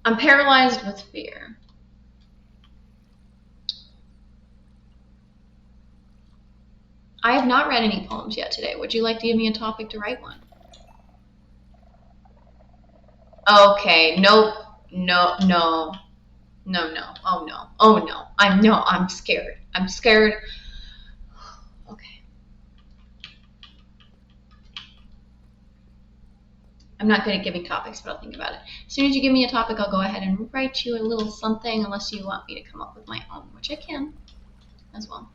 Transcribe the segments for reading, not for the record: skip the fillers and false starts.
I'm paralyzed with fear. I have not read any poems yet today. Would you like to give me a topic to write one? Okay, nope, no. Oh no, I'm scared. I'm scared. Okay. I'm not good at giving topics, but I'll think about it. As soon as you give me a topic, I'll go ahead and write you a little something, unless you want me to come up with my own, which I can as well.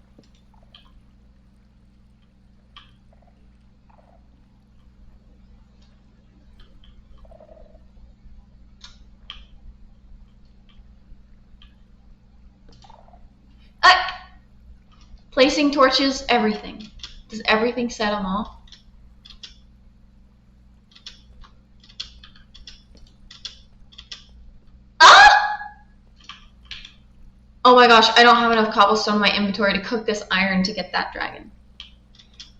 Placing torches, everything. Does everything set them off? Ah! Oh my gosh, I don't have enough cobblestone in my inventory to cook this iron to get that dragon.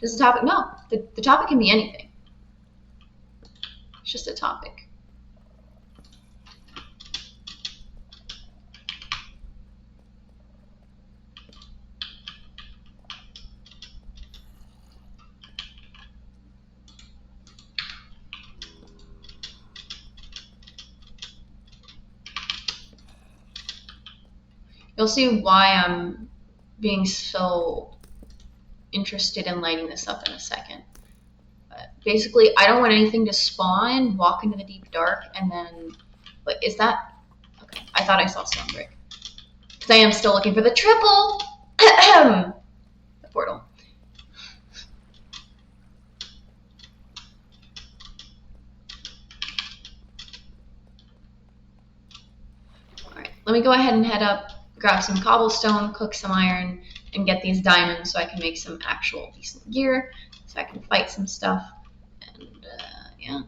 Does the topic? No, the topic can be anything. It's just a topic. You'll see why I'm being so interested in lighting this up in a second. But basically, I don't want anything to spawn, walk into the deep dark, and then... Wait, is that... Okay, I thought I saw stone brick. Because I am still looking for the triple! The portal. Alright, let me go ahead and head up, grab some cobblestone, cook some iron, and get these diamonds so I can make some actual decent gear, so I can fight some stuff, and yeah.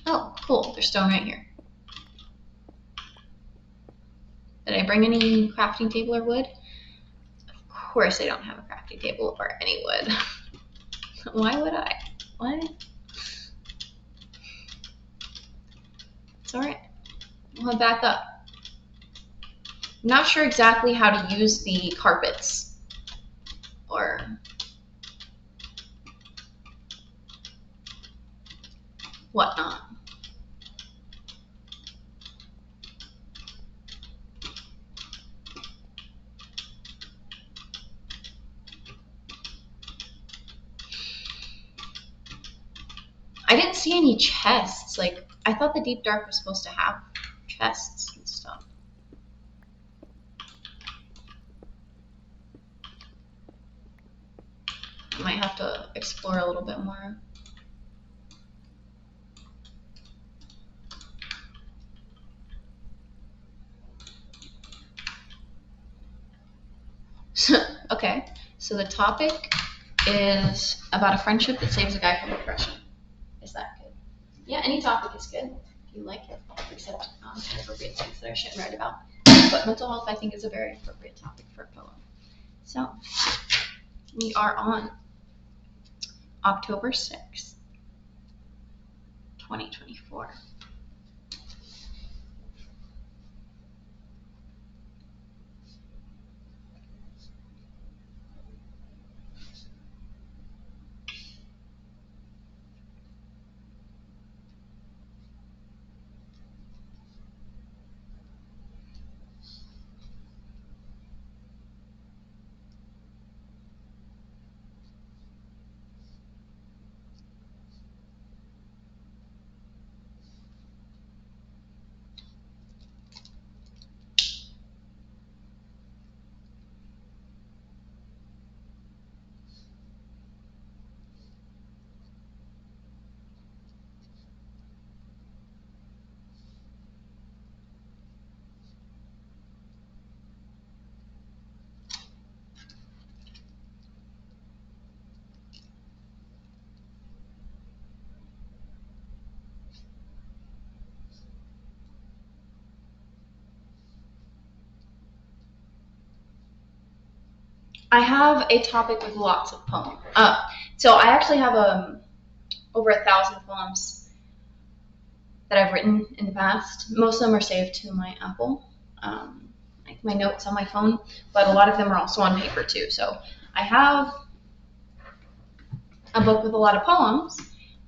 Oh, cool, there's stone right here. Did I bring any crafting table or wood? Of course I don't have a crafting table or any wood. Why would I? What? It's alright. We'll head back up. I'm not sure exactly how to use the carpets or whatnot. I didn't see any chests. Like, I thought the Deep Dark was supposed to have chests and stuff. I might have to explore a little bit more. Okay, so the topic is about a friendship that saves a guy from depression. Is that good? Yeah, any topic is good if you like it, except inappropriate things that I shouldn't write about. But mental health, I think, is a very appropriate topic for a poem. So, we are on October 6th, 2024. I have a topic with lots of poems. So I actually have over 1,000 poems that I've written in the past. Most of them are saved to my Apple, like my notes on my phone, but a lot of them are also on paper too. So I have a book with a lot of poems,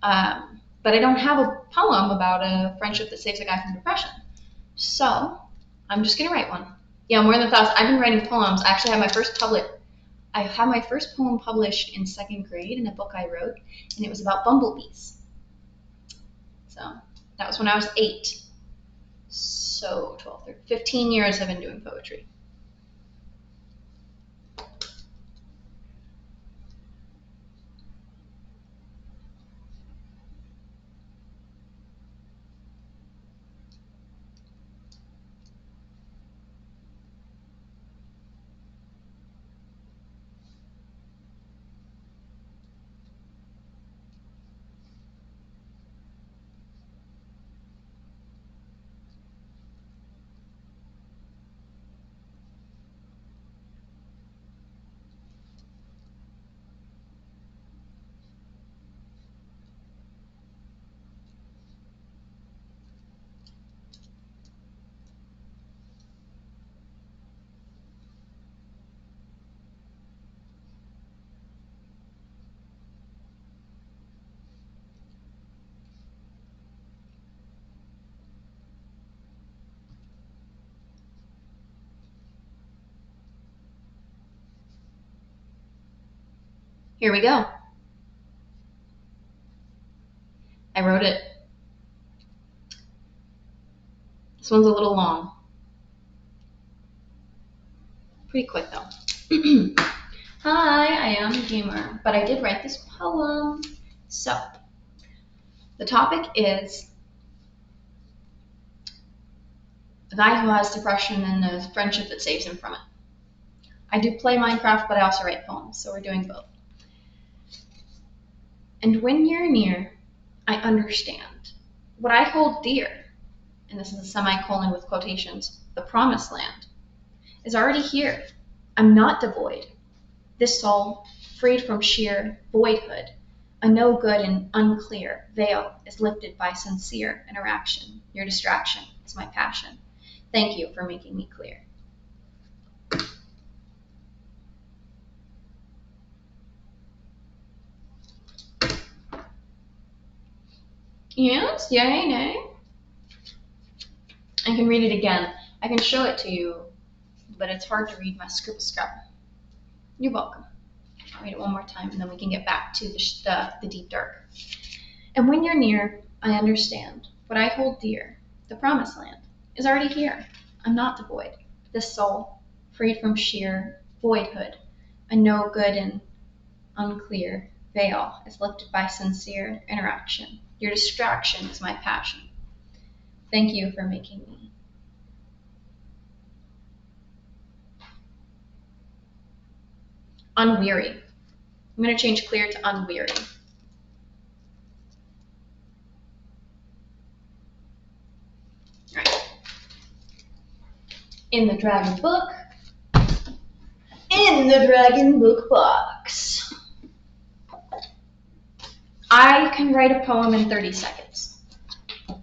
but I don't have a poem about a friendship that saves a guy from depression. So I'm just gonna write one. Yeah, more than 1,000. I've been writing poems. I actually I had my first poem published in 2nd grade in a book I wrote, and it was about bumblebees. So that was when I was 8. So 12, 13, 15 years I've been doing poetry. Here we go. I wrote it. This one's a little long. Pretty quick though. Hi, I am a gamer, but I did write this poem. So, the topic is a guy who has depression and the friendship that saves him from it. I do play Minecraft, but I also write poems, so we're doing both. And when you're near, I understand. What I hold dear, and this is a semicolon with quotations, the promised land, is already here. I'm not devoid. This soul, freed from sheer voidhood, a no good and unclear veil is lifted by sincere interaction. Your distraction is my passion. Thank you for making me clear. Yes, yay, nay. I can read it again. I can show it to you, but it's hard to read my scribble scrabble. You're welcome. I'll read it one more time, and then we can get back to the deep dark. And when you're near, I understand. What I hold dear, the promised land, is already here. I'm not devoid. This soul, freed from sheer voidhood, a no good and unclear veil is lifted by sincere interaction. Your distraction is my passion. Thank you for making me. Unweary. I'm going to change clear to unweary. All right. In the dragon book. In the dragon book box. I can write a poem in 30 seconds.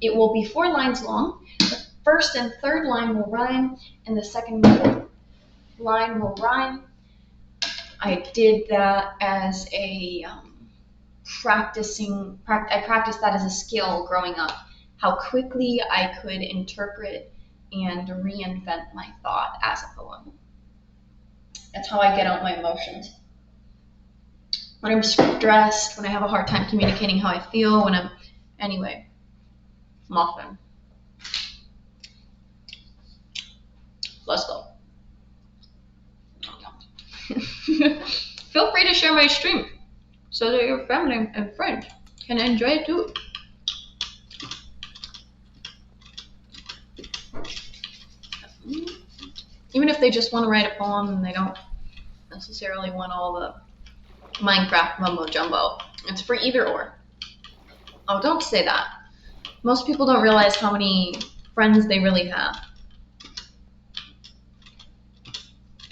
It will be 4 lines long. The first and third line will rhyme, and the second line will rhyme. I did that as a I practiced that as a skill growing up, how quickly I could interpret and reinvent my thought as a poem. That's how I get out my emotions. When I'm stressed, when I have a hard time communicating how I feel, anyway, muffin. Let's go. Feel free to share my stream so that your family and friends can enjoy it too. Even if they just want to write a poem and they don't necessarily want all the Minecraft mumbo jumbo, it's for either or. Oh, don't say that. Most people don't realize how many friends they really have.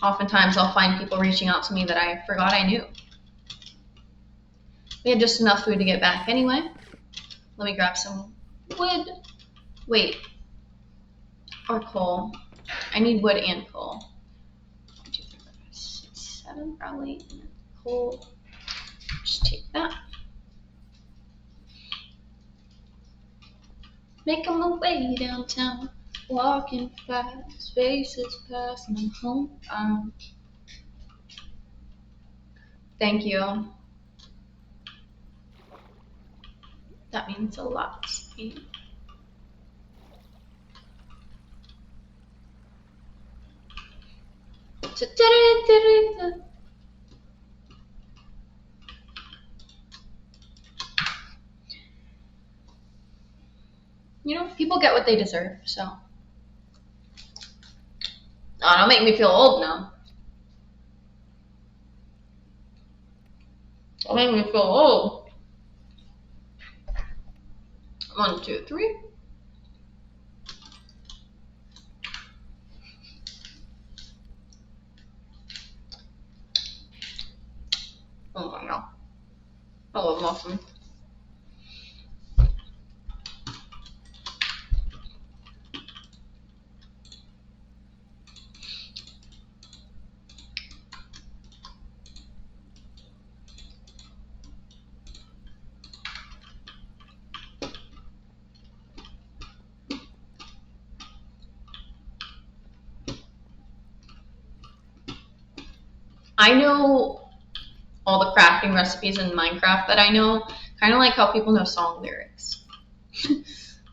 Oftentimes I'll find people reaching out to me that I forgot I knew. We had just enough food to get back anyway. Let me grab some wood Wait. Or coal. I need wood and coal. 1, 2, 3, 4, 5, 6, 7 probably. And then coal. Just take that. Making my way downtown. Walking fast. Faces passing. I'm home. Thank you. That means a lot to me. You know, people get what they deserve, so. Oh, don't make me feel old now. Don't make me feel old. 1, 2, 3. Oh my god. I love muffins. I know all the crafting recipes in Minecraft that I know, kind of like how people know song lyrics.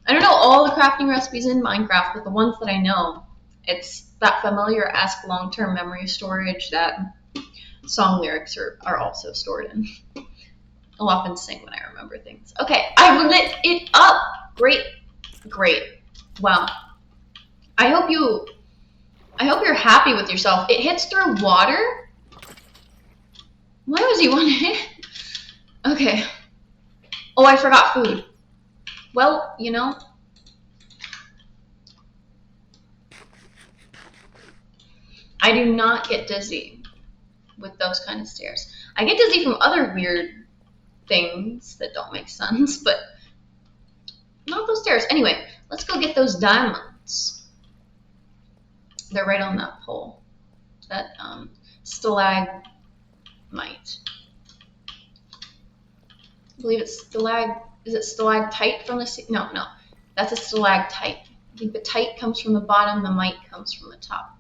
I don't know all the crafting recipes in Minecraft, but the ones that I know, it's that familiar-esque long-term memory storage that song lyrics are also stored in. I'll often sing when I remember things. Okay, I lit it up. Great, great. Wow. I hope you're happy with yourself. It hits through water. Why was he one hit? Okay. Oh, I forgot food. Well, you know. I do not get dizzy with those kind of stairs. I get dizzy from other weird things that don't make sense, but not those stairs. Anyway, let's go get those diamonds. They're right on that pole. That stalagmite. I believe it's is it stalactite from the sea? No, that's a stalactite. I think the tite comes from the bottom, the mite comes from the top.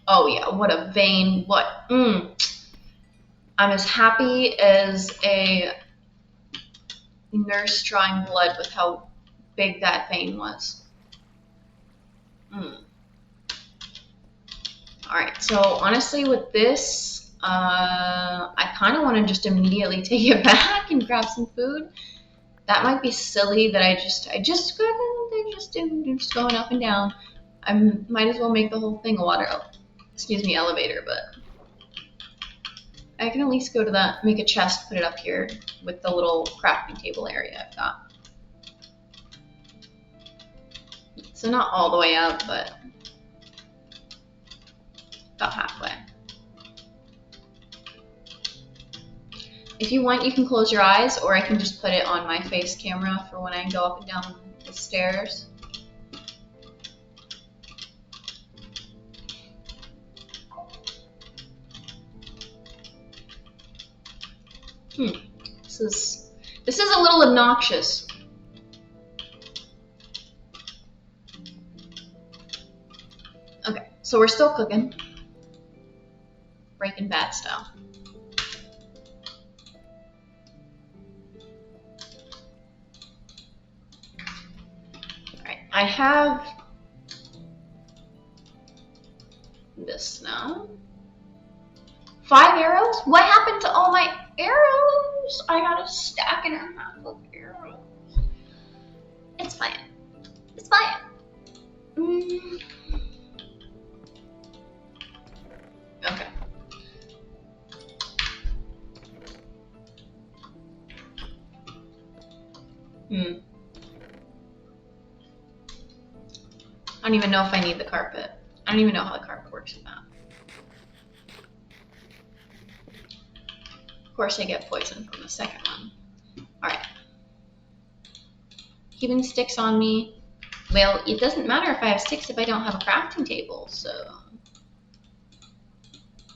Oh yeah, what a vein, what, I'm as happy as a nurse drawing blood with how big that vein was. Alright, so honestly with this, I kind of want to just immediately take it back and grab some food. That might be silly that they're just going up and down. I might as well make the whole thing a elevator, but I can at least go to that, make a chest, put it up here with the little crafting table area I've got. So not all the way up, but about halfway. If you want, you can close your eyes, or I can just put it on my face camera for when I go up and down the stairs. This is a little obnoxious. Okay, so we're still cooking. Breaking Bad style. Alright, I have this now. 5 arrows? What happened to all my arrows? I got a stack and a half of arrows. It's fine. It's fine. Okay. I don't even know if I need the carpet. I don't even know how the carpet works with that. Of course I get poison from the second one. Alright. keeping sticks on me. Well, it doesn't matter if I have sticks if I don't have a crafting table, so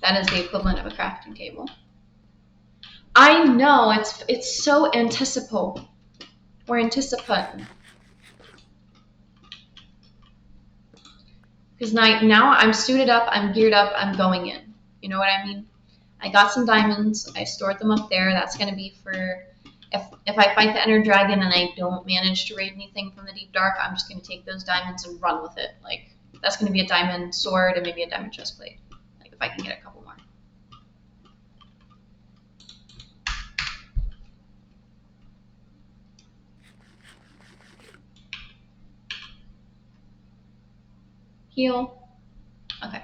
that is the equivalent of a crafting table. I know, it's so anticipable. We're anticipating. Because now I'm suited up, I'm geared up, I'm going in. You know what I mean? I got some diamonds, I stored them up there. That's going to be for if I fight the Ender Dragon and I don't manage to raid anything from the Deep Dark, I'm just going to take those diamonds and run with it. Like, that's going to be a diamond sword and maybe a diamond chestplate. Like, if I can get a couple more. Heal. Okay.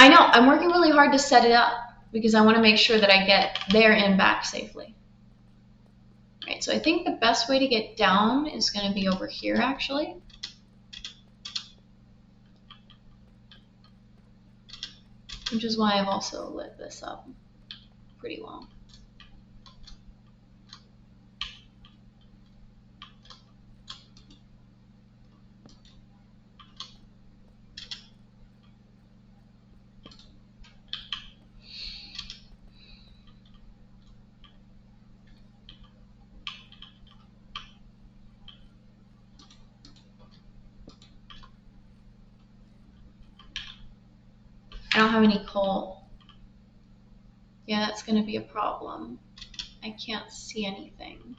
I know, I'm working really hard to set it up because I want to make sure that I get there and back safely. Right, so I think the best way to get down is going to be over here, actually. Which is why I've also lit this up pretty well. I don't have any coal. Yeah, that's going to be a problem. I can't see anything.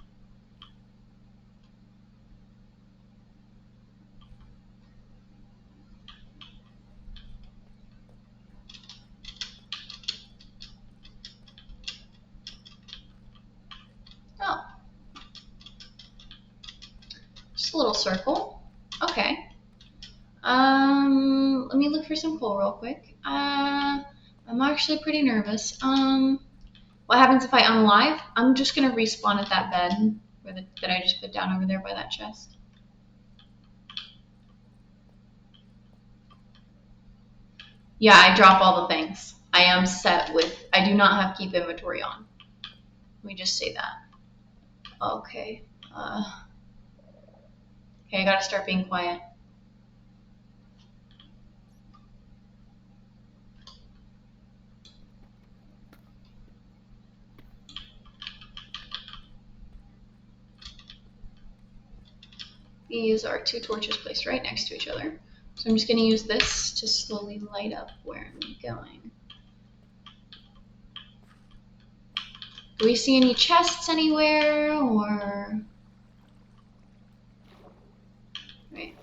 Oh. Just a little circle. Okay. Let me look for some coal real quick. I'm actually pretty nervous. What happens if I unalive? I'm just gonna respawn at that bed that I just put down over there by that chest. Yeah, I drop all the things. I am set with, I do not have keep inventory on. Let me just say that. Okay. Okay, I gotta start being quiet. These are two torches placed right next to each other. So I'm just going to use this to slowly light up where I'm going. Do we see any chests anywhere, or... Right.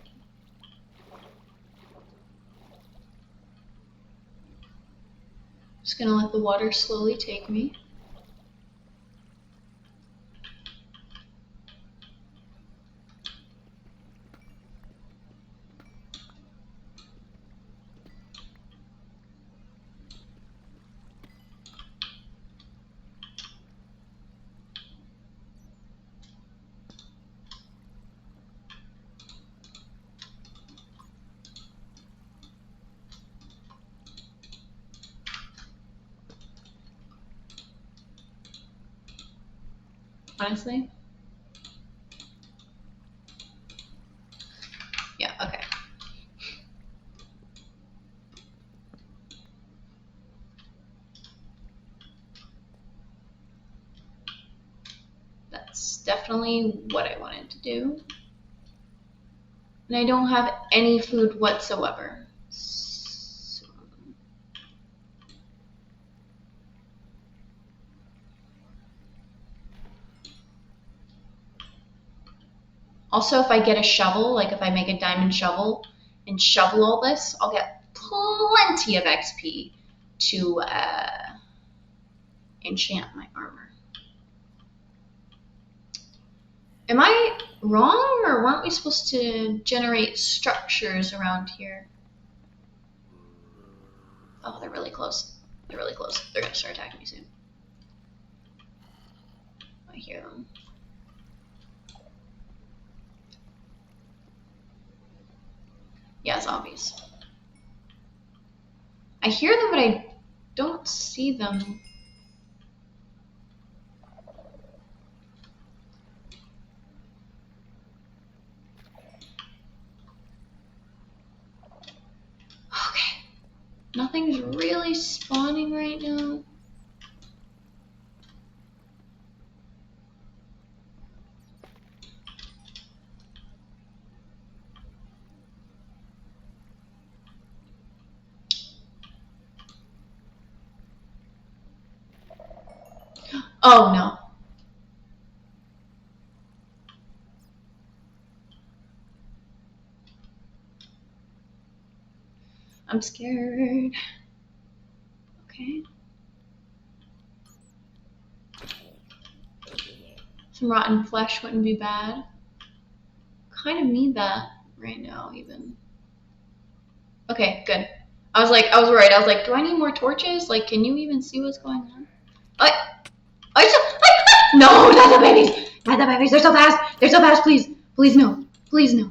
Just going to let the water slowly take me. Honestly? Yeah, okay. That's definitely what I wanted to do. And I don't have any food whatsoever. So... Also, if I get a shovel, like if I make a diamond shovel and shovel all this, I'll get plenty of XP to enchant my armor. Am I wrong, or weren't we supposed to generate structures around here? Oh, they're really close. They're really close. They're gonna start attacking me soon. I hear them. Yeah, zombies. I hear them, but I don't see them. nothing's really spawning right now. Oh no. I'm scared. Okay. Some rotten flesh wouldn't be bad. Kind of need that right now, even. Okay, good. I was worried. I was like, do I need more torches? Like, can you even see what's going on? No, not the babies! Not the babies, they're so fast! They're so fast, please! Please no. Please no.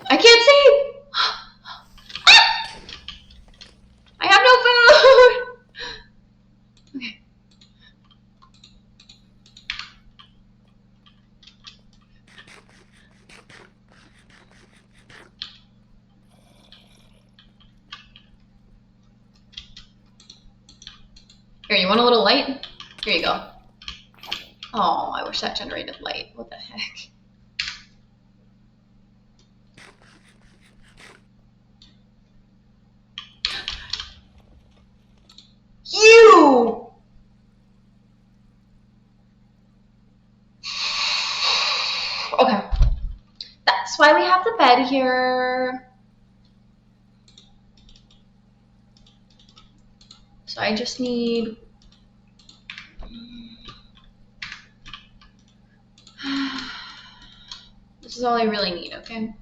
I can't see! I have no food! Okay. Here, you want a little light? Here you go. Oh, I wish that generated light. What the heck? You! Okay. That's why we have the bed here. So I just need... This is all I really need, okay?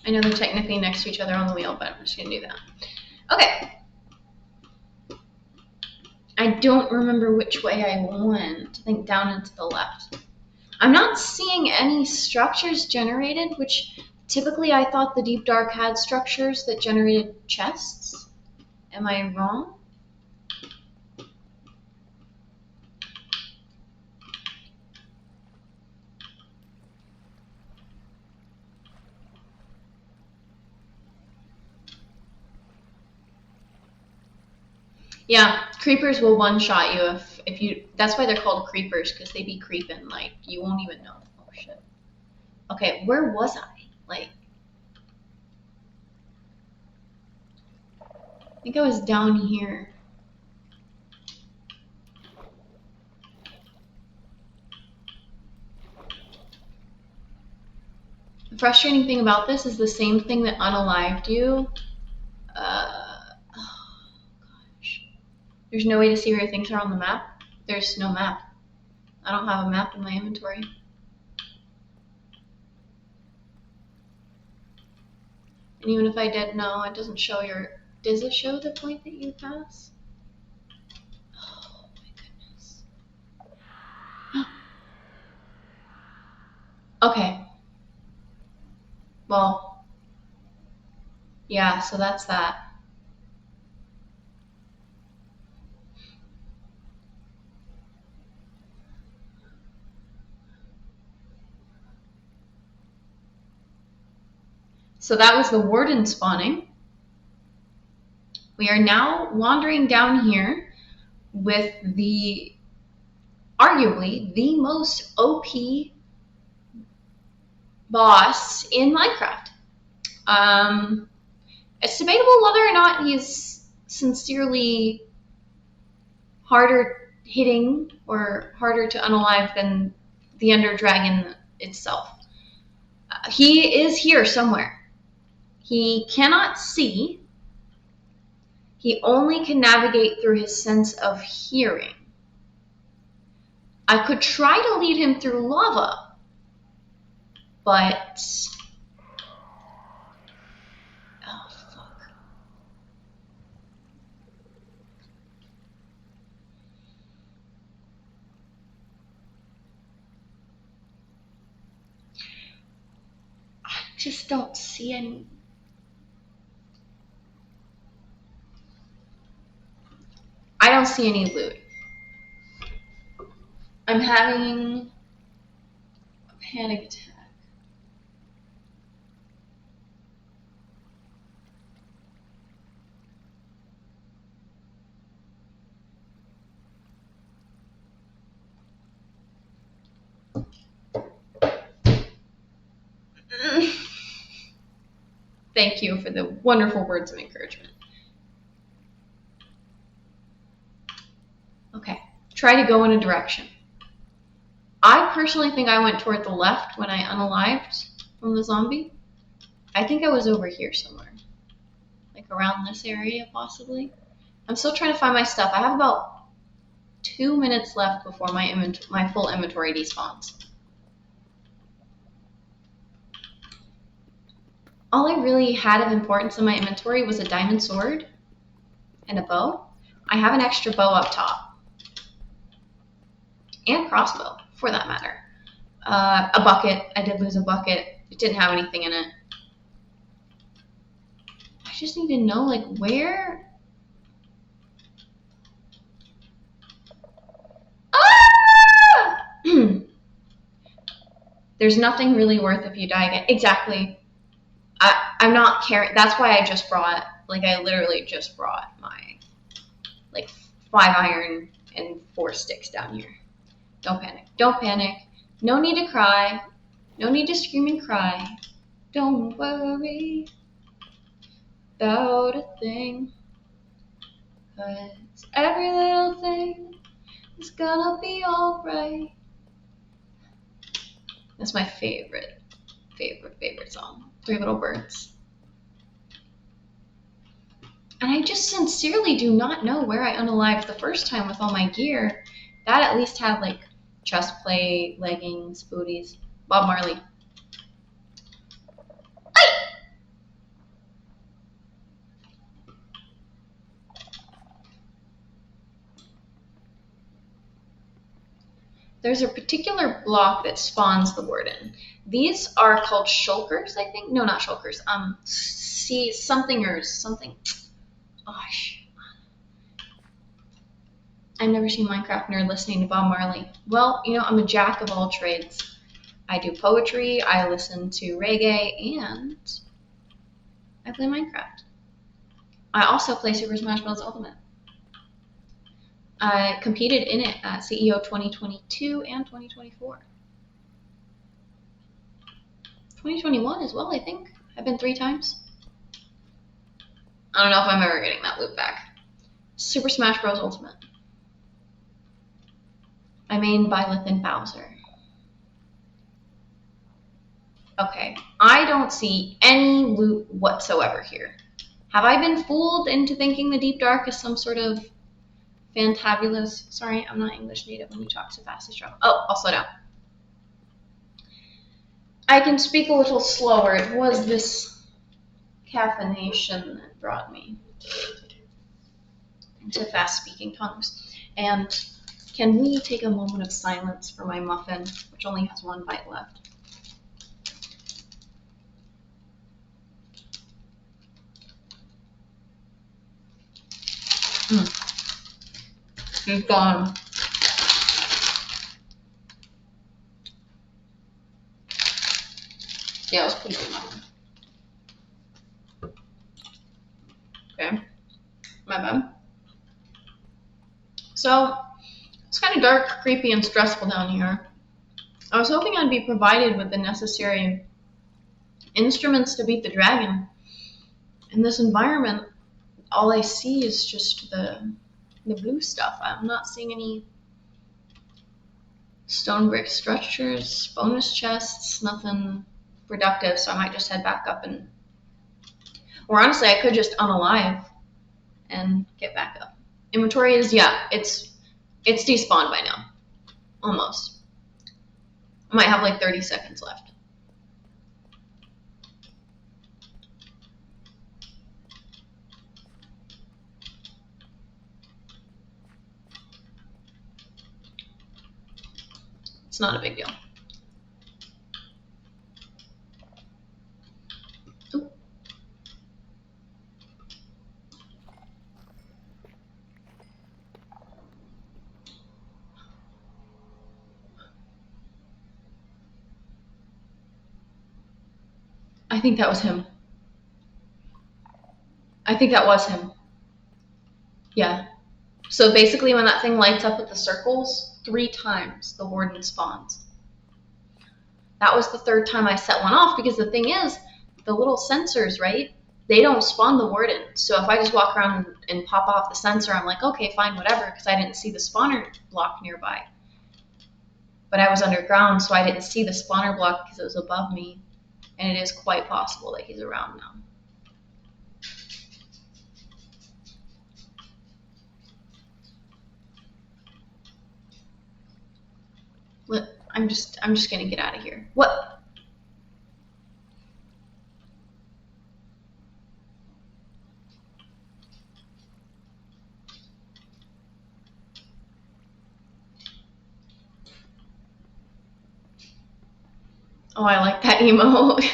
I know they're technically next to each other on the wheel, but I'm just gonna do that. Okay. I don't remember which way I went. I think down and to the left. I'm not seeing any structures generated, which typically I thought the Deep Dark had structures that generated chests. Am I wrong? Yeah, creepers will one-shot you if you. That's why they're called creepers, because they be creeping like you won't even know. Oh shit. Okay, where was I? Like, I think I was down here. The frustrating thing about this is the same thing that unalived you. Oh gosh. There's no way to see where things are on the map. There's no map. I don't have a map in my inventory. And even if I did, no, it doesn't show your... Does it show the point that you pass? Oh my goodness. Okay. Well, yeah, so that's that. So that was the warden spawning. We are now wandering down here with the, arguably, the most OP boss in Minecraft. It's debatable whether or not he's sincerely harder hitting or harder to unalive than the Ender Dragon itself. He is here somewhere. He cannot see. He only can navigate through his sense of hearing. I could try to lead him through lava, but... Oh, fuck. I just don't see any I don't see any loot. I'm having a panic attack. Thank you for the wonderful words of encouragement. Okay, try to go in a direction. I personally think I went toward the left when I unalived from the zombie. I think I was over here somewhere. Like around this area, possibly. I'm still trying to find my stuff. I have about 2 minutes left before my full inventory despawns. All I really had of importance in my inventory was a diamond sword and a bow. I have an extra bow up top. And crossbow, for that matter. A bucket. I did lose a bucket. It didn't have anything in it. I just need to know, like, where... Ah! There's nothing really worth if you die again. Exactly. I'm not carrying... That's why I just brought... Like, I literally just brought my, like, 5 iron and 4 sticks down here. Don't panic. Don't panic. No need to cry. No need to scream and cry. Don't worry about a thing. 'Cause every little thing is gonna be alright. That's my favorite song. 3 Little Birds. And I just sincerely do not know where I unalived the first time with all my gear. That at least had like chest plate, leggings, booties. Bob Marley. There's a particular block that spawns the warden. These are called shulkers, I think. No, not shulkers. See somethingers, something. Gosh. I've never seen Minecraft nor listening to Bob Marley. Well, you know, I'm a jack of all trades. I do poetry, I listen to reggae, and I play Minecraft. I also play Super Smash Bros. Ultimate. I competed in it at CEO 2022 and 2024. 2021 as well, I think. I've been 3 times. I don't know if I'm ever getting that loot back. Super Smash Bros. Ultimate. I main Byleth and Bowser. Okay, I don't see any loot whatsoever here. Have I been fooled into thinking the Deep Dark is some sort of fantabulous... Sorry, I'm not English native when you talk so fast. Oh, I'll slow down. I can speak a little slower. It was this caffeination that brought me into fast-speaking tongues. And can we take a moment of silence for my muffin, which only has 1 bite left? He's gone. Yeah, it was pretty good muffin. Okay, my bad. So, it's kind of dark, creepy, and stressful down here. I was hoping I'd be provided with the necessary instruments to beat the dragon. In this environment, all I see is just the blue stuff. I'm not seeing any stone brick structures, bonus chests, nothing productive, so I might just head back up and... Or honestly, I could just unalive and get back up. Inventory is, yeah, it's despawned by now. Almost. I might have like 30 seconds left. It's not a big deal. Ooh. I think that was him. I think that was him. Yeah. So basically when that thing lights up with the circles, 3 times the warden spawns. That was the 3rd time I set one off, because the thing is, the little sensors, right? They don't spawn the warden. So if I just walk around and pop off the sensor, I'm like, okay, fine, whatever, because I didn't see the spawner block nearby. But I was underground, so I didn't see the spawner block because it was above me. And it is quite possible that he's around now. I'm just gonna get out of here. What? Oh, I like that emote.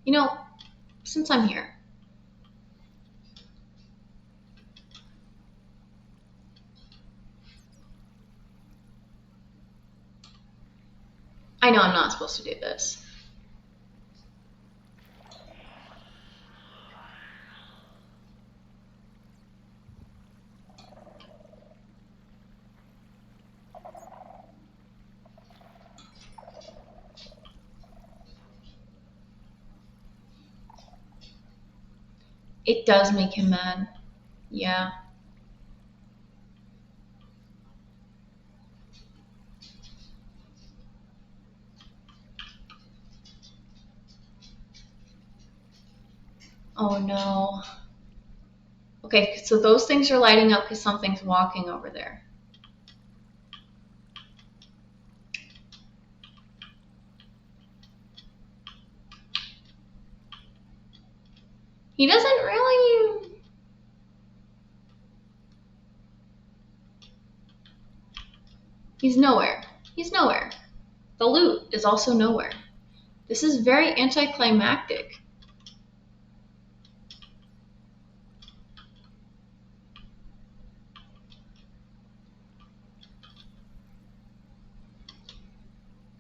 You know, since I'm here, I know I'm not supposed to do this. It does make him mad. Yeah. Oh no. Okay, so those things are lighting up because something's walking over there. He doesn't really... He's nowhere. He's nowhere. The loot is also nowhere. This is very anticlimactic.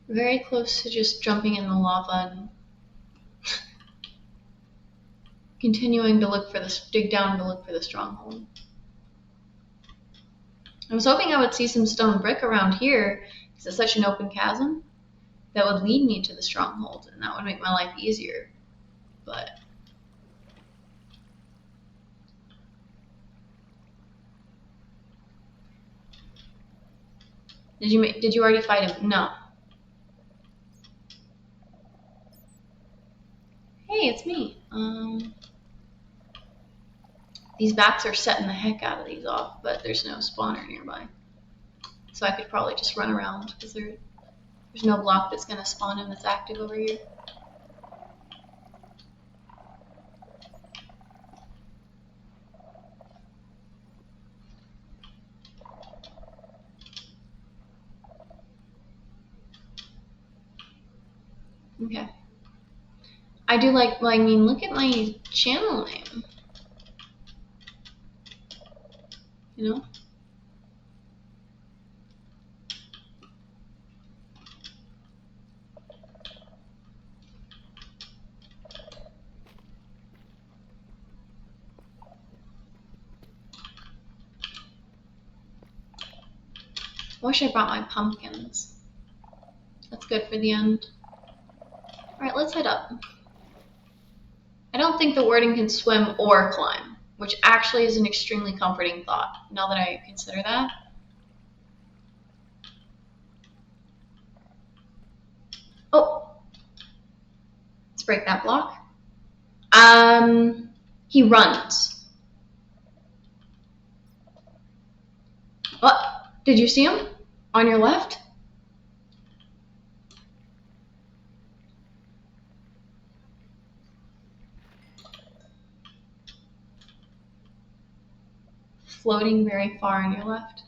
Very close to just jumping in the lava and continuing to look for this, dig down to look for the stronghold. I was hoping I would see some stone brick around here, because it's such an open chasm, that would lead me to the stronghold, and that would make my life easier. But did you already fight him? No. Hey, it's me. These bats are setting the heck out of these off, but there's no spawner nearby. So I could probably just run around, because there's no block that's going to spawn him that's active over here. Okay. I do like, well, I mean, look at my channel name. You know? I wish I brought my pumpkins. That's good for the end. Alright, let's head up. I don't think the warden can swim or climb, which actually is an extremely comforting thought, now that I consider that. Oh! Let's break that block. He runs. What? Did you see him? On your left? Floating very far on your left.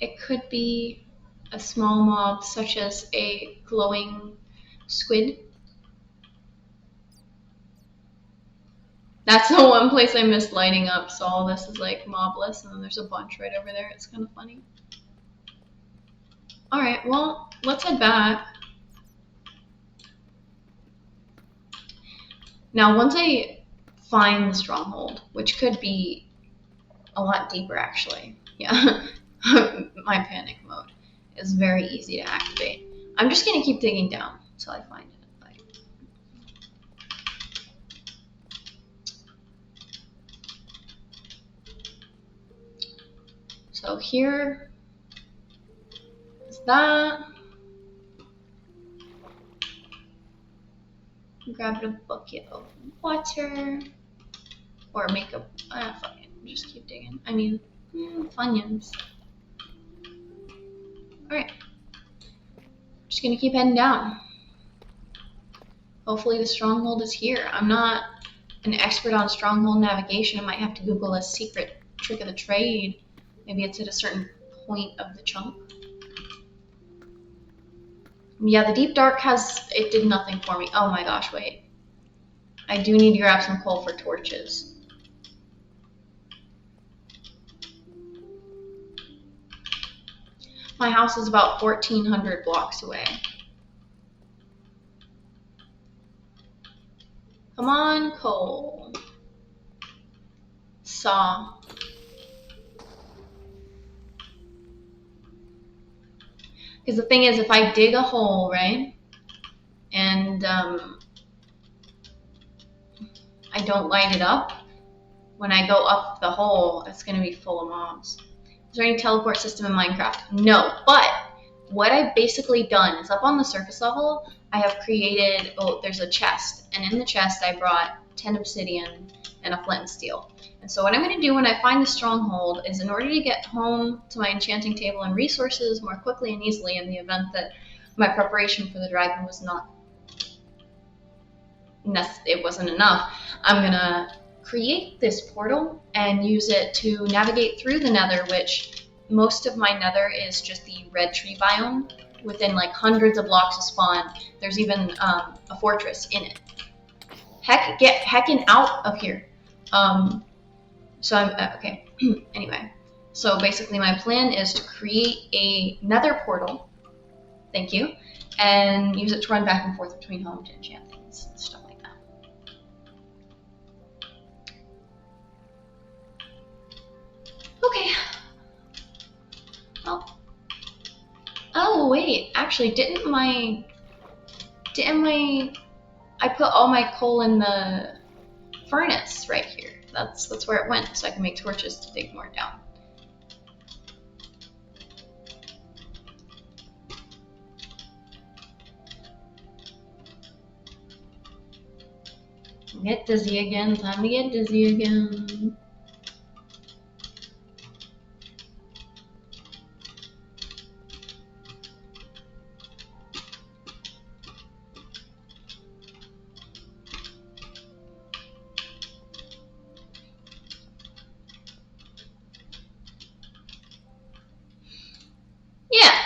It could be a small mob such as a glowing squid. That's the one place I missed lighting up, so all this is like mobless, and then there's a bunch right over there. It's kind of funny. Alright, well, let's head back. Now, once I find the stronghold, which could be a lot deeper actually, yeah, my panic mode is very easy to activate. I'm just gonna keep digging down until I find it. So here is that. Grab a bucket of water, or make a, fuck it, just keep digging. I mean, Funyuns. Alright, just gonna keep heading down. Hopefully the stronghold is here. I'm not an expert on stronghold navigation. I might have to Google a secret trick of the trade. Maybe it's at a certain point of the chunk. Yeah, the deep dark it did nothing for me. Oh my gosh, wait. I do need to grab some coal for torches. My house is about 1,400 blocks away. Come on, coal. Saw. Because the thing is, if I dig a hole, right, and I don't light it up, when I go up the hole, it's going to be full of mobs. Is there any teleport system in Minecraft? No, but what I've basically done is up on the surface level, I have created, there's a chest, and in the chest I brought 10 obsidian and a flint and steel. And so what I'm going to do when I find the stronghold is, in order to get home to my enchanting table and resources more quickly and easily, in the event that my preparation for the dragon was it wasn't enough, I'm going to create this portal and use it to navigate through the nether, which most of my nether is just the red tree biome within like hundreds of blocks of spawn. There's even a fortress in it. Heck, get heckin' out of here. So I'm, okay, anyway. So basically my plan is to create a nether portal, thank you, and use it to run back and forth between home to enchant things and stuff like that. Okay. Oh wait, actually I put all my coal in the furnace right here. That's where it went, so I can make torches to dig more down. Get dizzy again, time to get dizzy again. Yeah.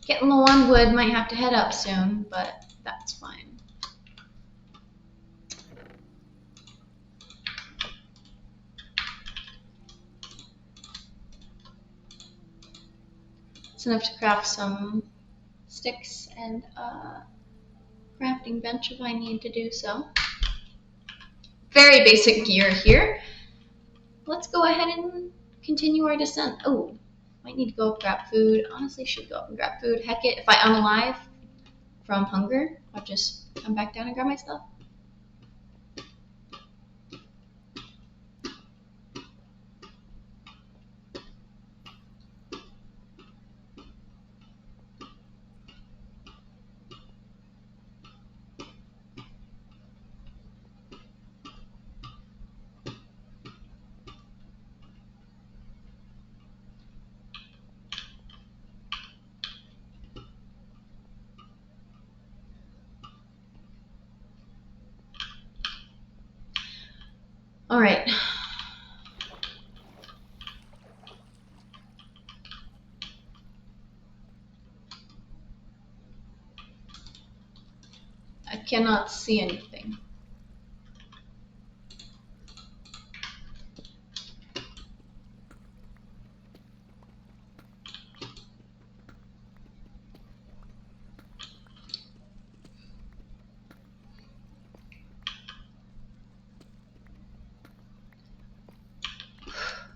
Getting low on wood, might have to head up soon, but that's fine. It's enough to craft some sticks and a crafting bench if I need to do so. Very basic gear here. Let's go ahead and continue our descent. Oh, might need to go up, grab food. Honestly, should go up and grab food. Heck it, if I unalive from hunger, I'll just come back down and grab my stuff. right. I cannot see anything.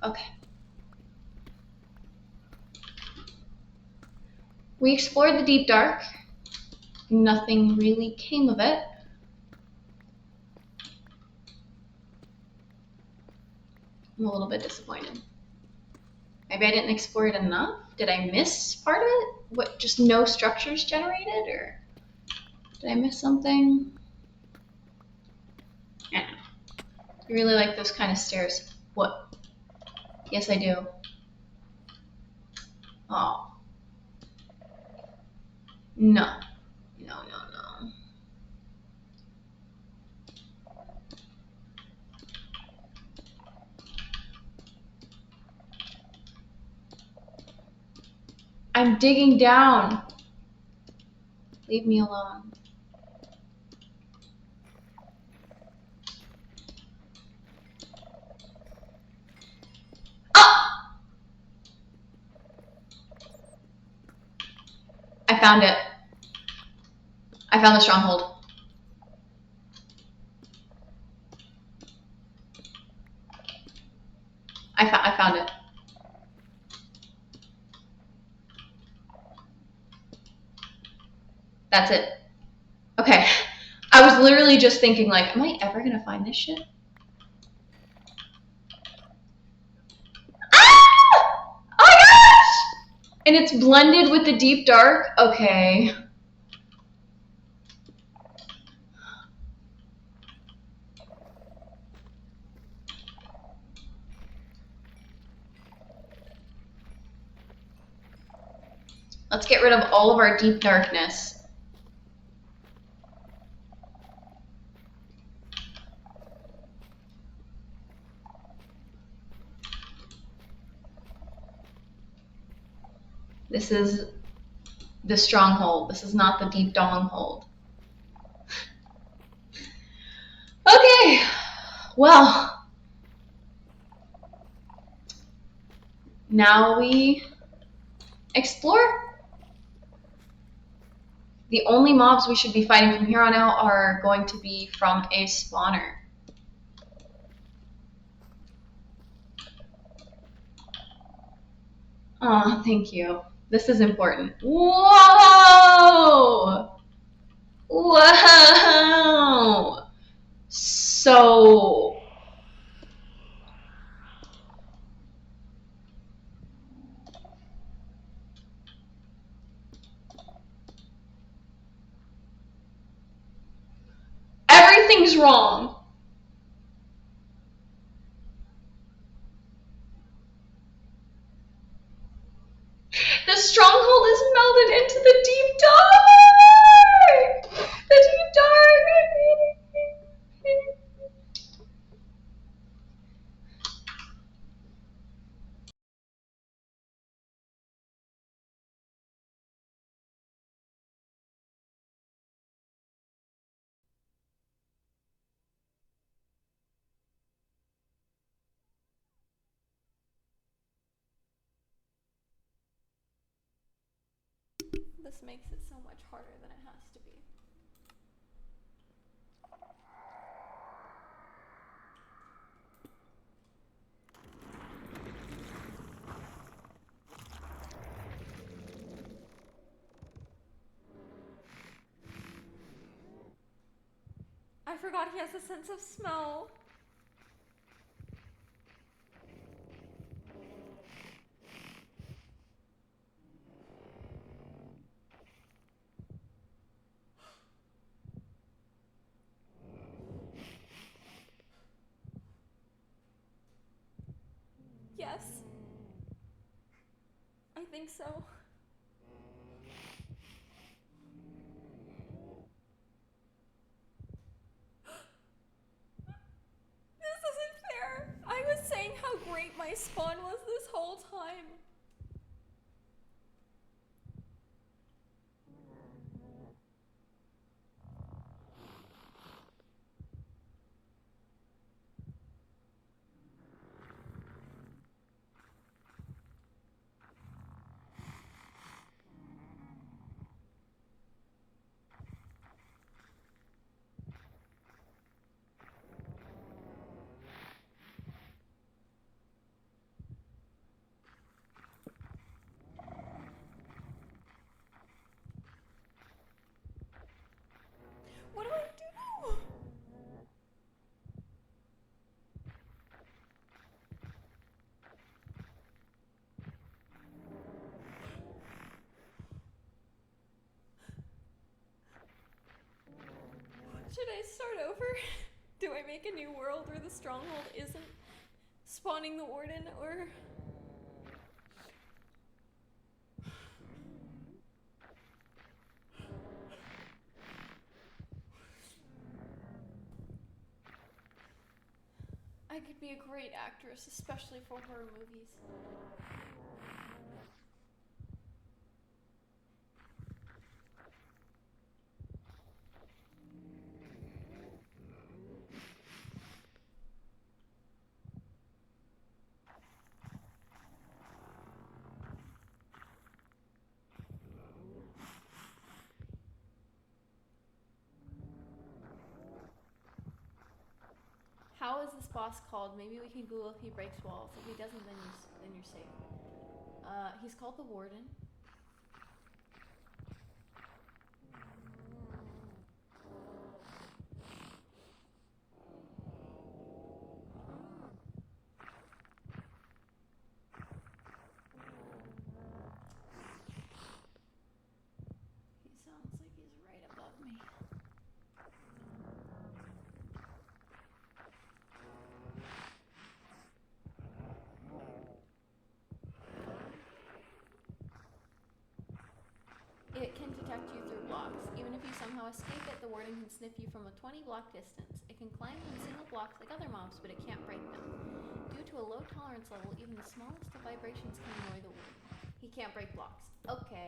Okay. We explored the deep dark. Nothing really came of it. I'm a little bit disappointed. Maybe I didn't explore it enough? Did I miss part of it? What, just no structures generated? Or did I miss something? I don't know. You really like those kind of stairs. What? Yes, I do. Oh. No. No, no, no. I'm digging down. Leave me alone. Ah! I found it. I found the stronghold. I found it. That's it. Okay. I was literally just thinking, like, am I ever gonna find this shit? Ah! Oh my gosh! And it's blended with the deep dark? Okay. Let's get rid of all of our deep darkness. This is the stronghold. This is not the deep donghold. Okay. Well, now we explore. The only mobs we should be fighting from here on out are going to be from a spawner. Oh, thank you. This is important. Whoa! Whoa! So... everything's wrong. The stronghold is melded into the deep dark! The deep dark! This makes it so much harder than it has to be. I forgot he has a sense of smell. Yes. I think so. This isn't fair. my spawn was this whole time. What do I do? Should I start over? Do I make a new world where the stronghold isn't spawning the warden, or... I could be a great actress, especially for horror movies. How is this boss called? Maybe we can Google if he breaks walls. If he doesn't, then you're safe. He's called the Warden. He sounds like he's right above me. It can detect you through blocks. Even if you somehow escape it, the warden can sniff you from a 20-block distance. It can climb in single blocks like other mobs, but it can't break them. Due to a low tolerance level, even the smallest of vibrations can annoy the warden. He can't break blocks. Okay.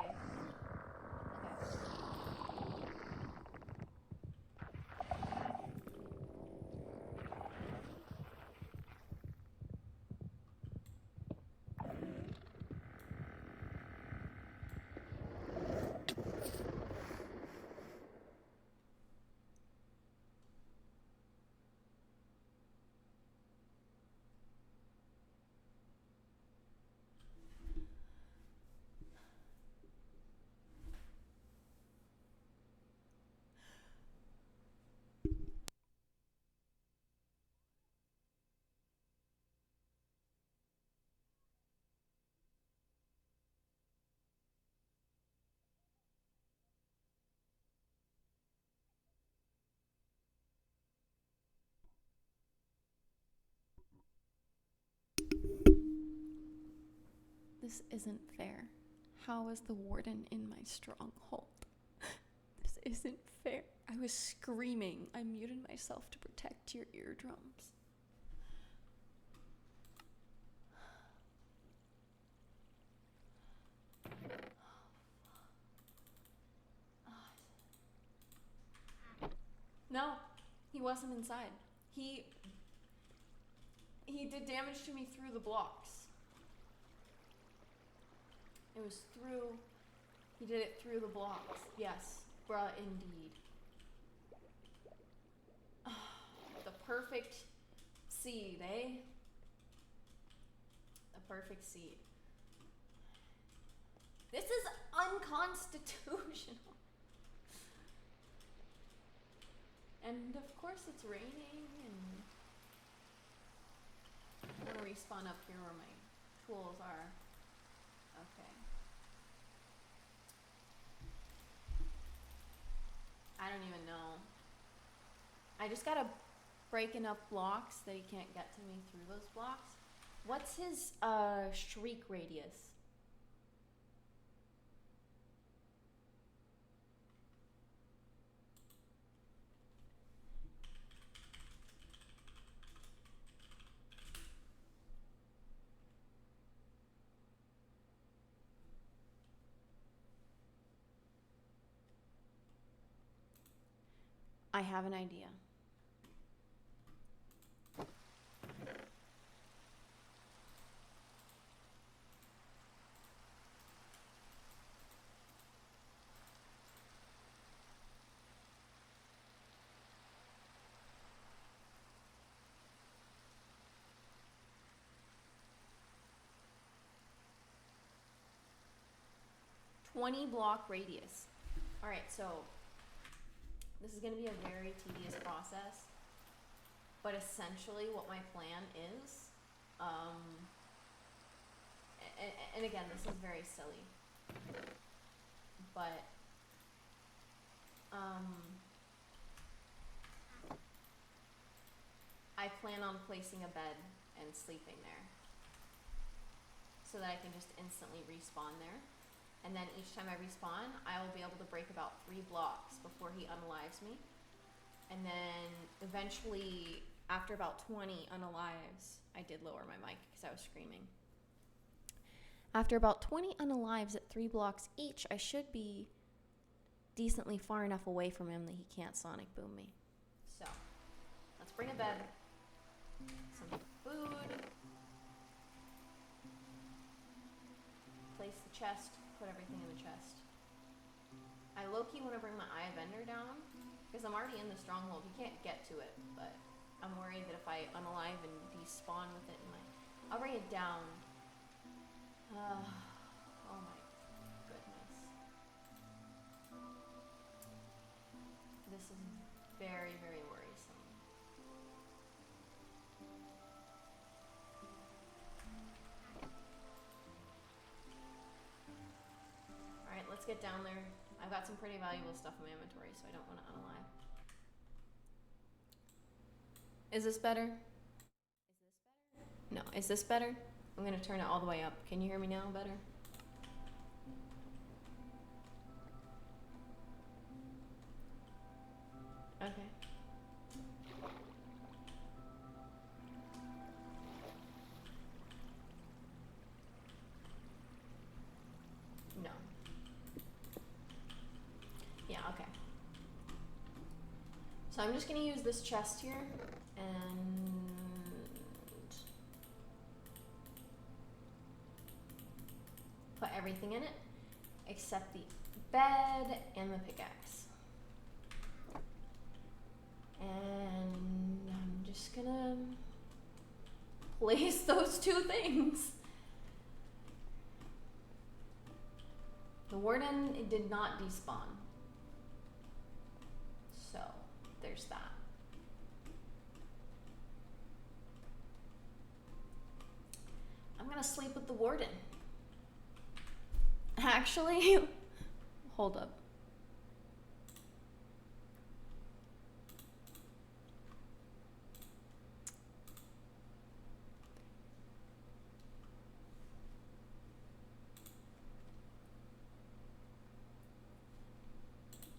This isn't fair. How is the warden in my stronghold? This isn't fair. I was screaming. I muted myself to protect your eardrums. No, he wasn't inside. He did damage to me through the blocks. It was through... He did it through the blocks. Yes, bruh, indeed. The perfect seed, eh? The perfect seed. This is unconstitutional. And of course it's raining, and I'm gonna respawn up here where my tools are. Okay. I don't even know. I just gotta break enough blocks that he can't get to me through those blocks. What's his shriek radius? I have an idea. $20-block radius. All right, so this is going to be a very tedious process, but essentially what my plan is, and again, this is very silly, but I plan on placing a bed and sleeping there so that I can just instantly respawn there. And then each time I respawn, I will be able to break about 3 blocks before he unalives me. And then eventually, after about 20 unalives, I did lower my mic because I was screaming. After about 20 unalives at 3 blocks each, I should be decently far enough away from him that he can't sonic boom me. So, let's bring a bed, some food, place the chest, put everything in the chest. I low-key want to bring my Eye of Ender down because I'm already in the stronghold. He can't get to it, but I'm worried that if I unalive and despawn with it in my... I'll bring it down. Oh my goodness. This is very, very worrisome. Alright, let's get down there. I've got some pretty valuable stuff in my inventory, so I don't want to unalive. Is this better? No, is this better? I'm going to turn it all the way up. Can you hear me now better? Okay. No. Yeah, okay. So I'm just going to use this chest here and put everything in it except the bed and the pickaxe. And I'm just gonna place those 2 things. The warden, it did not despawn. So, there's that. I'm gonna sleep with the warden. Actually, hold up.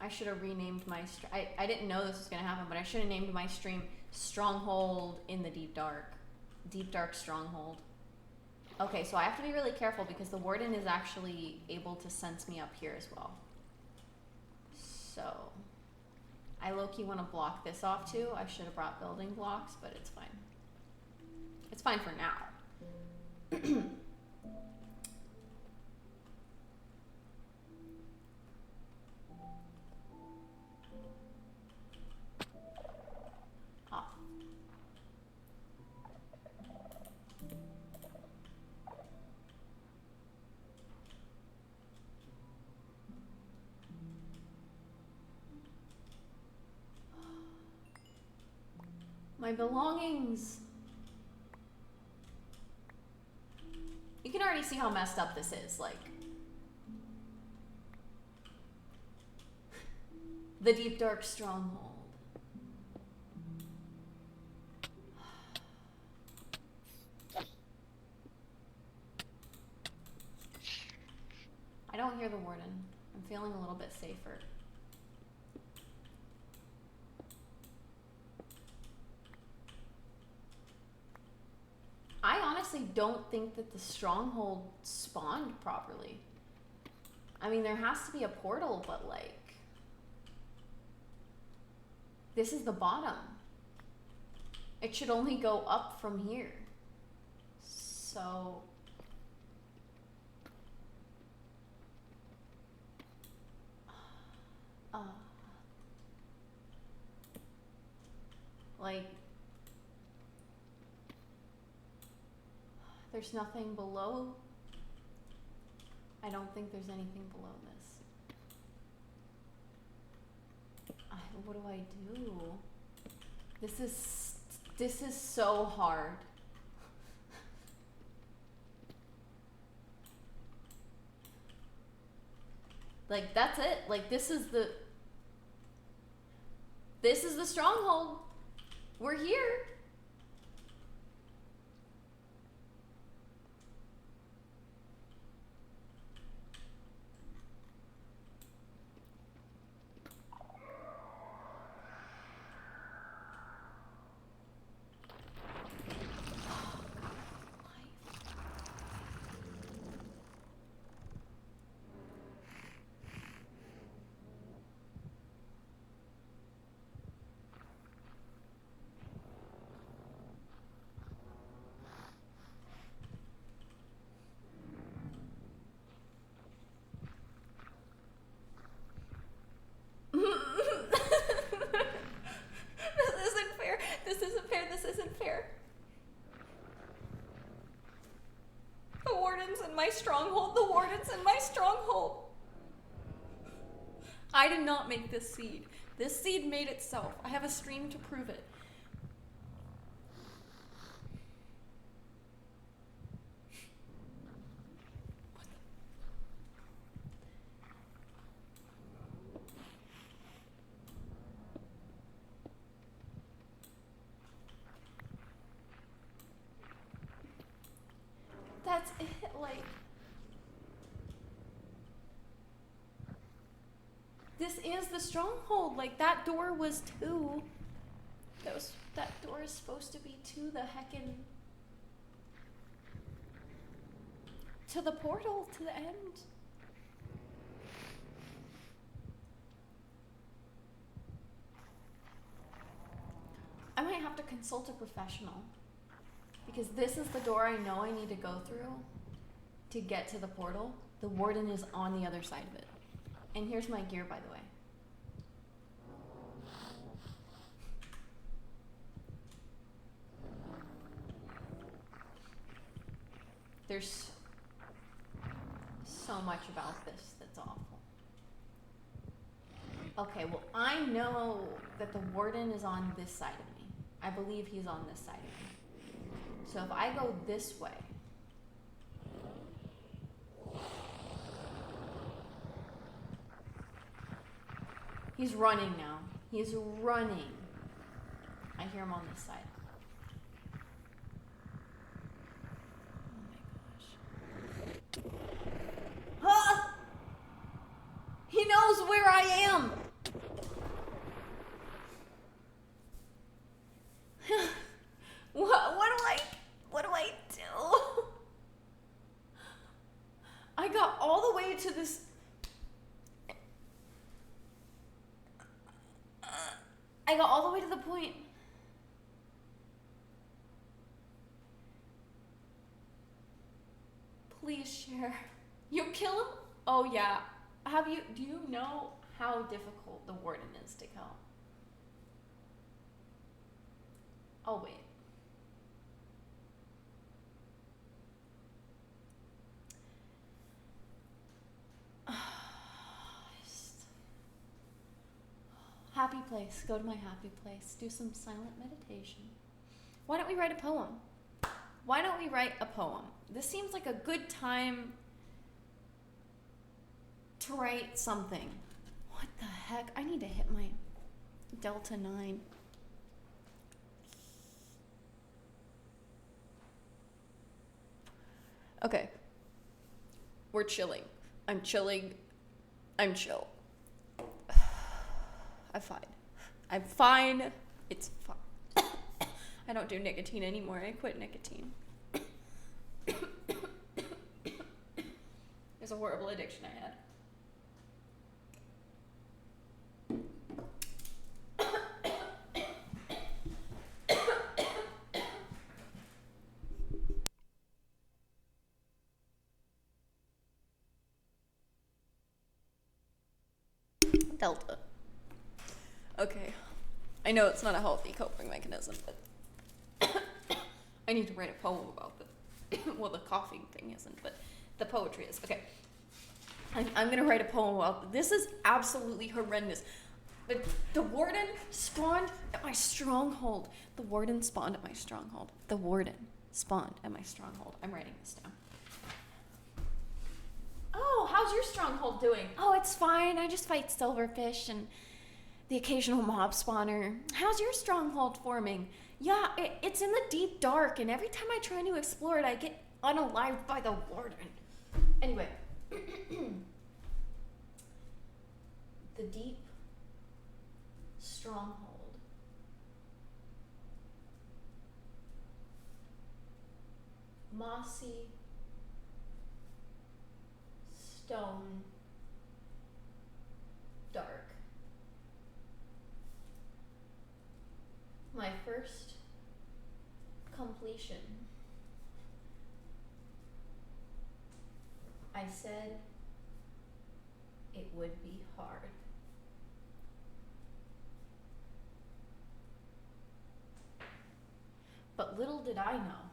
I should have renamed my I didn't know this was gonna happen, but I should have named my stream Stronghold in the Deep Dark. Deep Dark Stronghold. Okay, so I have to be really careful because the warden is actually able to sense me up here as well. So, I low-key want to block this off too. I should have brought building blocks, but it's fine. It's fine for now. My belongings. You can already see how messed up this is, like. The Deep Dark Stronghold. I don't hear the warden. I'm feeling a little bit safer. I honestly don't think that the stronghold spawned properly. I mean, there has to be a portal, but like... This is the bottom. It should only go up from here. So... like... There's nothing below. I don't think there's anything below this. What do I do? This is so hard. Like, that's it. Like, this is the stronghold. We're here. My stronghold, the warden's in my stronghold. I did not make this seed. This seed made itself. I have a stream to prove it. That's it, like... This is the stronghold. Like, that door was to... That door is supposed to be to the heckin'... to the portal, to the end. I might have to consult a professional. Because this is the door I know I need to go through to get to the portal. The warden is on the other side of it. And here's my gear, by the way. There's so much about this that's awful. Okay, well, I know that the warden is on this side of me. I believe he's on this side of me. So if I go this way, he's running now. He's running. I hear him on this side. Oh my gosh. Ah! He knows where I am. What do I do? I got all the way to this. I got all the way to the point. Please share. You kill him? Oh yeah. Do you know how difficult the warden is to kill? Oh wait. Happy place. Go to my happy place. Do some silent meditation. Why don't we write a poem? Why don't we write a poem? This seems like a good time to write something. What the heck? I need to hit my Delta 9. Okay. We're chilling. I'm chilling. I'm chill. I'm fine. I'm fine. It's fine. I don't do nicotine anymore. I quit nicotine. It's a horrible addiction I had. Delta. Okay. I know it's not a healthy coping mechanism, but I need to write a poem about the well, the coughing thing isn't, but the poetry is. Okay. I'm gonna write a poem about this. Is absolutely horrendous. The warden spawned at my stronghold. The warden spawned at my stronghold. The warden spawned at my stronghold. I'm writing this down. Oh, how's your stronghold doing? Oh, it's fine. I just fight silverfish and the occasional mob spawner. How's your stronghold forming? Yeah, it's in the deep dark, and every time I try to explore it, I get unalived by the warden. Anyway. The deep stronghold. Mossy stone dark. My first completion. I said it would be hard. But little did I know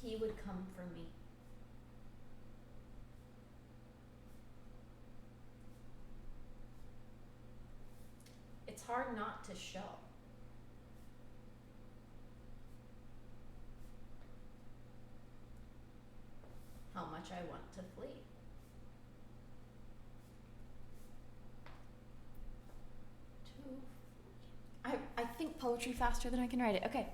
he would come for me. It's hard not to show. How much I want to flee. I think poetry faster than I can write it. Okay.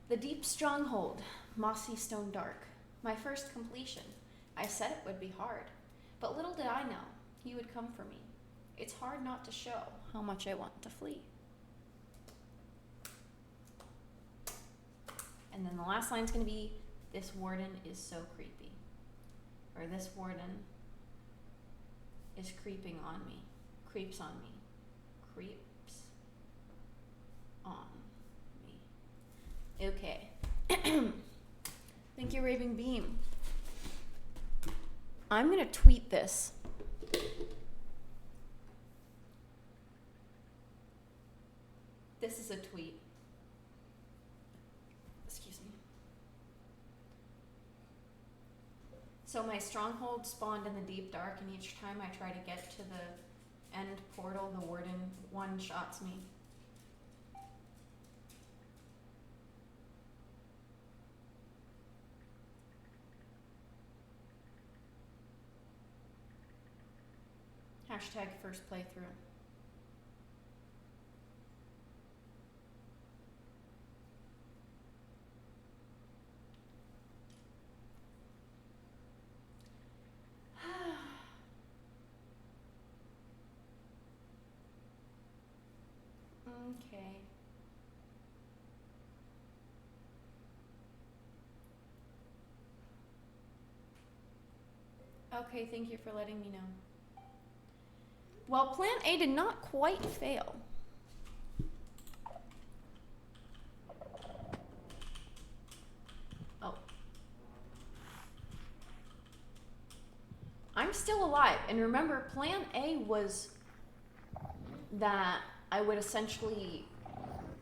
The deep stronghold, mossy stone dark. My first completion. I said it would be hard, but little did I know he would come for me. It's hard not to show how much I want to flee. And then the last line's gonna be, this warden is so creepy. Or this warden is creeping on me. Creeps on me. Creeps on me. Okay. Thank you, Raving Beam. I'm gonna tweet this. This is a tweet. Excuse me. So my stronghold spawned in the deep dark, and each time I try to get to the end portal, the warden one-shots me. Hashtag first playthrough. Okay. Okay, thank you for letting me know. Well, plan A did not quite fail. Oh. I'm still alive. And remember, plan A was that I would essentially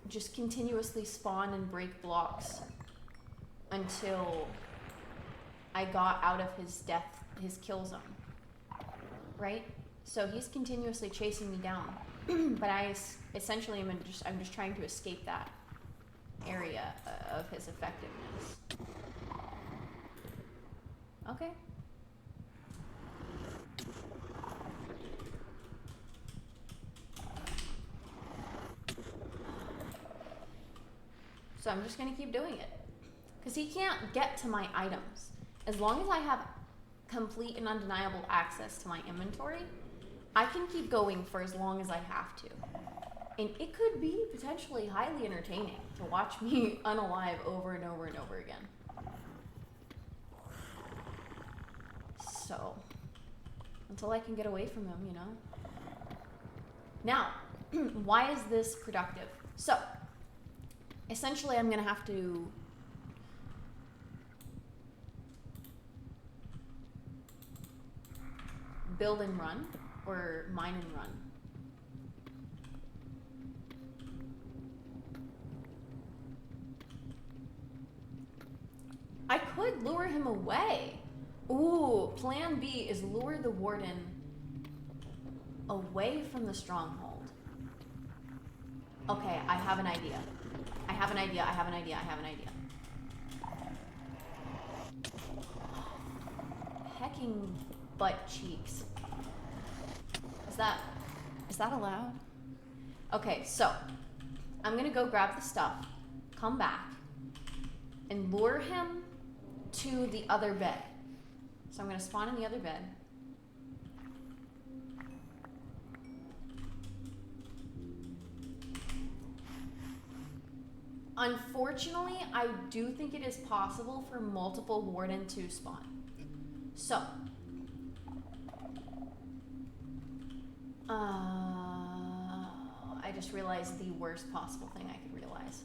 just continuously spawn and break blocks until I got out of his kill zone. Right? So he's continuously chasing me down, but I essentially I'm just trying to escape that area of his effectiveness. Okay. So I'm just gonna keep doing it, because he can't get to my items. As long as I have complete and undeniable access to my inventory, I can keep going for as long as I have to. And it could be potentially highly entertaining to watch me unalive over and over and over again. So, until I can get away from him, you know? Now, why is this productive? So, essentially I'm gonna have to build and run, or mine and run. I could lure him away. Ooh, plan B is lure the warden away from the stronghold. Okay, I have an idea. I have an idea. Hecking butt cheeks. Is that allowed? Okay, so I'm gonna go grab the stuff, come back, and lure him to the other bed. So I'm gonna spawn in the other bed. Unfortunately, I do think it is possible for multiple warden to spawn. So, I just realized the worst possible thing I could realize.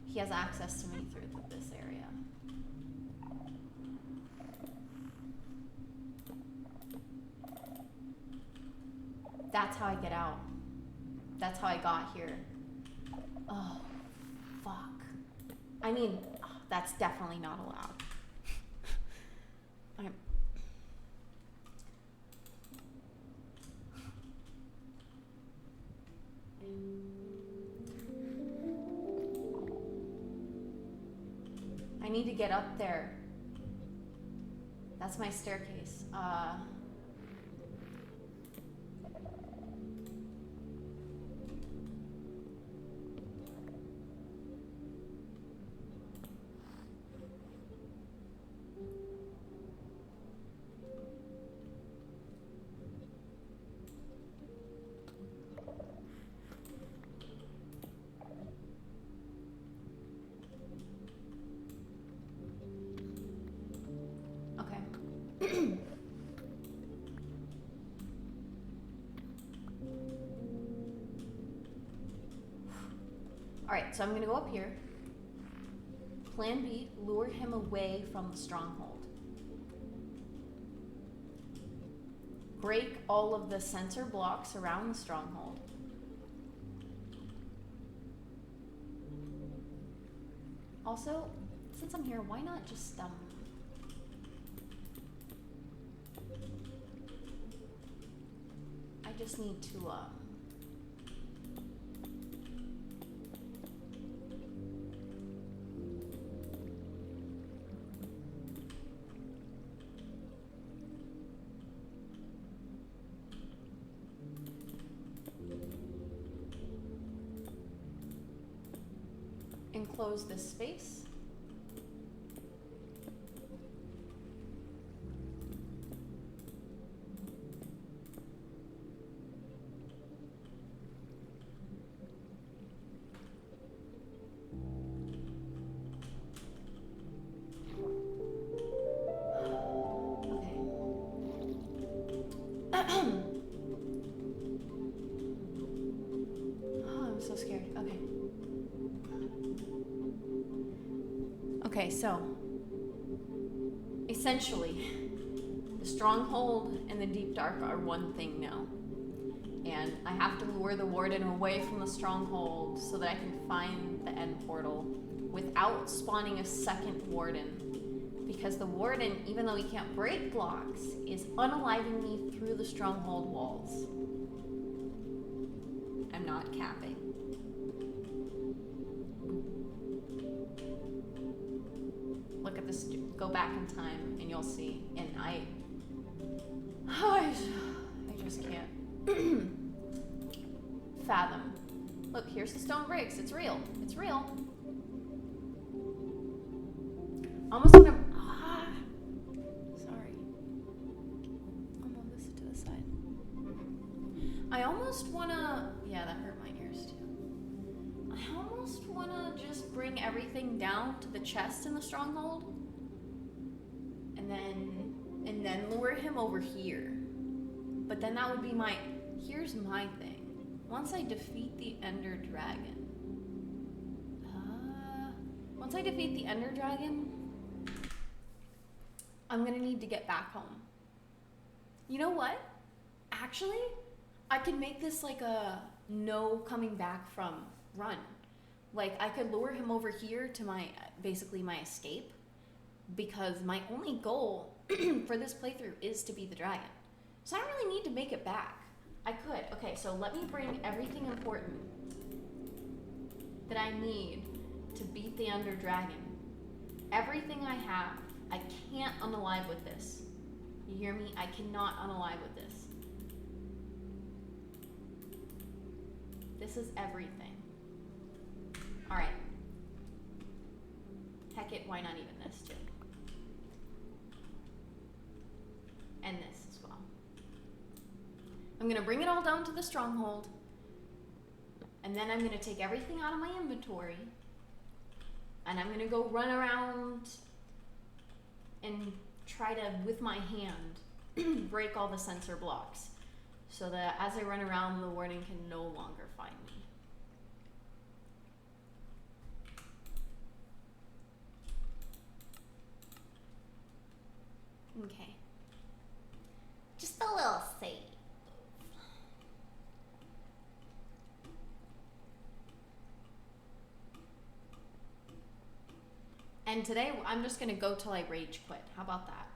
He has access to me through this area. That's how I get out. That's how I got here. Oh, fuck. I mean, that's definitely not allowed. I need to get up there. That's my staircase. Alright, so I'm gonna go up here. Plan B, lure him away from the stronghold. Break all of the sensor blocks around the stronghold. Also, since I'm here, why not just, I just need to, enclose this space. Okay, so essentially, the stronghold and the deep dark are one thing now. And I have to lure the warden away from the stronghold so that I can find the end portal without spawning a second warden. Because the warden, even though he can't break blocks, is unaliving me through the stronghold walls. I'm not capping. Look at this, go back in time and you'll see. And I just can't fathom. Look, here's the stone bricks. It's real. It's real. Almost wanna, sorry. I'll move this to the side. I almost wanna, yeah, that hurt my ears too. I almost wanna just bring everything down to the chest in the stronghold, and then lure him over here. But then that would be here's my thing. once I defeat the Ender Dragon. Once I defeat the Ender Dragon, I'm gonna need to get back home. You know what? Actually, I could make this like a no coming back from run. Like, I could lure him over here to basically my escape, because my only goal for this playthrough is to beat the dragon. So I don't really need to make it back. I could. Okay, so let me bring everything important that I need to beat the Ender Dragon. Everything I have. I can't unalive with this. You hear me? I cannot unalive with this. This is everything. Alright. Heck it, why not even this too? And this as well. I'm gonna bring it all down to the stronghold. And then I'm gonna take everything out of my inventory. And I'm gonna go run around and try to, with my hand, break all the sensor blocks, so that as I run around, the warden can no longer find me. Okay. Just a little save. And today, I'm just gonna go till I rage quit. How about that?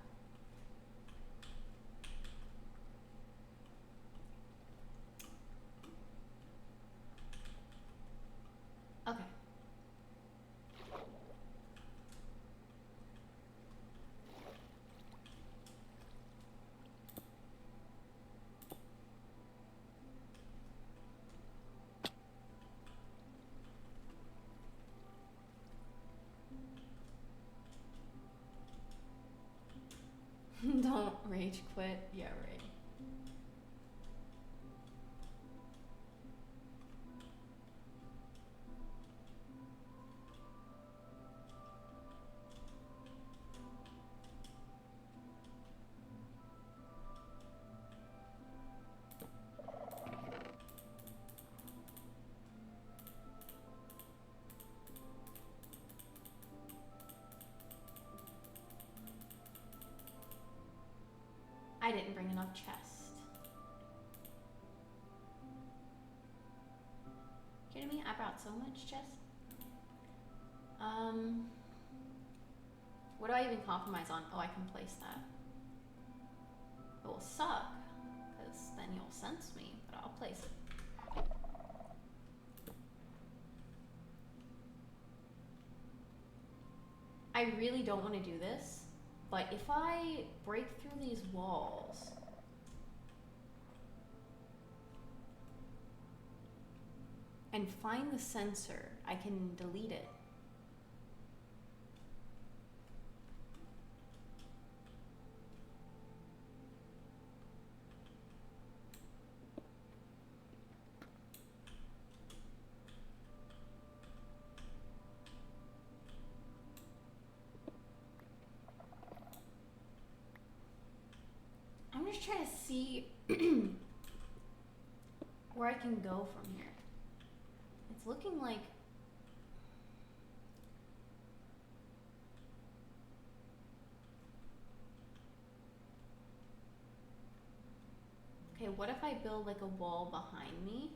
Okay. Don't rage quit. Yeah, right. I didn't bring enough chest. Kidding me? I brought so much chest. What do I even compromise on? Oh, I can place that. It will suck, because then you'll sense me, but I'll place it. I really don't want to do this, but if I break through these walls, and find the sensor, I can delete it. I'm just trying to see where I can go from here. It's looking like okay, what if I build like a wall behind me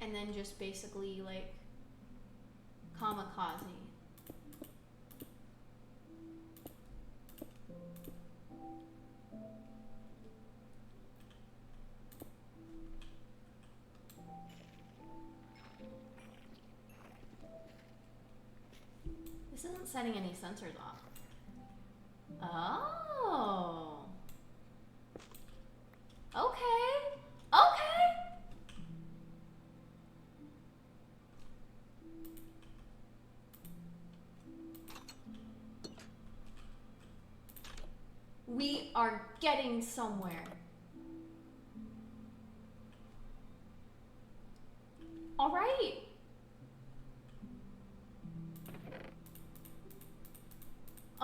and then just basically like kamikaze? This isn't setting any sensors off. Oh. Okay. Okay. We are getting somewhere. All right.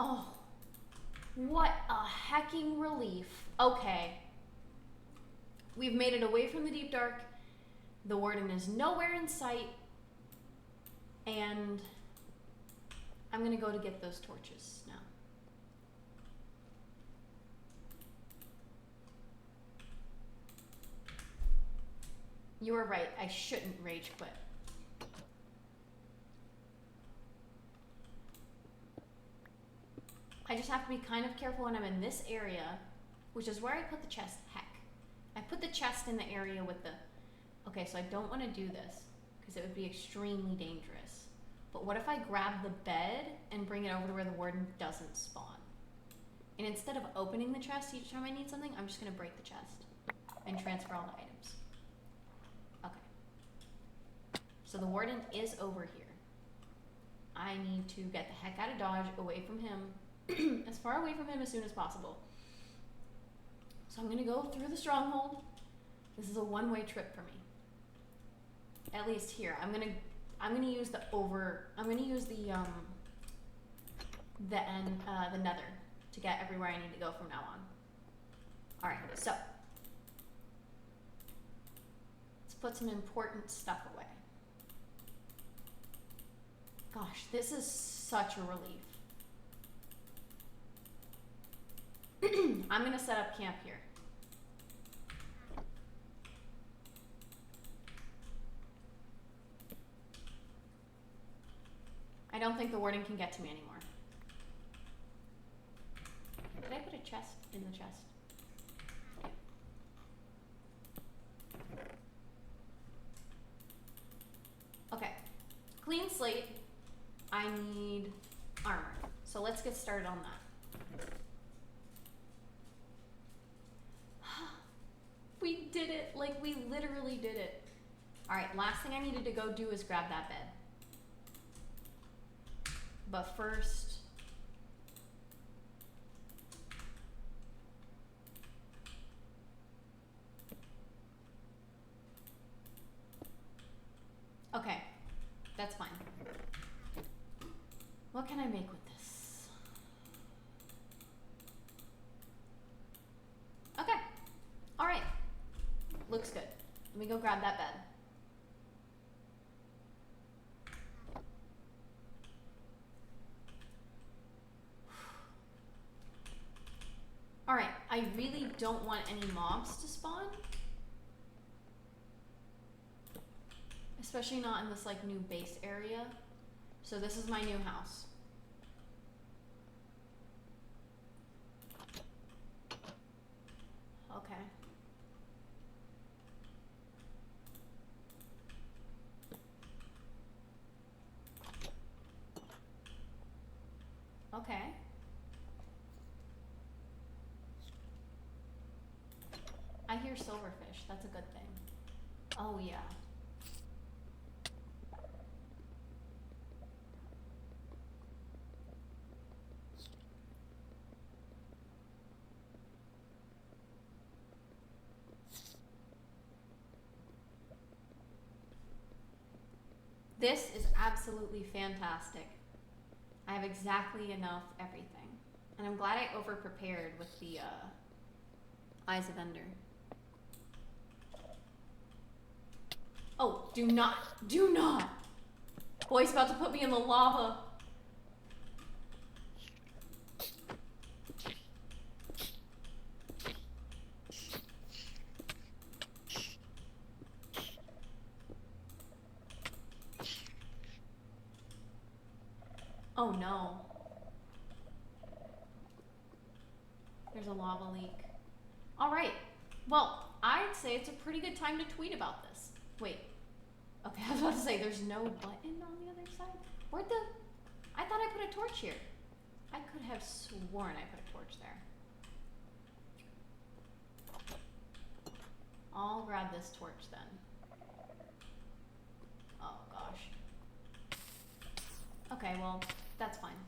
Oh, what a hecking relief. Okay. We've made it away from the deep dark. The warden is nowhere in sight. And I'm gonna go to get those torches now. You were right, I shouldn't rage quit. I just have to be kind of careful when I'm in this area, which is where I put the chest. Heck, I put the chest in the area with the... Okay, so I don't want to do this, because it would be extremely dangerous. But what if I grab the bed and bring it over to where the warden doesn't spawn? And instead of opening the chest each time I need something, I'm just going to break the chest and transfer all the items. Okay. So the warden is over here. I need to get the heck out of Dodge, away from him, as far away from him as soon as possible. So I'm going to go through the stronghold. This is a one-way trip for me. At least here. I'm gonna use the nether to get everywhere I need to go from now on. Alright, so let's put some important stuff away. Gosh, this is such a relief. I'm gonna set up camp here. I don't think the warden can get to me anymore. Did I put a chest in the chest? Okay. Clean slate. I need armor. So let's get started on that. We did it. Like, we literally did it. Alright, last thing I needed to go do is grab that bed. But first, okay, that's fine. What can I make with this? Okay, all right, looks good. Let me go grab that bed. Alright, I really don't want any mobs to spawn. Especially not in this like new base area. So this is my new house. Okay. Okay. I hear silverfish. That's a good thing. Oh, yeah. This is absolutely fantastic. I have exactly enough everything. And I'm glad I over-prepared with the Eyes of Ender. Oh, do not! Boy's about to put me in the lava. Oh no. There's a lava leak. Alright. Well, I'd say it's a pretty good time to tweet about this. Wait. Okay, I was about to say, there's no button on the other side? Where'd the... I thought I put a torch here. I could have sworn I put a torch there. I'll grab this torch then. Oh, gosh. Okay, well, that's fine.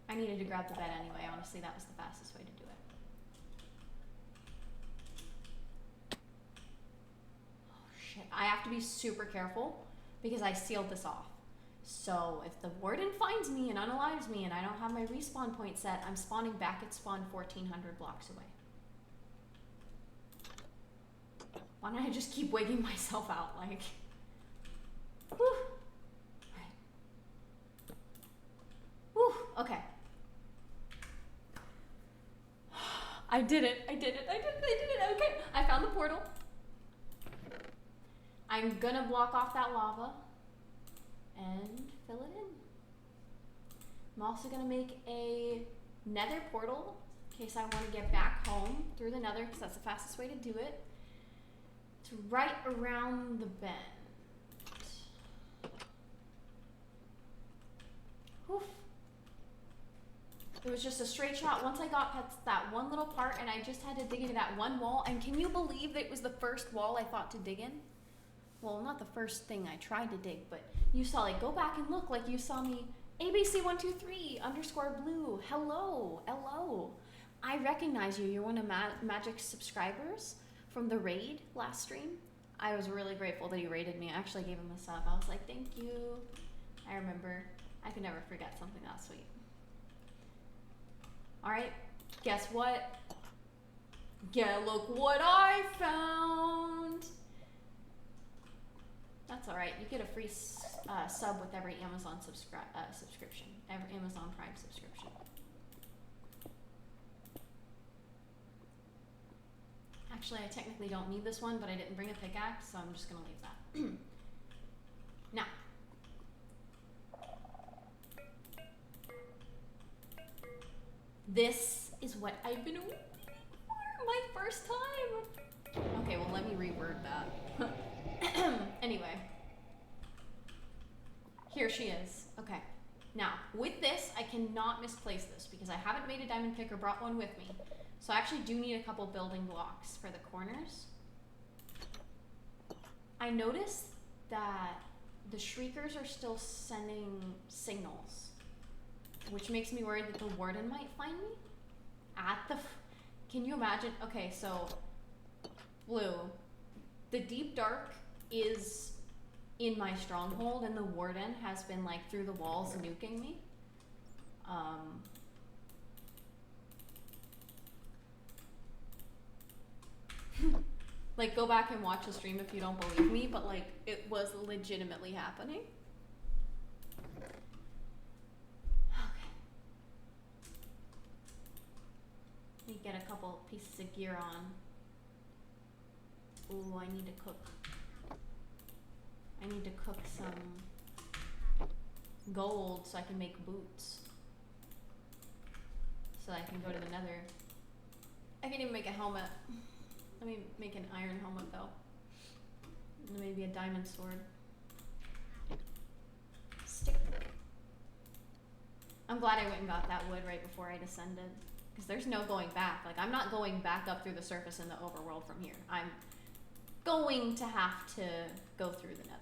I needed to grab the bed anyway. Honestly, that was the fastest way to do it. Shit, I have to be super careful because I sealed this off. So if the warden finds me and unalives me and I don't have my respawn point set, I'm spawning back at spawn 1400 blocks away. Why don't I just keep wigging myself out, like, whew. Right. Whew, okay. I did it, okay. I found the portal. I'm gonna block off that lava and fill it in. I'm also gonna make a nether portal in case I want to get back home through the nether, because that's the fastest way to do it. To right around the bend. Oof. It was just a straight shot once I got past that one little part, and I just had to dig into that one wall. And can you believe that it was the first wall I thought to dig in? Well, not the first thing I tried to dig, but you saw, like, go back and look, like you saw me, ABC123_blue, hello. I recognize you. You're one of Magic's subscribers from the raid last stream. I was really grateful that he raided me. I actually gave him a sub. I was like, thank you. I remember. I could never forget something that sweet. Alright, guess what? Yeah, look what I found! That's alright. You get a free sub with every Amazon subscription. Every Amazon Prime subscription. Actually, I technically don't need this one, but I didn't bring a pickaxe, so I'm just gonna leave that. Now. This is what I've been waiting for, my first time. Okay, well, let me reword that. Anyway. Here she is. Okay. Now, with this, I cannot misplace this because I haven't made a diamond pick or brought one with me. So I actually do need a couple building blocks for the corners. I noticed that the shriekers are still sending signals, which makes me worried that the warden might find me at the... Can you imagine? Okay, so Blue, the deep dark is in my stronghold, and the warden has been, like, through the walls nuking me. Like, go back and watch the stream if you don't believe me, but, like, it was legitimately happening. Okay. Let me get a couple pieces of gear on. Ooh, I need to cook. I need to cook some gold so I can make boots. So I can go to the nether. I can even make a helmet. Let me make an iron helmet though. And maybe a diamond sword. Stick. I'm glad I went and got that wood right before I descended. Because there's no going back. Like, I'm not going back up through the surface in the overworld from here. I'm going to have to go through the nether.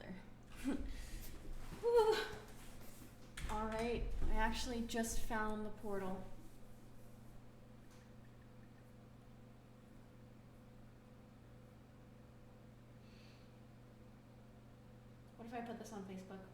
Alright, I actually just found the portal. What if I put this on Facebook?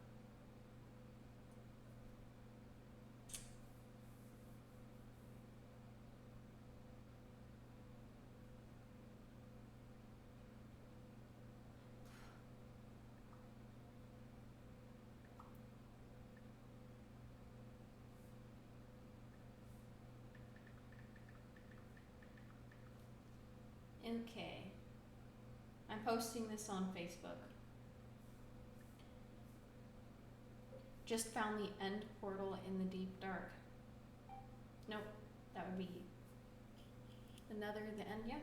Okay. I'm posting this on Facebook. Just found the end portal in the deep dark. Nope, that would be the nether, the end, yeah.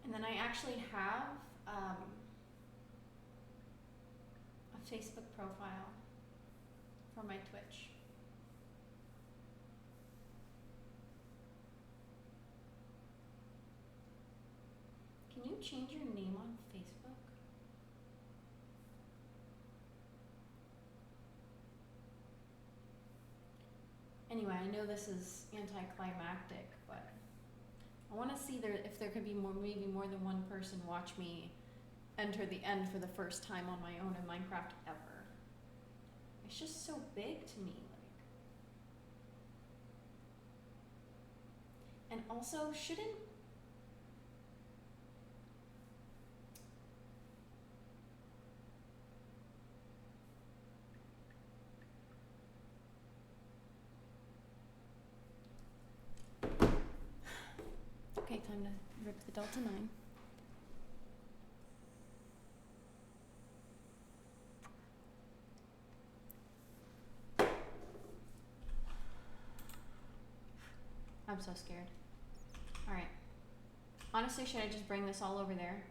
And then I actually have a Facebook profile for my Twitch. Can you change your name on Facebook? Anyway, I know this is anticlimactic, but I want to see if there could be maybe more than one person watch me enter the end for the first time on my own in Minecraft ever. It's just so big to me, and also shouldn't. Okay, time to rip the Delta 9. I'm so scared. Alright. Honestly, should I just bring this all over there?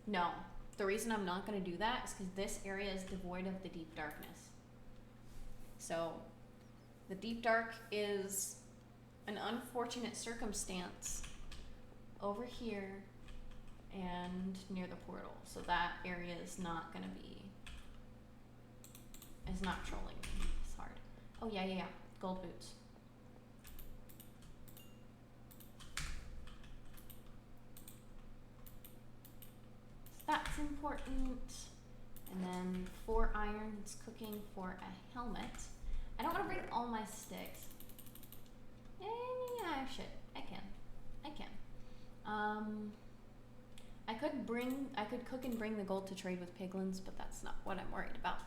No. The reason I'm not going to do that is because this area is devoid of the deep darkness. So, the deep dark is an unfortunate circumstance over here and near the portal. So that area is not going to be, is not trolling me. It's hard. Oh yeah. Gold boots. That's important. And then 4 irons cooking for a helmet. I don't want to bring all my sticks. Yeah, I should. I can. I could cook and bring the gold to trade with piglins, but that's not what I'm worried about.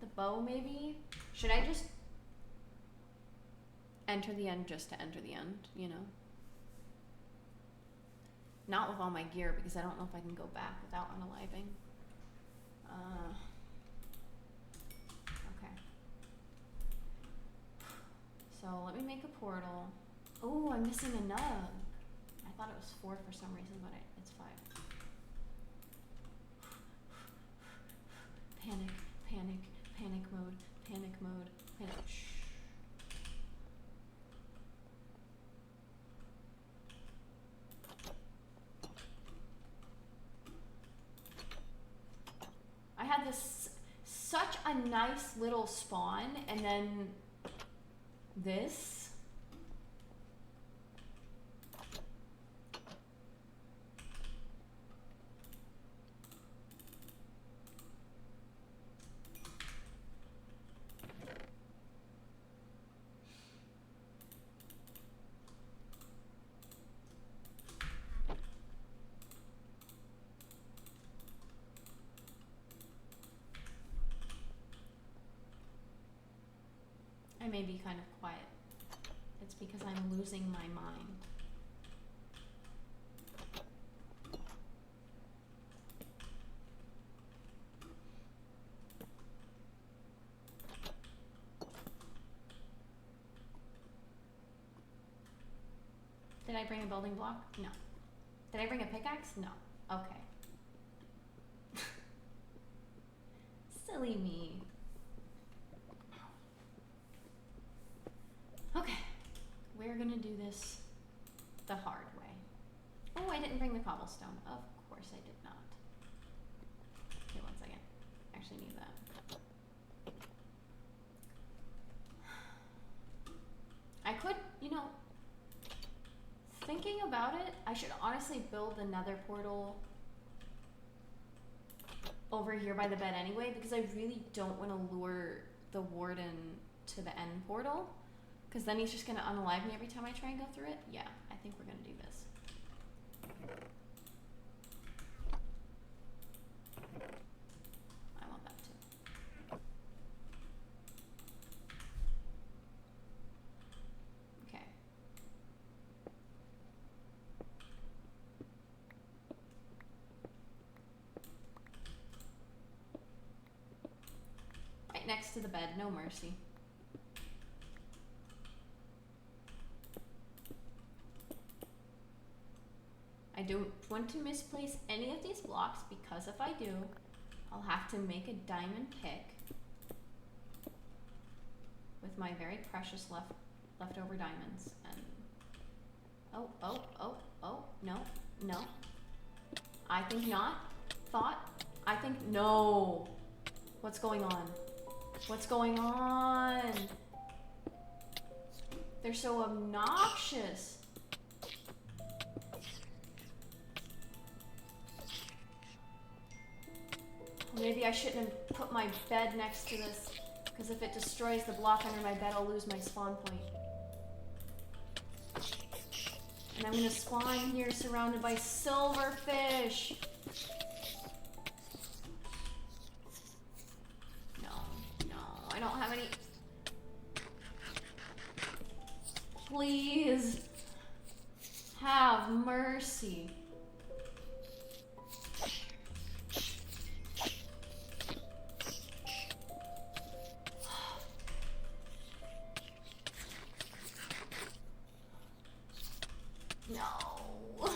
The bow maybe? Should I just enter the end just to enter the end, you know? Not with all my gear, because I don't know if I can go back without unaliving. Okay. So let me make a portal. Oh, I'm missing a nug. I thought it was 4 for some reason, but it's 5. Panic mode. Shh. I had such a nice little spawn, and then this. I may be kind of quiet. It's because I'm losing my mind. Did I bring a building block? No. Did I bring a pickaxe? No. Okay. Silly me. Okay. We're gonna do this the hard way. Oh, I didn't bring the cobblestone. Of course I did not. Okay, 1 second. Actually need that. I could, you know, thinking about it, I should honestly build another portal over here by the bed anyway, because I really don't want to lure the warden to the end portal, because then he's just going to unalive me every time I try and go through it. Yeah, I think we're going to do this. I want that too. Okay. Right next to the bed, no mercy. I don't want to misplace any of these blocks, because if I do, I'll have to make a diamond pick with my very precious leftover diamonds. And oh, no. I think not. I think no. What's going on? What's going on? They're so obnoxious. Maybe I shouldn't have put my bed next to this, because if it destroys the block under my bed, I'll lose my spawn point. And I'm gonna spawn here surrounded by silverfish. No, I don't have any. Please have mercy. No.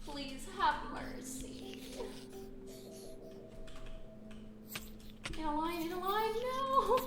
Please have mercy. In a line, no!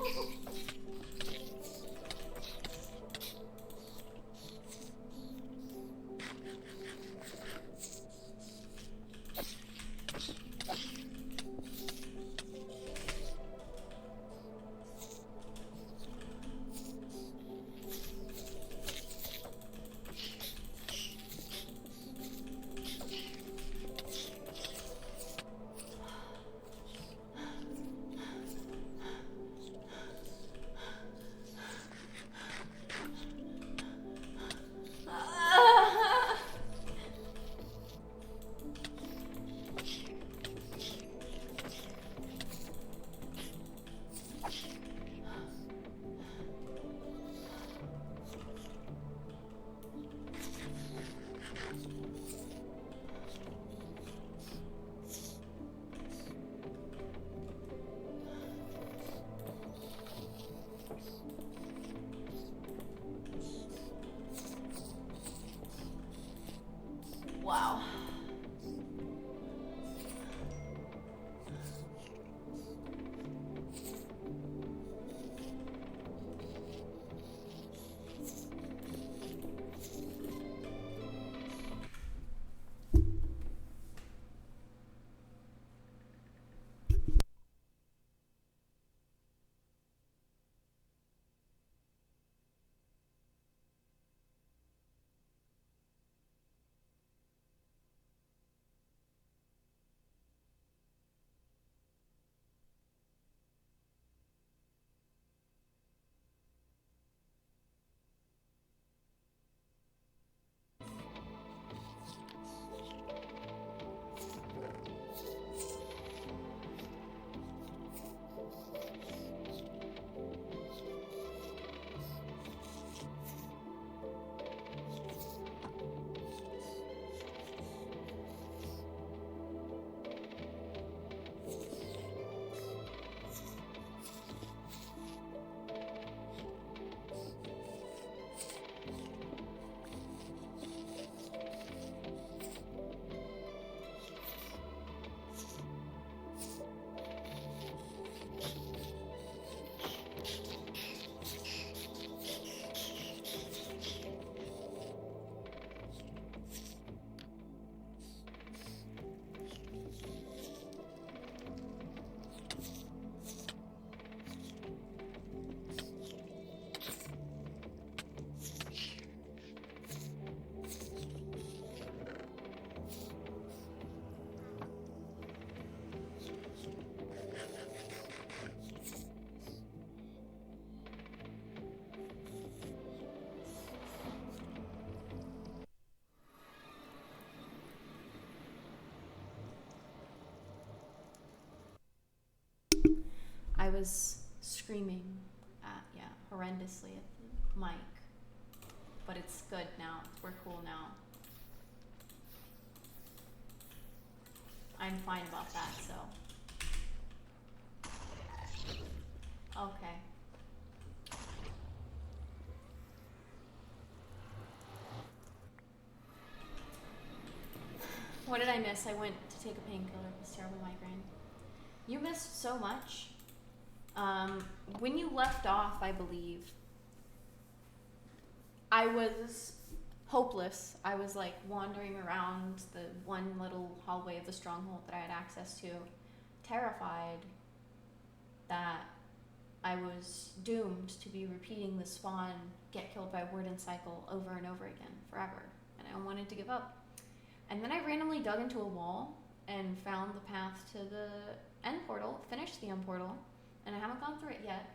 Wow. I was screaming horrendously at the mic, but it's good now. We're cool now. I'm fine about that, so. Okay. What did I miss? I went to take a painkiller. It was terrible migraine. You missed so much. When you left off, I believe, I was hopeless. I was like wandering around the one little hallway of the stronghold that I had access to, terrified that I was doomed to be repeating the spawn get killed by warden cycle over and over again forever, and I wanted to give up. And then I randomly dug into a wall and found the path to the end portal, finished the end portal, and I haven't gone through it yet.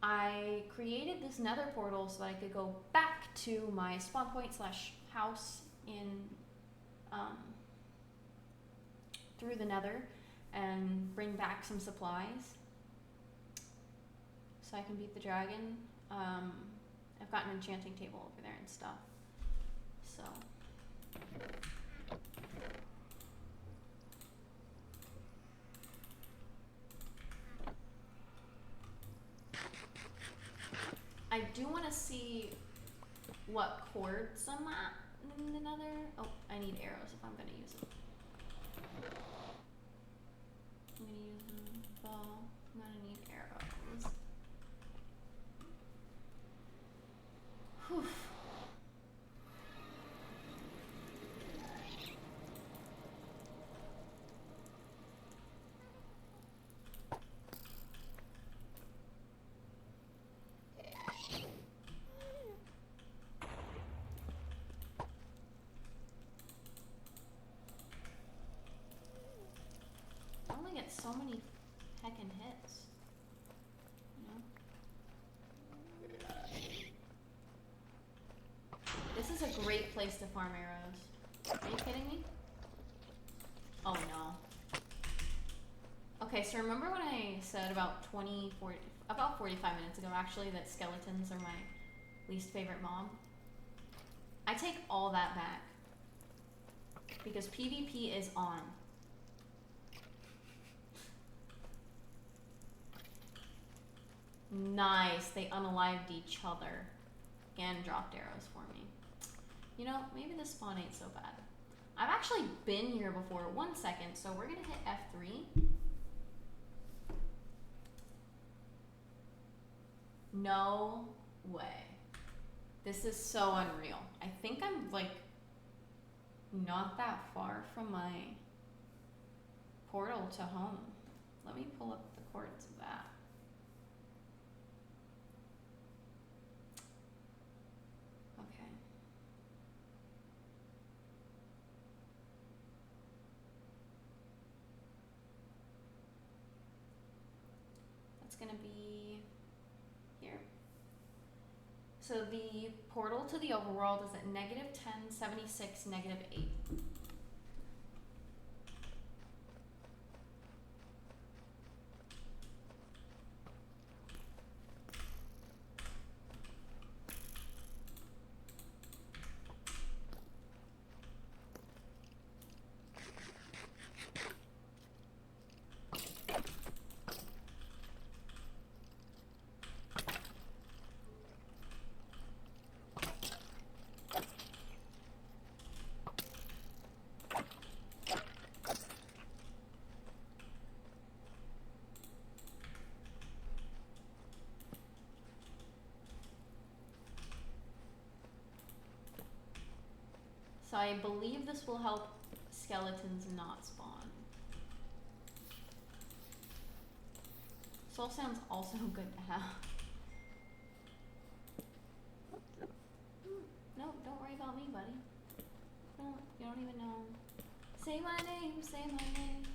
I created this nether portal so that I could go back to my spawn point / house in through the nether and bring back some supplies so I can beat the dragon. I've got an enchanting table over there and stuff. So I do want to see what chords I'm at in the nether. Oh, I need arrows if I'm going to use them. I'm going to use them. Well, I'm going to need arrows. Whew. I only get so many heckin' hits, you know? This is a great place to farm arrows. Are you kidding me? Oh no. Okay, so remember when I said about 45 minutes ago actually that skeletons are my least favorite mob? I take all that back. Because PvP is on. Nice, they unalived each other and dropped arrows for me. You know, maybe this spawn ain't so bad. I've actually been here before. 1 second, so we're gonna hit F3. No way. This is so unreal. I think I'm like not that far from my portal to home. Let me pull up the coordinates of that. Okay. That's gonna be here. So the portal to the overworld is at -1076, -8. So I believe this will help skeletons not spawn. Soul sounds also good to have. No, don't worry about me, buddy. You don't even know. Say my name, say my name.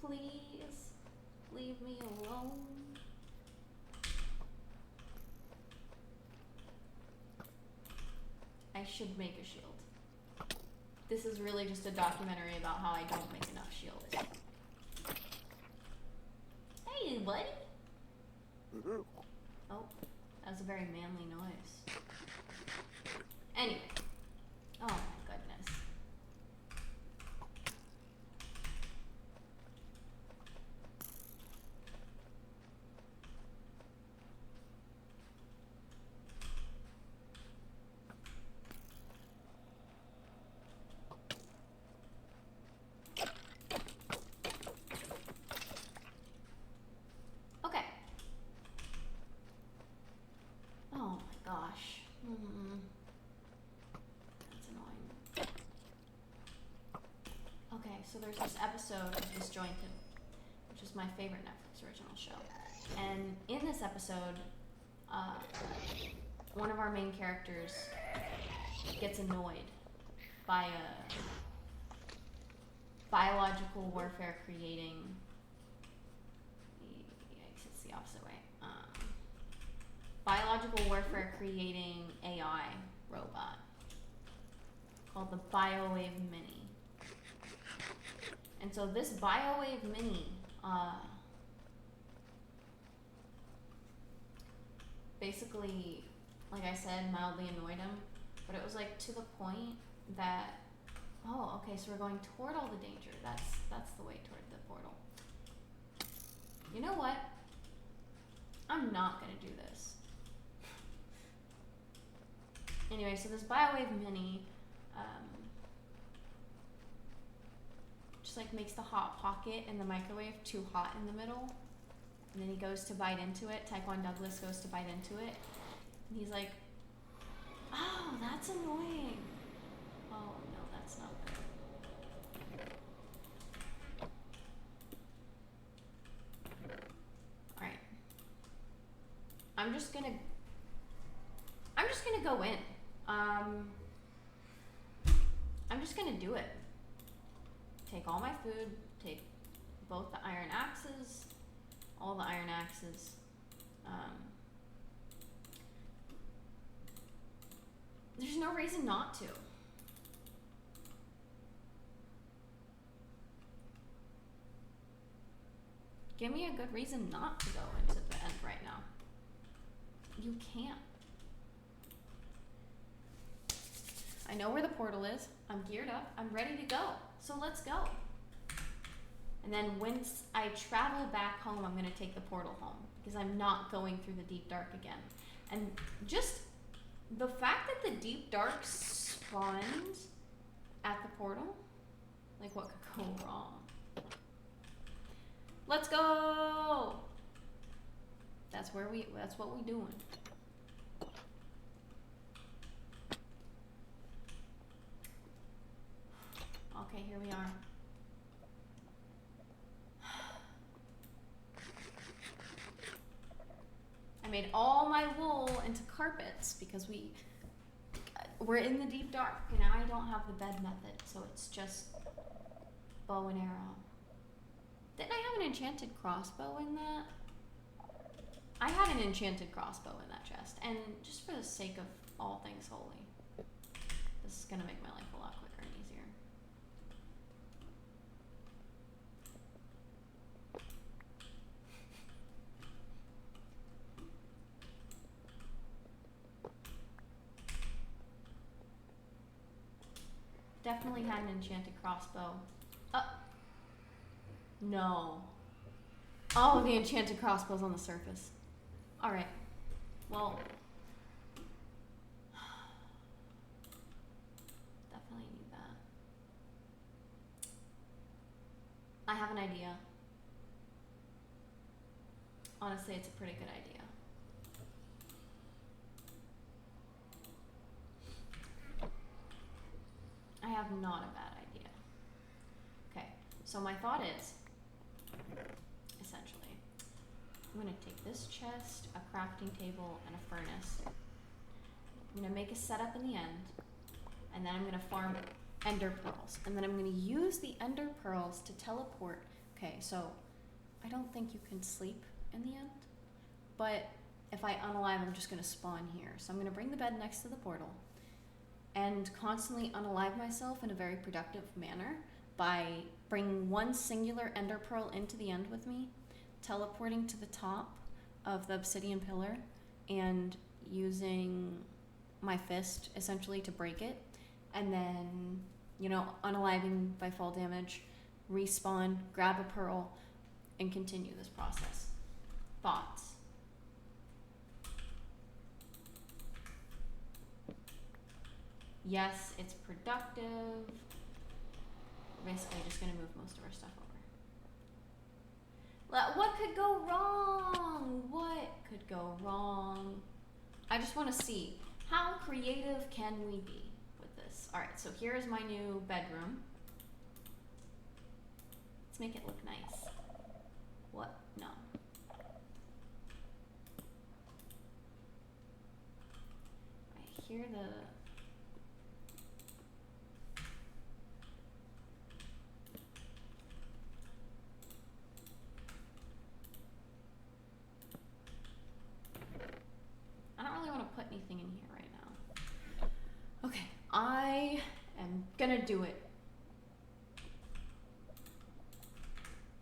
Please, leave me alone. I should make a shield. This is really just a documentary about how I don't make enough shields. Hey, buddy. Oh, that was a very manly noise. Anyway. Oh my goodness. Okay. Oh my gosh. there's this episode of Disjointed, which is my favorite Netflix original show. And in this episode, one of our main characters gets annoyed by a biological warfare creating, yikes, it's the opposite way. Biological warfare creating AI robot called the BioWave Mini. And so this BioWave Mini, basically, like I said, mildly annoyed him, but it was like to the point that, oh, okay, so we're going toward all the danger. That's the way toward the portal. You know what? I'm not gonna do this. Anyway, so this BioWave Mini, just like makes the hot pocket in the microwave too hot in the middle. And then he goes to bite into it. Taekwon Douglas goes to bite into it. And he's like, oh, that's annoying. Oh, no, that's not good. Alright. I'm just gonna go in. I'm just gonna do it. Take all my food, take both the iron axes, all the iron axes. There's no reason not to. Give me a good reason not to go into the end right now. You can't. I know where the portal is. I'm geared up. I'm ready to go. So let's go. And then once I travel back home, I'm going to take the portal home because I'm not going through the deep dark again. And just the fact that the deep dark spawned at the portal, like what could go wrong? Let's go. That's what we doing. Okay, here we are. I made all my wool into carpets because we're in the deep dark and now I don't have the bed method, so it's just bow and arrow. Didn't I have an enchanted crossbow in that? I had an enchanted crossbow in that chest, and just for the sake of all things holy, this is gonna make my life a lot quicker and easier. Definitely had an enchanted crossbow. No. Oh, the enchanted crossbow's on the surface. Alright. Well. Definitely need that. I have an idea. Honestly, it's a pretty good idea. I have not a bad idea. Okay, so my thought is, essentially, I'm gonna take this chest, a crafting table, and a furnace. I'm gonna make a setup in the end, and then I'm gonna farm ender pearls. And then I'm gonna use the ender pearls to teleport. Okay, so I don't think you can sleep in the end, but if I unalive, I'm just gonna spawn here. So I'm gonna bring the bed next to the portal and constantly unalive myself in a very productive manner by bringing one singular ender pearl into the end with me, teleporting to the top of the obsidian pillar, and using my fist essentially to break it, and then, you know, unaliving by fall damage, respawn, grab a pearl, and continue this process. Thoughts? Yes, it's productive. We're basically just gonna move most of our stuff over. What could go wrong? What could go wrong? I just want to see, how creative can we be with this? All right, so here is my new bedroom. Let's make it look nice. What? No. I hear the... I don't really want to put anything in here right now. Okay, I am gonna do it.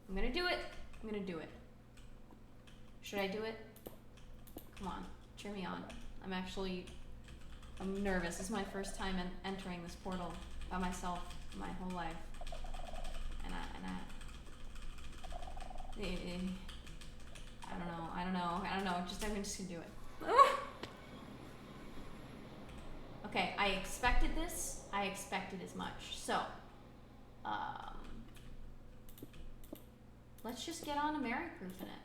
I'm gonna do it. I'm gonna do it. Should I do it? Come on, cheer me on. I'm nervous. This is my first time entering this portal by myself my whole life. I don't know. I'm just gonna do it. Okay, I expected this. I expected as much. So, let's just get on to Mary-proofing it.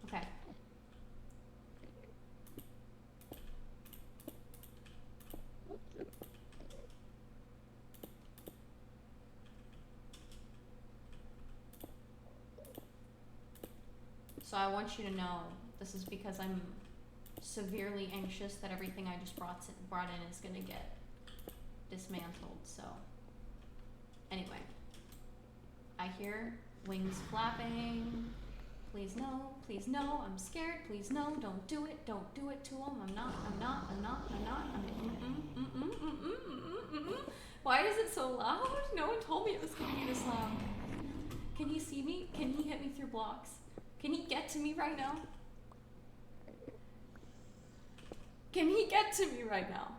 Okay. So I want you to know this is because I'm severely anxious that everything I just brought in is gonna get dismantled. So anyway, I hear wings flapping. Please no, I'm scared. Please no, don't do it to him. I'm not. Why is it so loud? No one told me it was gonna be this loud. Can he see me? Can he hit me through blocks? Can he get to me right now? Can he get to me right now?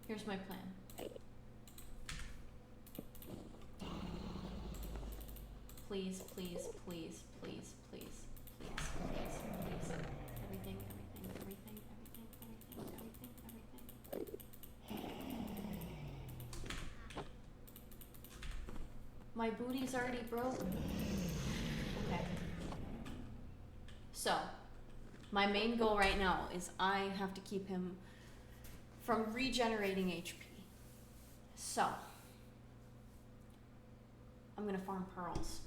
Here's my plan. Please. Everything. My booty's already broken. Okay. So, my main goal right now is I have to keep him from regenerating HP. So, I'm gonna farm pearls.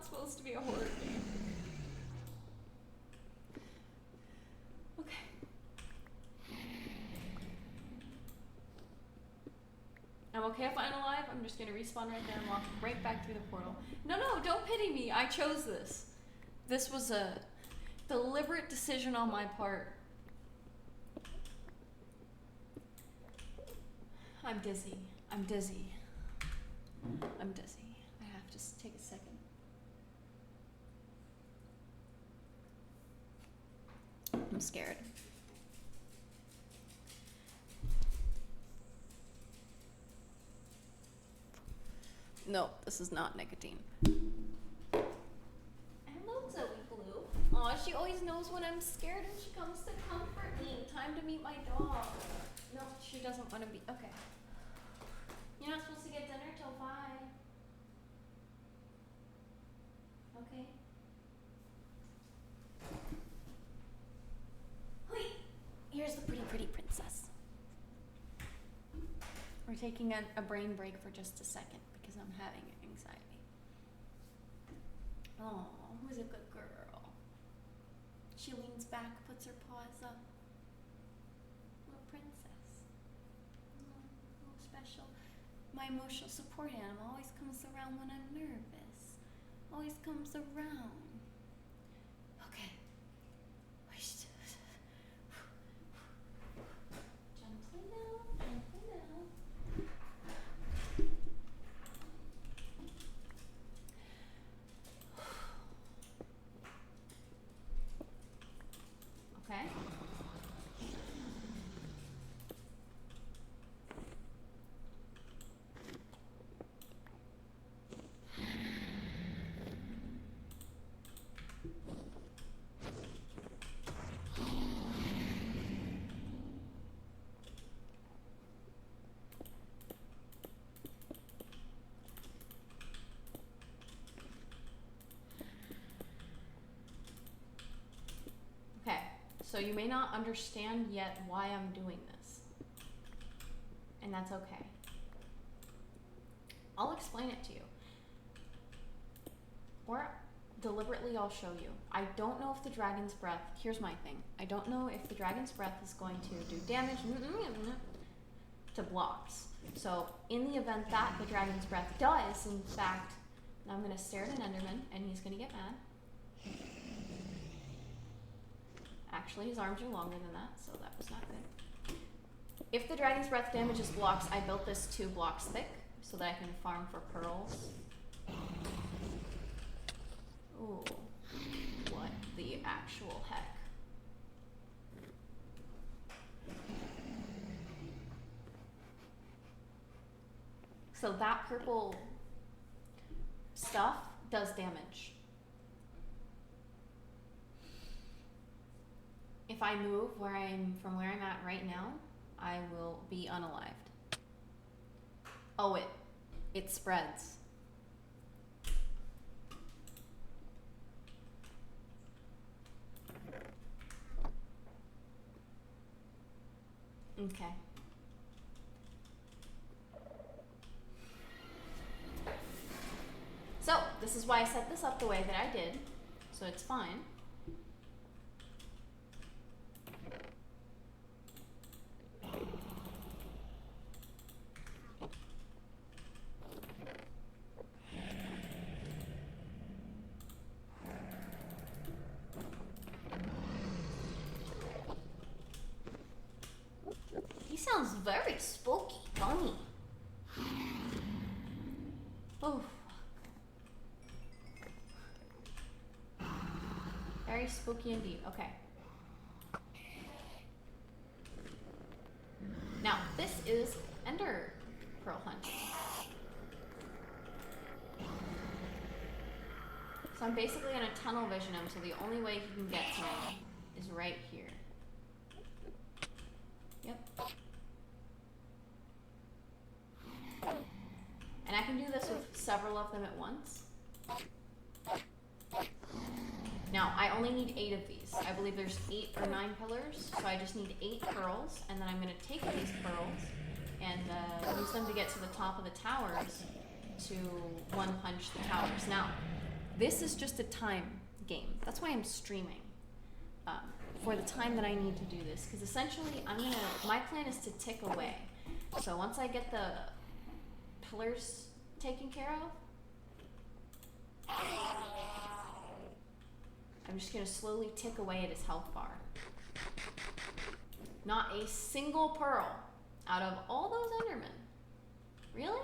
Supposed to be a horror game. Okay. I'm okay if I'm alive. I'm just gonna respawn right there and walk right back through the portal. No, don't pity me. I chose this. This was a deliberate decision on my part. I'm dizzy. I have to take a second. I'm scared. No, this is not nicotine. Hello, Zoe Blue. Aw, she always knows when I'm scared and she comes to comfort me. Time to meet my dog. No, she doesn't want to be. Okay. You're not supposed to get dinner till 5. Okay. Wait. taking a brain break for just a second because I'm having anxiety. Oh, who's a good girl? She leans back, puts her paws up. Little princess. Little special. My emotional support animal always comes around when I'm nervous. Always comes around. Okay. Gently now, gently now. Okay. Okay, so you may not understand yet why I'm doing this. And that's okay. I'll explain it to you. Or deliberately I'll show you. I don't know if the dragon's breath, here's my thing. I don't know if the dragon's breath is going to do damage to blocks. So in the event that the dragon's breath does, in fact, I'm gonna stare at an Enderman and he's gonna get mad. Actually, his arms are longer than that, so that was not good. If the dragon's breath damages blocks, I built this 2 blocks thick so that I can farm for pearls. Ooh, what the actual heck? So that purple stuff does damage. If I move from where I'm at right now, I will be unalived. Oh, it spreads. Okay. So, this is why I set this up the way that I did, so it's fine. He sounds very spooky, funny. Oh. Very spooky indeed. Okay. Now, this is Ender Pearl Hunt. So I'm basically gonna tunnel vision him, so the only way he can get to me is right here. Yep. And I can do this with several of them at once. Now, I only need 8 of these. I believe there's 8 or 9 pillars, so I just need 8 pearls, and then I'm going to take these pearls and use them to get to the top of the towers to one-punch the towers. Now, this is just a time game. That's why I'm streaming, for the time that I need to do this, because essentially my plan is to tick away. So once I get the pillars taken care of, I'm just going to slowly tick away at his health bar. Not a single pearl out of all those Endermen. Really?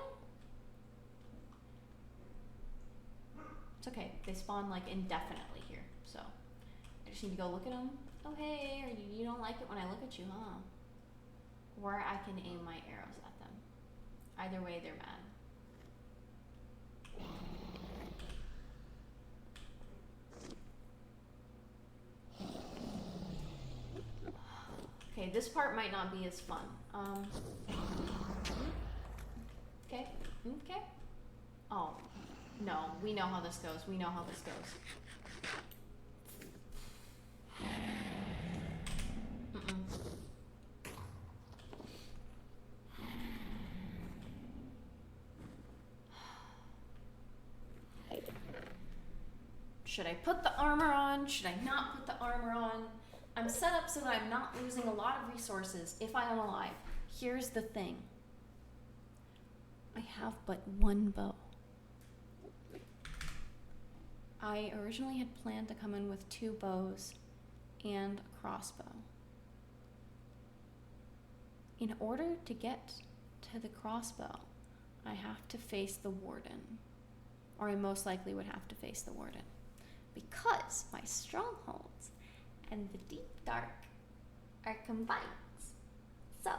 It's okay. They spawn like indefinitely here. So I just need to go look at them. Oh hey, you don't like it when I look at you, huh? Or I can aim my arrows at them. Either way, they're mad. Okay, this part might not be as fun. Okay, okay. Oh, no, we know how this goes. We know how this goes. Should I put the armor on? Should I not put the armor on? I'm set up so that I'm not losing a lot of resources if I am alive. Here's the thing. I have but one bow. I originally had planned to come in with 2 bows and a crossbow. In order to get to the crossbow, I have to face the warden. Or I most likely would have to face the warden. Because my strongholds and the deep dark are combined. So,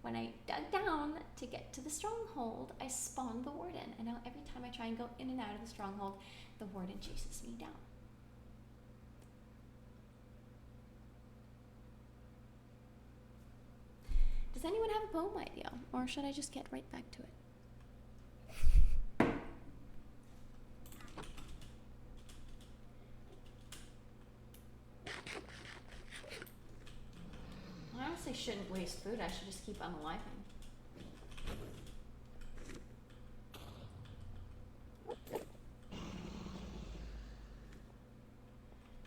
when I dug down to get to the stronghold, I spawned the warden. And now every time I try and go in and out of the stronghold, the warden chases me down. Does anyone have a poem idea? Or should I just get right back to it? I honestly shouldn't waste food. I should just keep unaliving.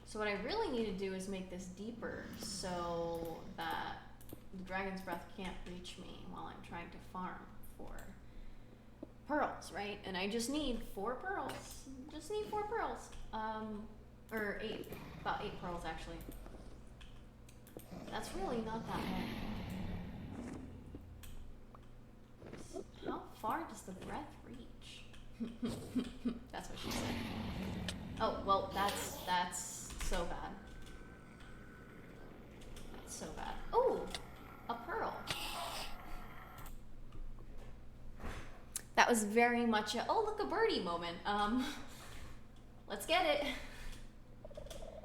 So what I really need to do is make this deeper so that the dragon's breath can't reach me while I'm trying to farm for pearls, right? And I just need 4 pearls. Just need 4 pearls. Or 8. About 8 pearls, actually. That's really not that long. How far does the breath reach? That's what she said. Oh, well, that's so bad. That's so bad. Oh, a pearl. That was very much a, oh, look, a birdie moment. Let's get it.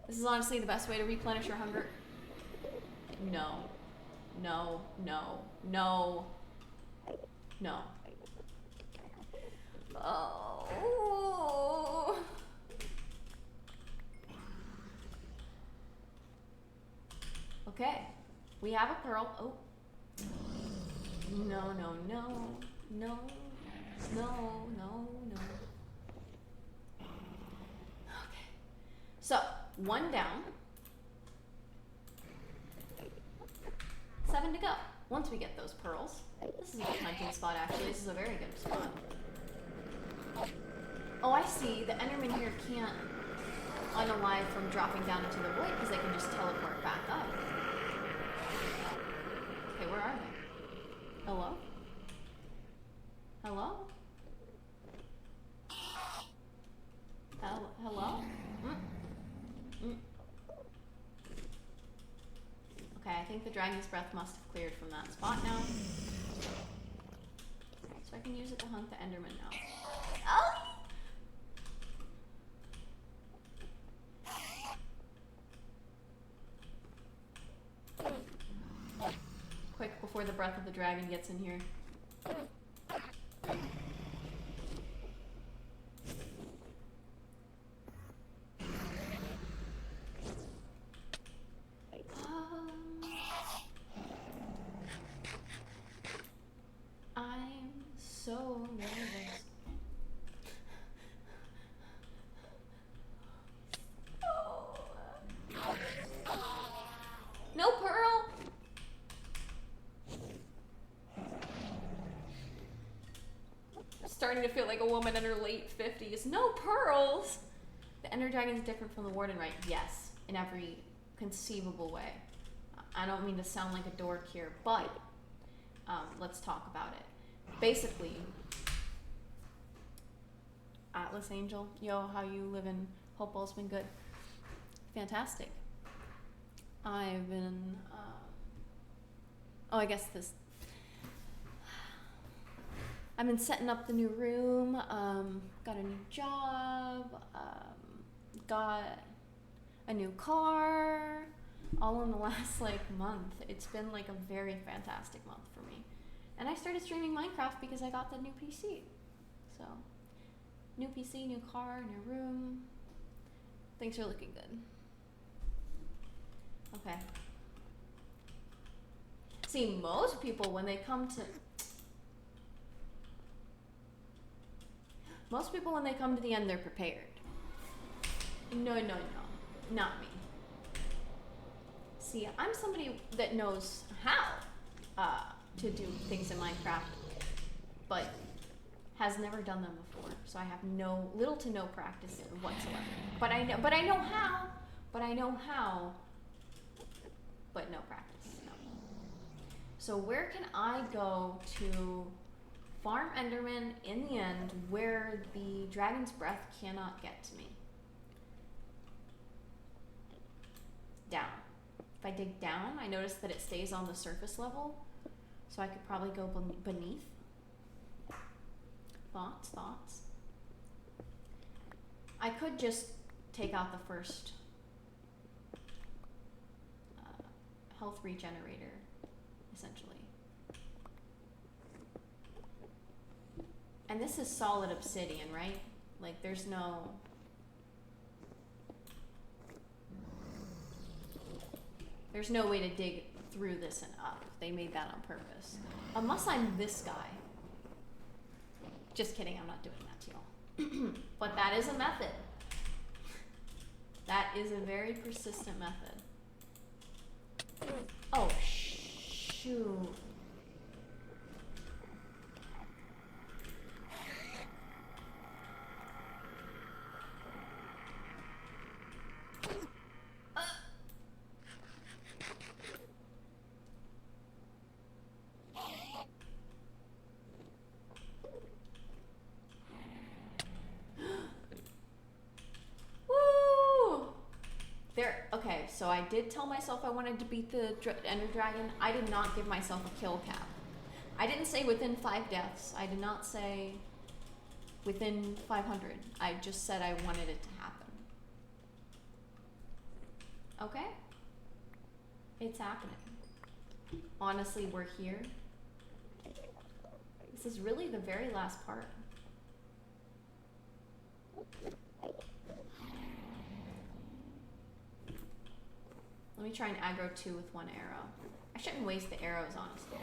This is honestly the best way to replenish your hunger. No. No, no, no, no. Oh. Okay, we have a pearl. Oh. No, no, no, no, no, no, no. Okay, so 1 down. 7 to go. Once we get those pearls, this is a good hunting spot actually. This is a very good spot. Oh, I see. The Endermen here can't unalive from dropping down into the void because they can just teleport back up. Okay, where are they? Hello? Hello? Hello? Okay, I think the dragon's breath must have cleared from that spot now. So I can use it to hunt the Enderman now. Oh! Quick, before the breath of the dragon gets in here. I'm so nervous. Oh. No pearl! Starting to feel like a woman in her late 50s. No pearls! The Ender Dragon is different from the Warden, right? Yes, in every conceivable way. I don't mean to sound like a dork here, but let's talk about it. Basically, Atlas Angel, yo, how you living? Hopewell's been good. Fantastic. I've been, I guess this, I've been setting up the new room, got a new job, got a new car, all in the last month. It's been a very fantastic month for me. And I started streaming Minecraft because I got the new PC. So, new PC, new car, new room. Things are looking good. Okay. See, most people when they come to the end, they're prepared. No, not me. See, I'm somebody that knows how to do things in Minecraft, but has never done them before. So I have little to no practice whatsoever. But I know how. But no practice. No. So where can I go to farm Enderman in the end where the dragon's breath cannot get to me? Down. If I dig down, I notice that it stays on the surface level, so I could probably go beneath. Thoughts? I could just take out the first health regenerator, essentially. And this is solid obsidian, right? Like, there's no... There's no way to dig through this and up. They made that on purpose. Unless I'm this guy. Just kidding, I'm not doing that to y'all. But that is a method. That is a very persistent method. Oh, shoot. Okay, so I did tell myself I wanted to beat the Ender Dragon. I did not give myself a kill cap. I didn't say within 5 deaths. I did not say within 500. I just said I wanted it to happen. Okay? It's happening. Honestly, we're here. This is really the very last part. Let me try and aggro 2 with 1 arrow. I shouldn't waste the arrows, honestly.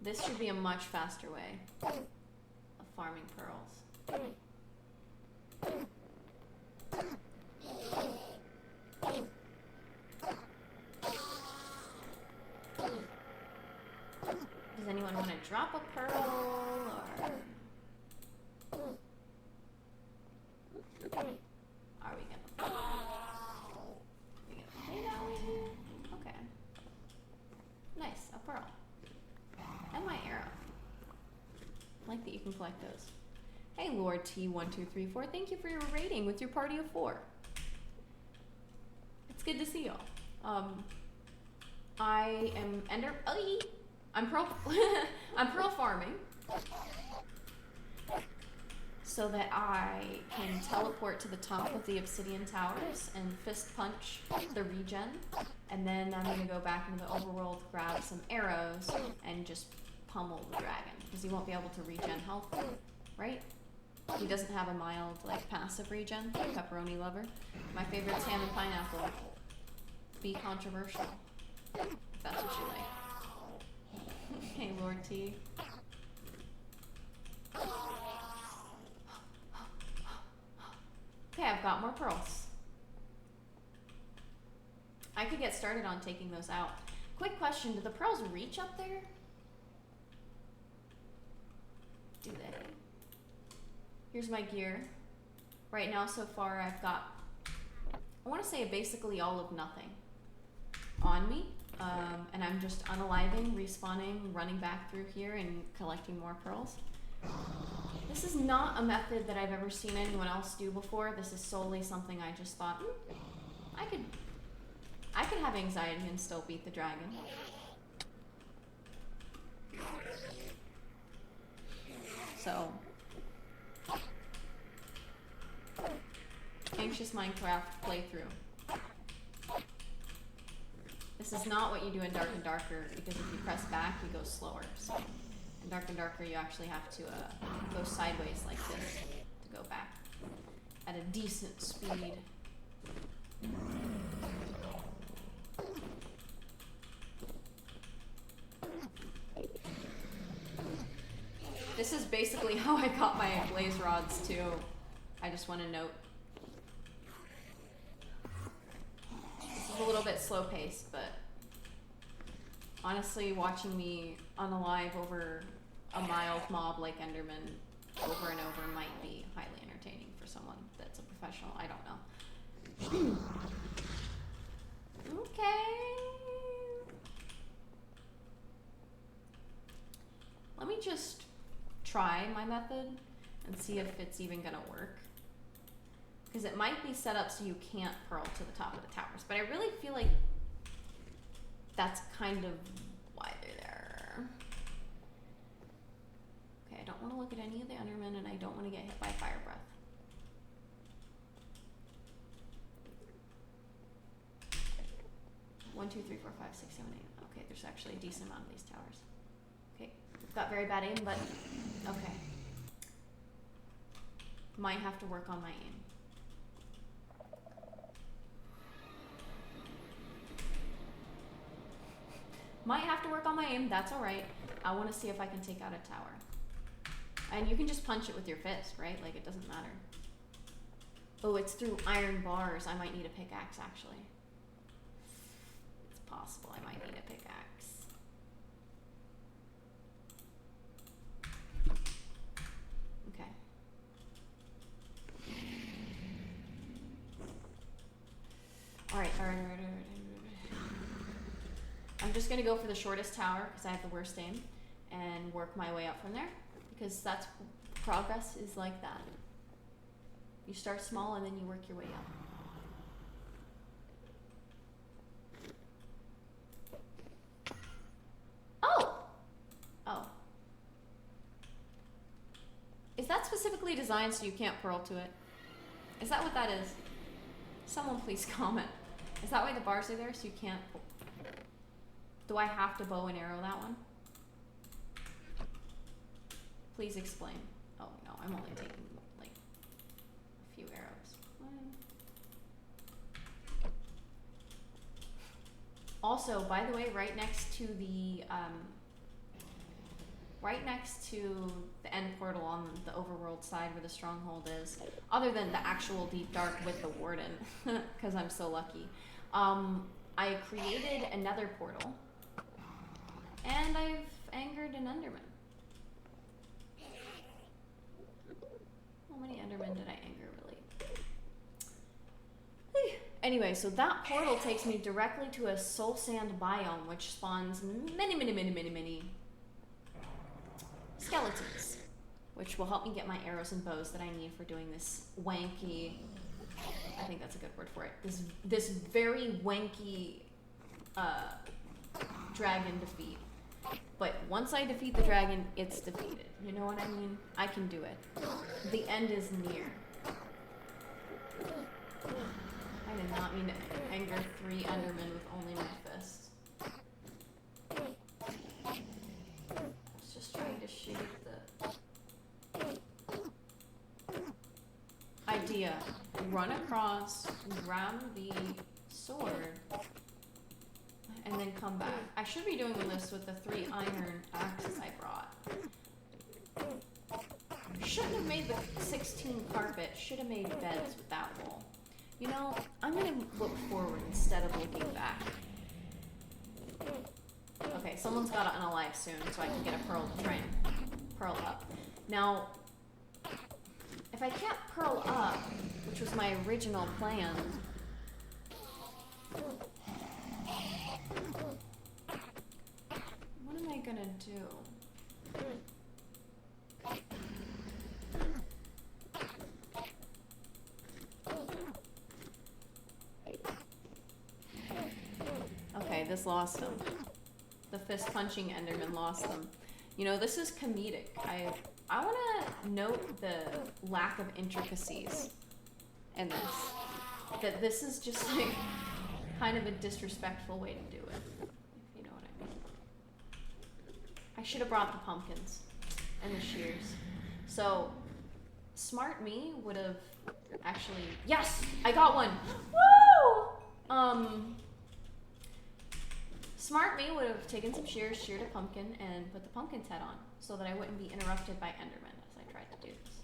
This should be a much faster way of farming pearls. Does anyone want to drop a pearl, or... Are we gonna play that way? Okay. Nice, a pearl. And my arrow. I like that you can collect those. Hey, Lord T1234, thank you for your rating with your party of 4. It's good to see y'all. I am I'm pearl farming so that I can teleport to the top of the obsidian towers and fist punch the regen, and then I'm gonna go back into the overworld, grab some arrows, and just pummel the dragon, because he won't be able to regen health, right? He doesn't have a mild, like, passive regen. Pepperoni lover. My favorite's ham and pineapple. Be controversial, if that's what you like. Hey, Lord T. Okay, I've got more pearls. I could get started on taking those out. Quick question, do the pearls reach up there? Do they? Here's my gear. Right now, so far, I've got, I want to say basically all of nothing on me. And I'm just unaliving, respawning, running back through here and collecting more pearls. This is not a method that I've ever seen anyone else do before. This is solely something I just thought, I could have anxiety and still beat the dragon. So, anxious Minecraft playthrough. This is not what you do in Dark and Darker, because if you press back, you go slower. So in Dark and Darker, you actually have to go sideways like this to go back at a decent speed. this is basically how I got my blaze rods too. I just want to note. This is a little bit slow paced, but honestly, watching me unalive over a mild mob like Enderman over and over might be highly entertaining for someone that's a professional. I don't know. Okay. Let me just try my method and see if it's even gonna work. Because it might be set up so you can't pearl to the top of the towers, but I really feel like that's kind of why they're there. Okay, I don't want to look at any of the Endermen, and I don't want to get hit by fire breath. One, two, three, four, five, six, seven, eight. Okay, there's actually a decent amount of these towers. Okay, got very bad aim, but okay. Might have to work on my aim. Might have to work on my aim, that's alright. I want to see if I can take out a tower. And you can just punch it with your fist, right? Like, it doesn't matter. Oh, it's through iron bars. I might need a pickaxe, actually. It's possible I might need a pickaxe. Okay. Alright. I'm just gonna go for the shortest tower because I have the worst aim and work my way up from there, because that's progress is like that. You start small and then you work your way up. Oh. Is that specifically designed so you can't pearl to it? Is that what that is? Someone please comment. Is that why the bars are there, so you can't? Do I have to bow and arrow that one? Please explain. Oh no, I'm only taking like a few arrows. Also, by the way, right next to the end portal on the overworld side where the stronghold is, other than the actual deep dark with the warden, because I'm so lucky, I created another portal, and I've angered an enderman. How many endermen did I anger, really? Anyway, so that portal takes me directly to a soul sand biome, which spawns many skeletons, which will help me get my arrows and bows that I need for doing this wanky, I think that's a good word for it, this very wanky dragon defeat. But once I defeat the dragon, it's defeated. You know what I mean? I can do it. The end is near. I did not mean to anger 3 endermen with only my fists. I was just trying to shade the idea. Run across, grab the sword, and then come back. I should be doing this with the 3 iron axes I brought. Shouldn't have made the 16 carpet. Should have made beds with that wool. You know, I'm gonna look forward instead of looking back. Okay, someone's gotta unalive soon so I can get a pearl to try and pearl up. Now, if I can't pearl up, which was my original plan, what am I gonna do? Okay, this lost them. The fist punching enderman lost them. You know, this is comedic. I want to note the lack of intricacies in this. That this is just like kind of a disrespectful way to do it, if you know what I mean. I should have brought the pumpkins and the shears. So, smart me would have actually, yes, I got one. Woo! Smart me would have taken some shears, sheared a pumpkin, and put the pumpkin's head on, so that I wouldn't be interrupted by Enderman as I tried to do this.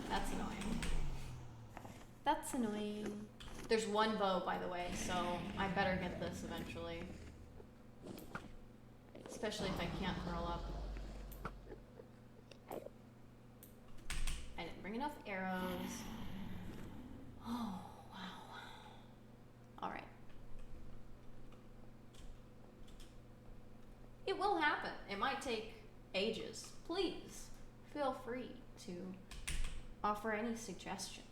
That's annoying. That's annoying. There's one bow, by the way, so I better get this eventually. Especially if I can't throw up. I didn't bring enough arrows. Oh, wow. Alright. It will happen. It might take ages. Please, feel free to offer any suggestions.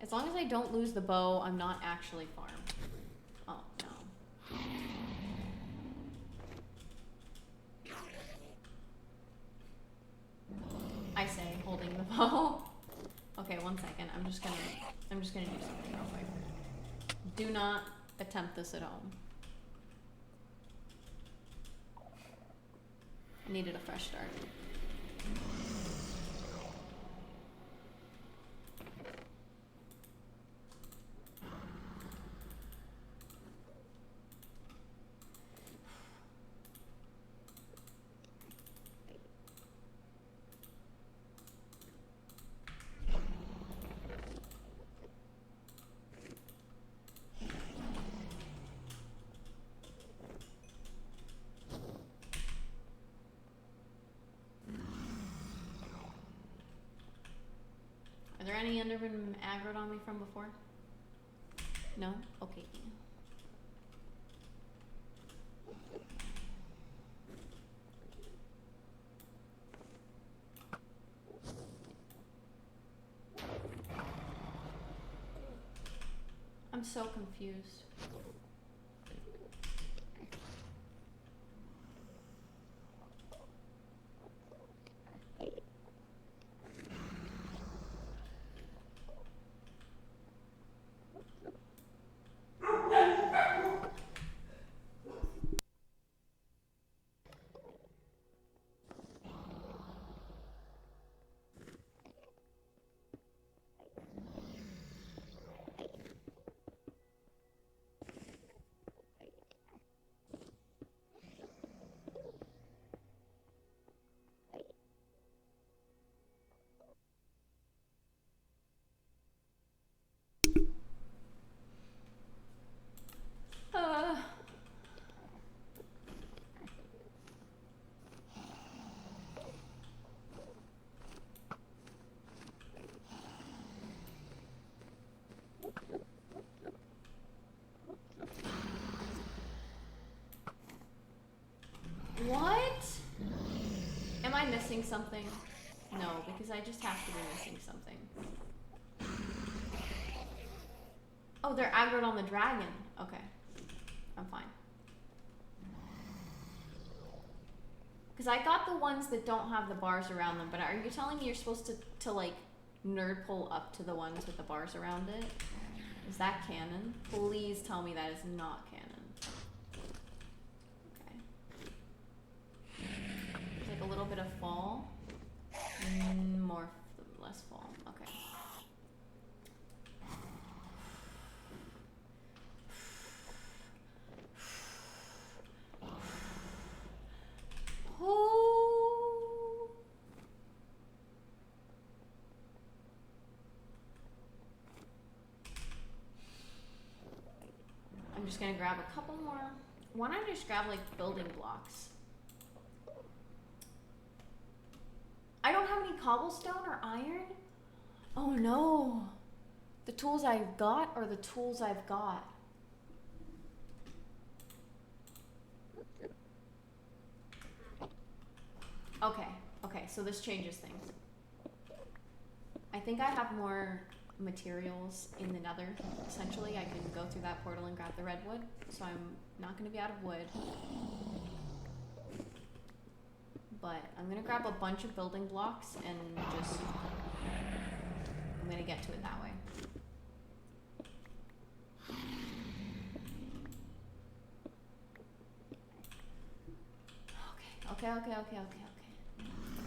As long as I don't lose the bow, I'm not actually farmed. Oh, no. I say, holding the bow. Okay, 1 second. I'm just gonna do something real quick. Do not attempt this at home. I needed a fresh start. Are there any Endermen aggroed on me from before? No? Okay. I'm so confused. What? Am I missing something? No, because I just have to be missing something. Oh, they're aggroed on the dragon. Okay. I'm fine. Because I got the ones that don't have the bars around them, but are you telling me you're supposed to like, nerd pull up to the ones with the bars around it? Is that canon? Please tell me that is not canon. There's like a little bit of fall. Less fall. Okay. Oh. I'm just gonna grab a couple more. Why don't I just grab like building blocks? I don't have any cobblestone or iron? Oh no. The tools I've got are the tools I've got. Okay, so this changes things. I think I have more materials in the nether, essentially. I can go through that portal and grab the redwood, so I'm not going to be out of wood. But I'm going to grab a bunch of building blocks and just... I'm going to get to it that way. Okay.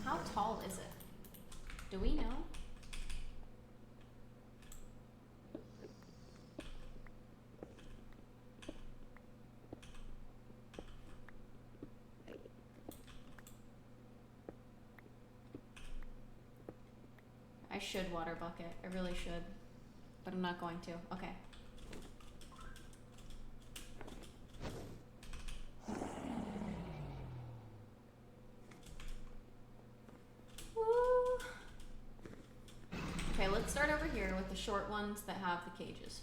How tall is it? Do we know? I should water bucket. I really should. But I'm not going to. Okay. Woo. Okay, let's start over here with the short ones that have the cages.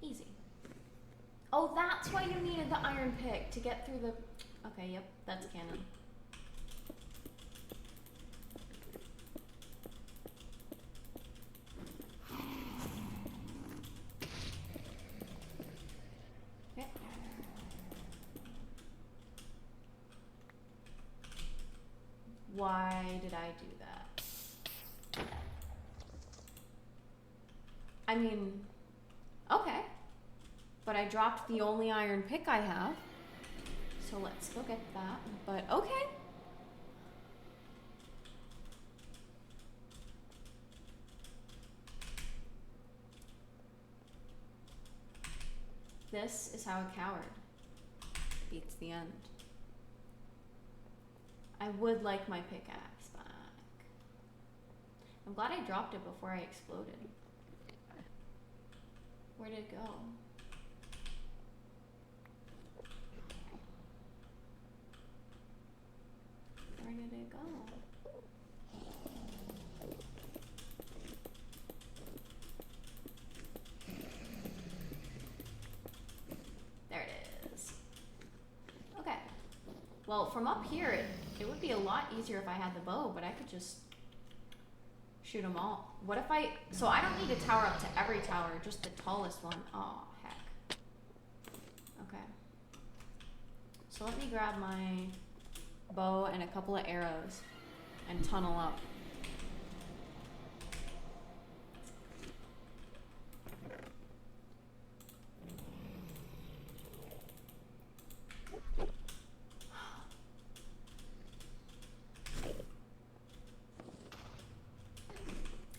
Easy. Oh, that's why you needed the iron pick to get through the... Okay, yep, that's canon. Okay. Why did I do that? I mean, okay. But I dropped the only iron pick I have. So let's go get that. But okay. This is how a coward beats the end. I would like my pickaxe back. I'm glad I dropped it before I exploded. Where did it go? Where did it go? There it is. Okay. Well, from up here, it would be a lot easier if I had the bow, but I could just shoot them all. What if I... So I don't need to tower up to every tower, just the tallest one. Oh, heck. Okay. So let me grab my bow and a couple of arrows and tunnel up.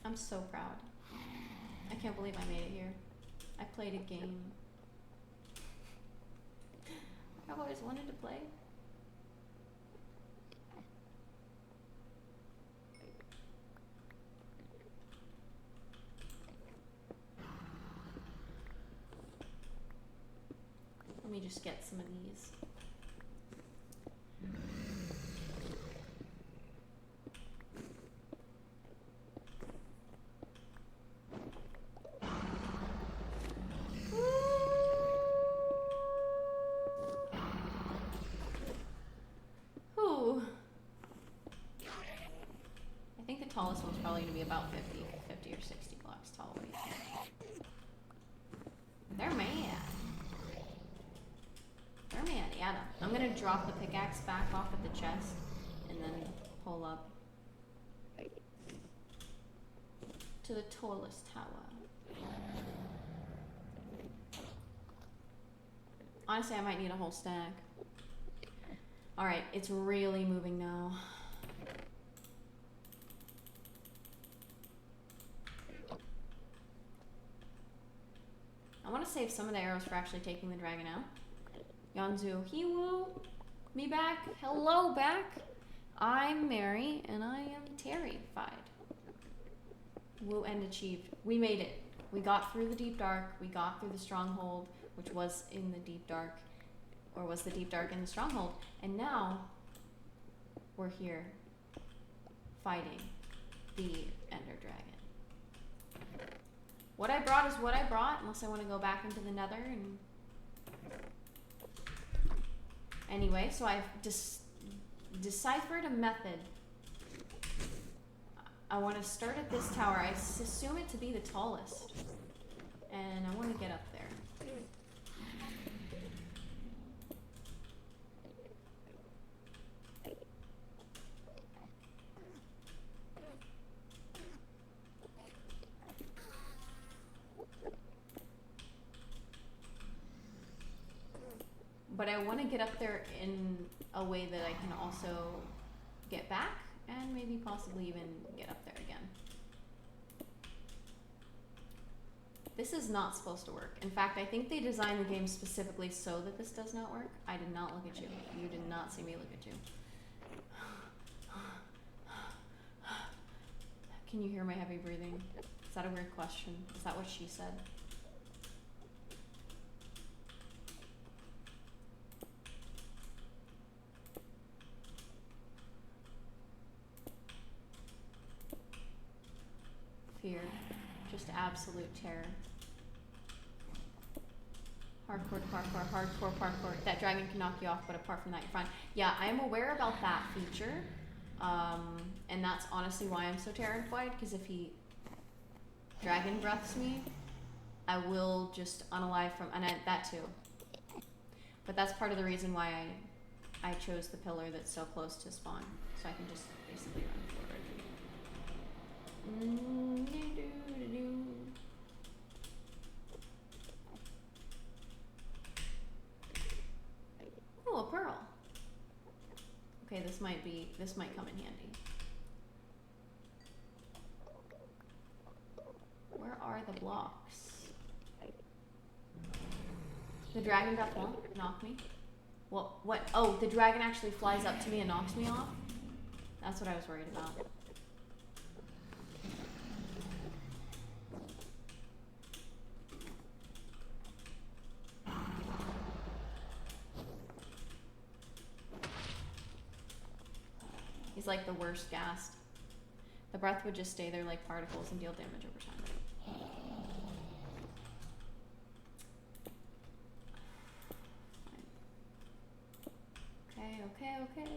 I'm so proud. I can't believe I made it here. I played a game I've always wanted to play. Let me just get some of these. The tallest one's probably going to be about 50 or 60 blocks tall. What do you think? They're mad. They're mad, yeah. I'm going to drop the pickaxe back off at the chest and then pull up to the tallest tower. Honestly, I might need a whole stack. Alright, it's really moving now. I want to save some of the arrows for actually taking the dragon out. Yanzu, Hiwu, me back. Hello back. I'm Mary, and I am terrified. Woo and achieved. We made it. We got through the deep dark. We got through the stronghold, which was in the deep dark, or was the deep dark in the stronghold. And now, we're here, fighting the Ender Dragon. What I brought is what I brought, unless I want to go back into the nether and... Anyway, so I've deciphered a method I want to start at this tower. I assume it to be the tallest. And I want to get up there. But I want to get up there in a way that I can also get back and maybe possibly even get up there again. This is not supposed to work. In fact, I think they designed the game specifically so that this does not work. I did not look at you. You did not see me look at you. Can you hear my heavy breathing? Is that a weird question? Is that what she said? Fear. Just absolute terror. Hardcore parkour, hardcore parkour. That dragon can knock you off, but apart from that, you're fine. Yeah, I am aware about that feature. And that's honestly why I'm so terrified, because if he dragon breaths me, I will just unalive from, and that too. But that's part of the reason why I chose the pillar that's so close to spawn, so I can just basically run forward. Oh, a pearl. Okay, this might come in handy. Where are the blocks? The dragon breath won't knock me. What? Oh, the dragon actually flies up to me and knocks me off? That's what I was worried about. He's like the worst gassed. The breath would just stay there like particles and deal damage over time. Okay.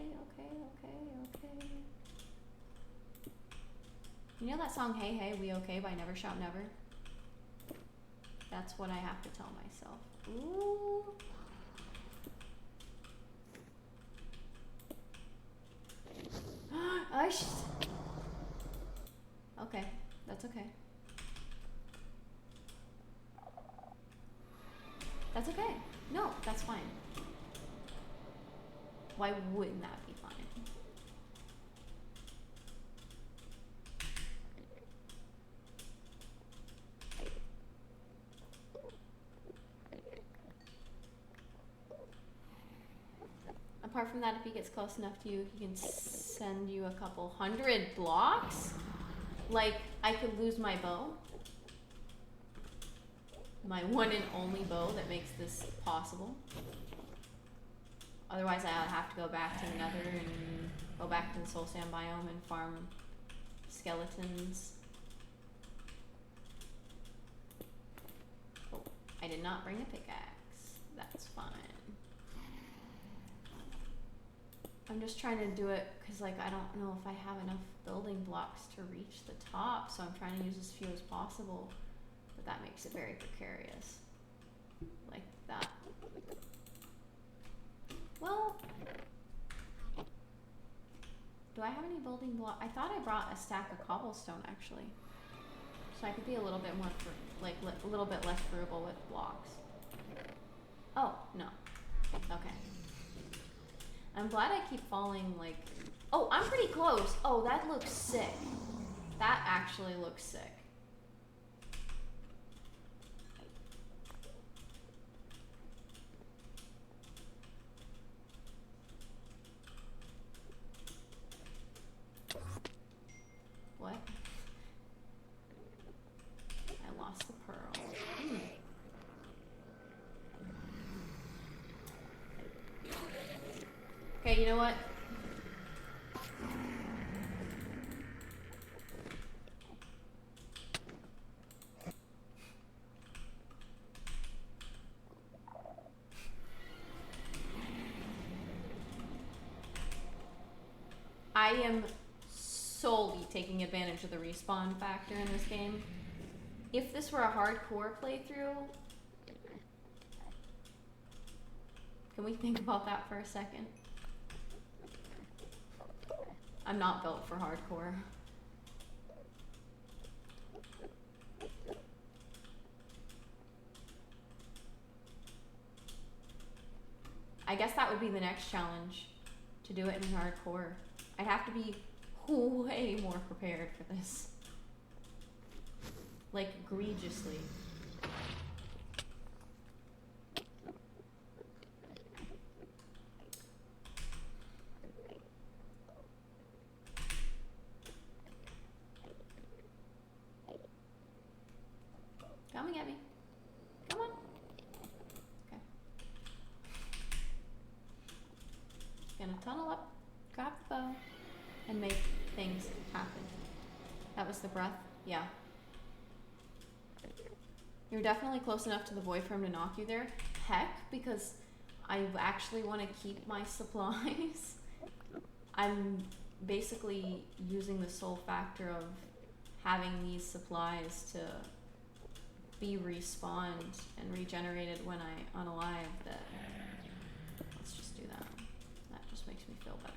You know that song, Hey Hey, We Okay by Never Shout Never? That's what I have to tell myself. Ooh. Okay, that's okay. That's okay. No, that's fine. Why wouldn't that be fine? Apart from that, if he gets close enough to you, he can send you a couple 100 blocks. Like, I could lose my bow. My one and only bow that makes this possible. Otherwise, I'll have to go back to the Nether and go back to the Soul Sand biome and farm skeletons. Oh, I did not bring a pickaxe. That's fine. I'm just trying to do it because, like, I don't know if I have enough building blocks to reach the top, so I'm trying to use as few as possible. But that makes it very precarious. Like that. Well, do I have any building block? I thought I brought a stack of cobblestone actually, so I could be a little bit more, a little bit less frugal with blocks. Oh no. Okay. I'm glad I keep falling like. Oh, I'm pretty close. Oh, that looks sick. That actually looks sick. What? I lost the pearl. Okay, you know what? I am solely taking advantage of the respawn factor in this game. If this were a hardcore playthrough, can we think about that for a second? I'm not built for hardcore. I guess that would be the next challenge, to do it in hardcore. I'd have to be way more prepared for this. Like, egregiously. Come and get me. Come on. Okay. Gonna tunnel up, grab the bow, and make things happen. That was the breath? Yeah. You're definitely close enough to the void for him to knock you there. Heck, because I actually want to keep my supplies. I'm basically using the sole factor of having these supplies to be respawned and regenerated when I unalive. That, let's just do that. That just makes me feel better.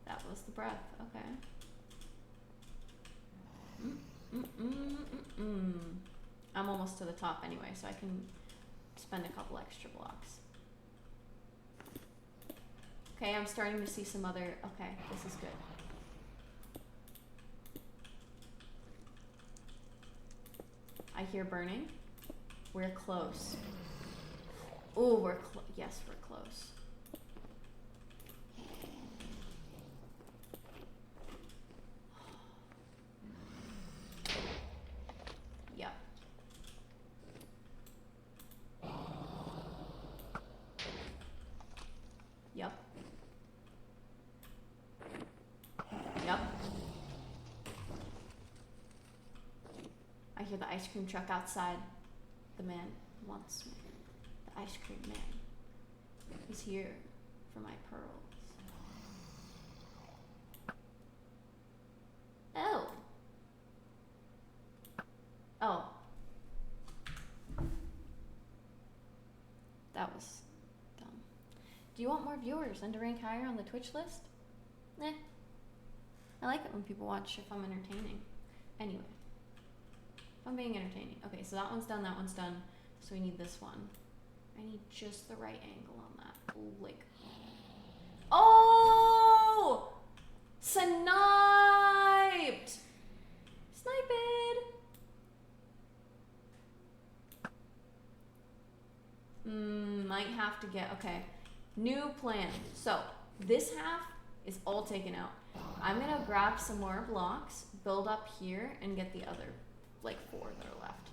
That was the breath, okay. I'm almost to the top anyway, so I can spend a couple extra blocks. Okay, I'm starting to see some other, okay, this is good. I hear burning. We're close. Ooh, yes, we're close. Yep. Yep. Yep. I hear the ice cream truck outside. The man wants me. The ice cream man. He's here for my pearls. Oh. Oh. That was dumb. Do you want more viewers and to rank higher on the Twitch list? Eh. I like it when people watch if I'm entertaining. Anyway. If I'm being entertaining. Okay, so that one's done, that one's done. So we need this one. I need just the right angle on that. Ooh, like. Oh! Sniped! Sniped! Might have to get, okay. New plan. So, this half is all taken out. I'm gonna grab some more blocks, build up here, and get the other, like, 4 that are left.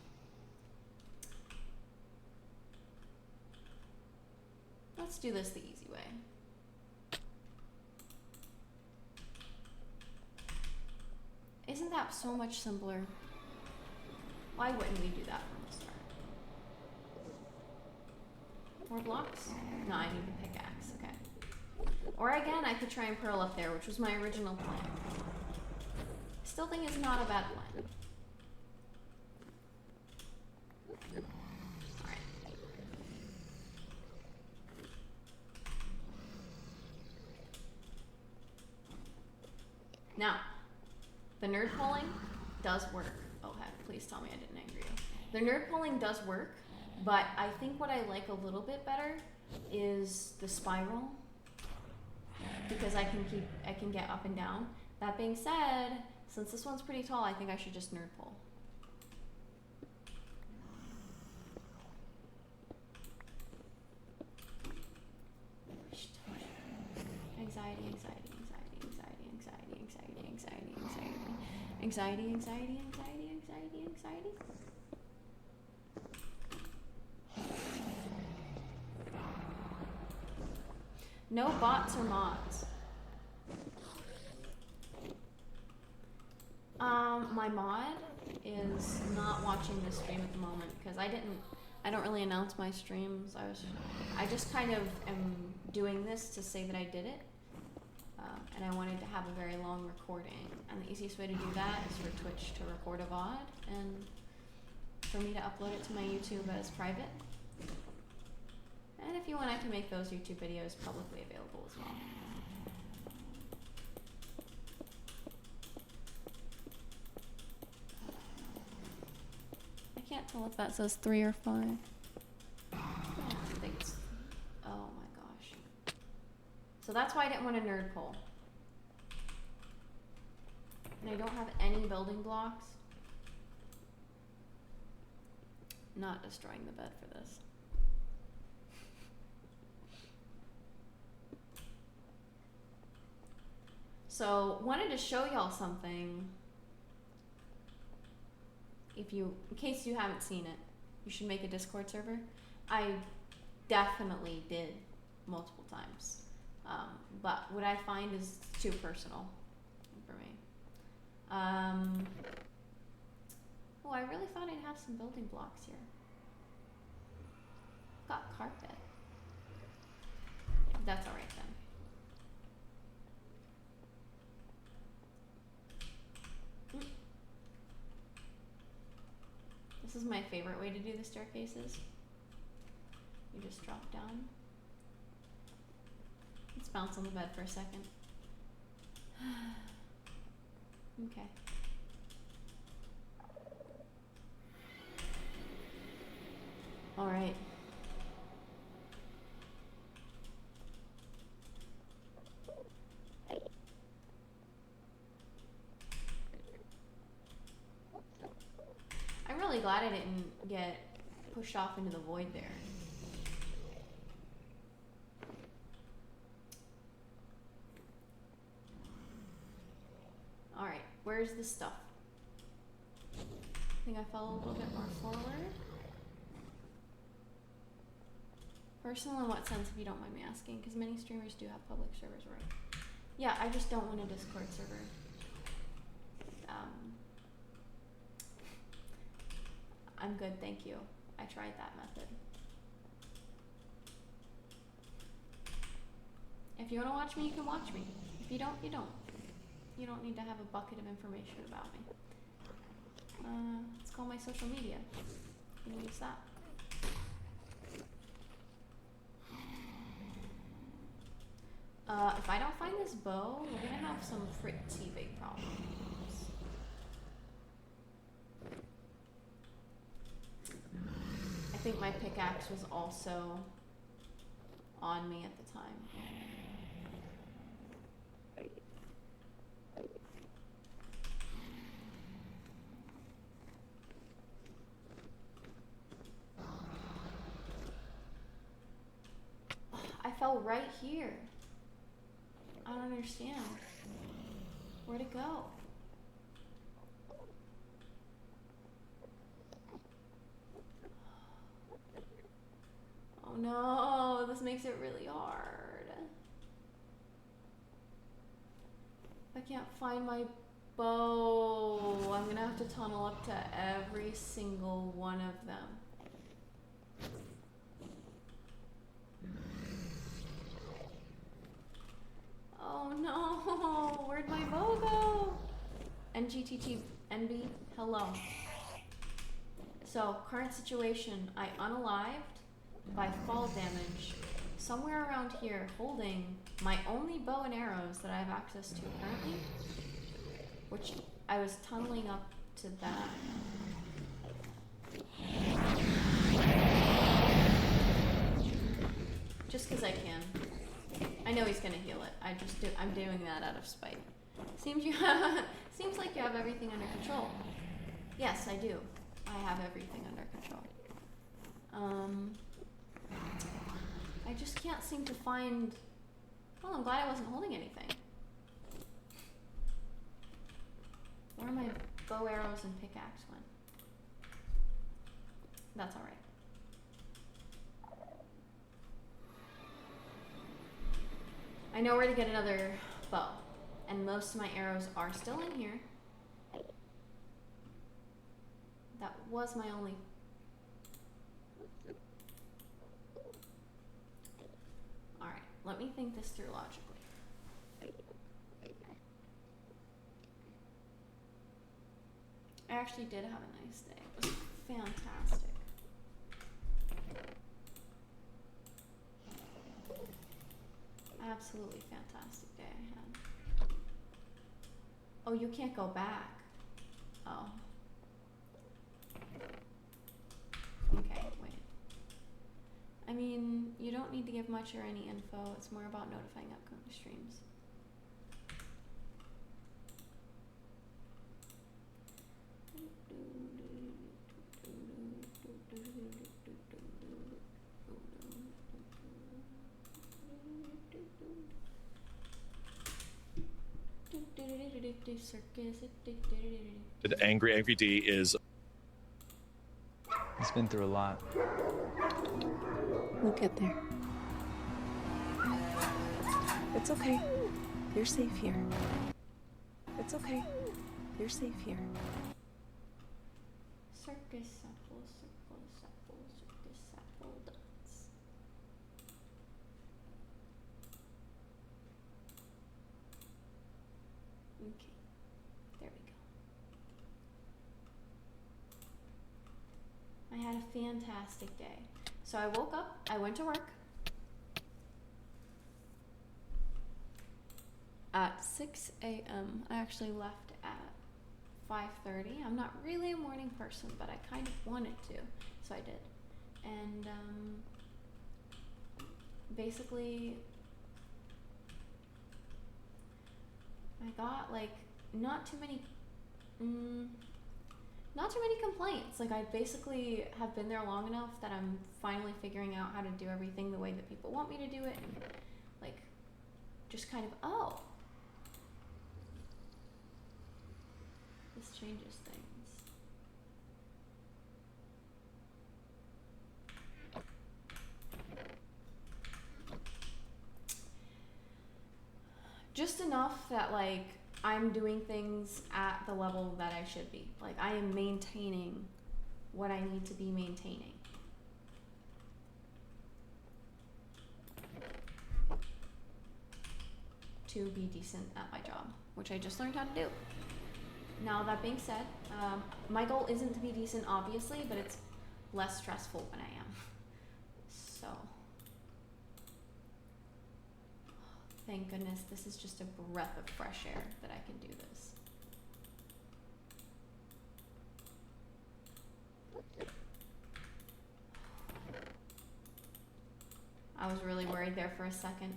Let's do this the easy way. Isn't that so much simpler? Why wouldn't we do that from the start? More blocks? No, I need the pickaxe, okay. Or again, I could try and pearl up there, which was my original plan. Still think it's not a bad plan. Alright. Now, the nerd pulling does work. Oh heck, please tell me I didn't anger you. The nerd pulling does work, but I think what I like a little bit better is the spiral, because I can get up and down. That being said, since this one's pretty tall, I think I should just nerd pull. Anxiety, anxiety, anxiety, anxiety, anxiety, anxiety, anxiety, anxiety, anxiety, anxiety, anxiety, anxiety. No bots or mods. My mod is not watching this stream at the moment because I don't really announce my streams. I just kind of am doing this to say that I did it. And I wanted to have a very long recording. And the easiest way to do that is for Twitch to record a VOD and for me to upload it to my YouTube as private. And if you want, I can make those YouTube videos publicly available as well. I can't tell if that says 3 or 5. I think it's, oh my gosh. So that's why I didn't want a nerd poll. And I don't have any building blocks. Not destroying the bed for this. So, wanted to show y'all something. In case you haven't seen it, you should make a Discord server. I definitely did multiple times. But what I find is too personal for me. Oh, I really thought I'd have some building blocks here. Got carpet. That's alright then. This is my favorite way to do the staircases. You just drop down. Let's bounce on the bed for a second. Okay. All right. I'm really glad I didn't get pushed off into the void there. All right, where's the stuff? I think I fell a little bit more forward. Personal in what sense, if you don't mind me asking? Because many streamers do have public servers, right? Yeah, I just don't want a Discord server. I'm good, thank you. I tried that method. If you want to watch me, you can watch me. If you don't, you don't. You don't need to have a bucket of information about me. It's called my social media. You can use that. If I don't find this bow, we're gonna have some pretty big problems. I think my pickaxe was also on me at the time. I fell right here. I don't understand. Where'd it go? Oh no, this makes it really hard. I can't find my bow. I'm gonna have to tunnel up to every single one of them. Oh no, where'd my bow go? NGTT NB, hello. So, current situation, I unalived by fall damage somewhere around here holding my only bow and arrows that I have access to currently, which I was tunneling up to that. Just because I can. I know he's gonna heal it. I'm doing that out of spite. Seems like you have everything under control. Yes, I do. I have everything under control. I just can't seem to find. Well, I'm glad I wasn't holding anything. Where are my bow, arrows, and pickaxe went? That's alright. I know where to get another bow, and most of my arrows are still in here. That was my only... Alright, let me think this through logically. I actually did have a nice day. It was fantastic. Absolutely fantastic day I had. Oh, you can't go back. Oh. Okay, wait. I mean, you don't need to give much or any info. It's more about notifying upcoming streams. The Angry D is... He's been through a lot. We'll get there. It's okay. You're safe here. It's okay. You're safe here. Circus apple, circus apple, circus apple dance. Okay, there we go. I had a fantastic day. So I woke up, I went to work at 6 a.m. I actually left at 5:30. I'm not really a morning person, but I kind of wanted to, so I did. And basically, I got like not too many complaints. Like I basically have been there long enough that I'm finally figuring out how to do everything the way that people want me to do it, and like just kind of, oh, this changes things. Just enough that like I'm doing things at the level that I should be. Like I am maintaining what I need to be maintaining. To be decent at my job, which I just learned how to do. Now that being said, my goal isn't to be decent obviously, but it's less stressful when I am. So, thank goodness this is just a breath of fresh air that I can do this. I was really worried there for a second.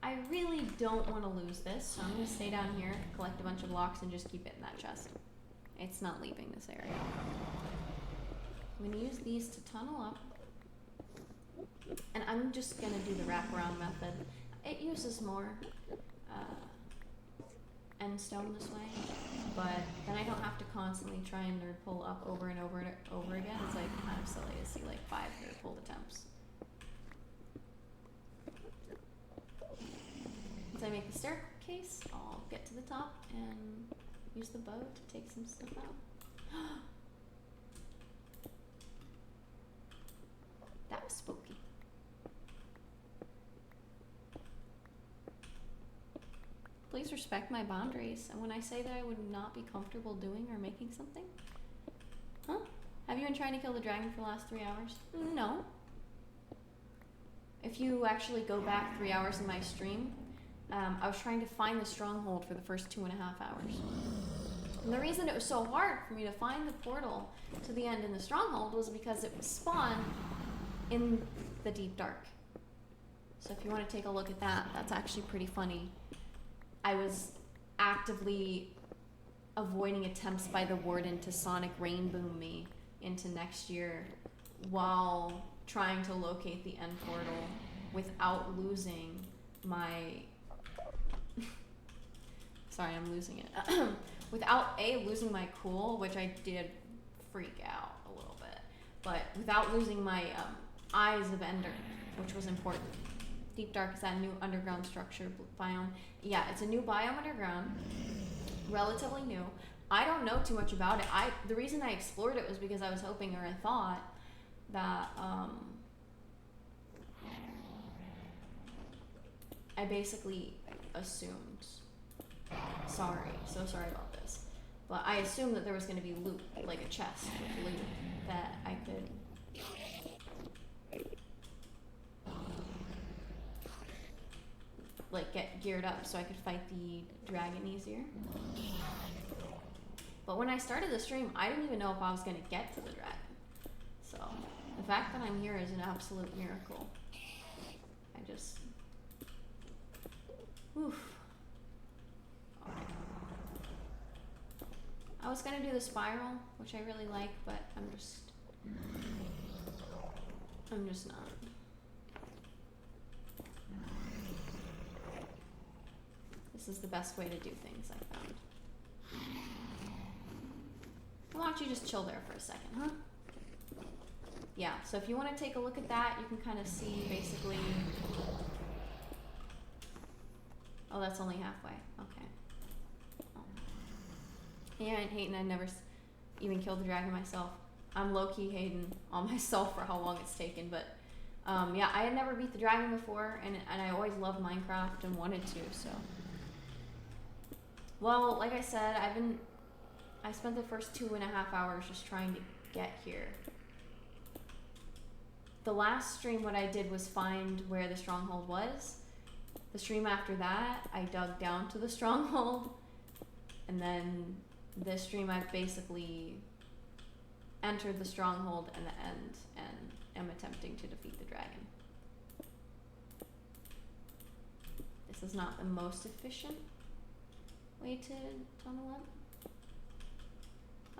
I really don't want to lose this, so I'm going to stay down here, collect a bunch of blocks, and just keep it in that chest. It's not leaving this area. I'm going to use these to tunnel up, and I'm just going to do the wraparound method. It uses more end stone this way, but then I don't have to constantly try and pull up over and over and over again. It's like kind of silly to see like 5 nerd pull attempts. Once I make the staircase, I'll get to the top and use the bow to take some stuff out. That was spooky. Please respect my boundaries. And when I say that I would not be comfortable doing or making something, huh? Have you been trying to kill the dragon for the last 3 hours? No. If you actually go back 3 hours in my stream, I was trying to find the stronghold for the first 2.5 hours. And the reason it was so hard for me to find the portal to the end in the stronghold was because it was spawned in the deep dark. So if you want to take a look at that, that's actually pretty funny. I was actively avoiding attempts by the warden to sonic rainbow me into next year while trying to locate the end portal without losing my... Sorry, I'm losing it. Without losing my cool, which I did freak out a little bit, but without losing my Eyes of Ender, which was important. Deep Dark is that new underground structure biome. Yeah, it's a new biome underground, relatively new. I don't know too much about it. The reason I explored it was because I was hoping, or I thought, that I basically assumed. So sorry about this. But I assumed that there was going to be loot, like a chest with loot that I could like get geared up so I could fight the dragon easier. But when I started the stream, I didn't even know if I was going to get to the dragon. So the fact that I'm here is an absolute miracle. I just... Oof. Alright. I was going to do the spiral, which I really like, but I'm just not. This is the best way to do things, I found. Why don't you just chill there for a second, huh? Yeah, so if you want to take a look at that, you can kind of see basically... Oh, that's only halfway. Okay. Oh. Yeah, and hating I never even killed the dragon myself. I'm low-key hating on myself for how long it's taken, but yeah, I had never beat the dragon before, and I always loved Minecraft and wanted to, so... Well, like I said, I spent the first 2.5 hours just trying to get here. The last stream, what I did was find where the stronghold was. The stream after that, I dug down to the stronghold. And then this stream, I basically entered the stronghold in the end and am attempting to defeat the dragon. This is not the most efficient way to tunnel up.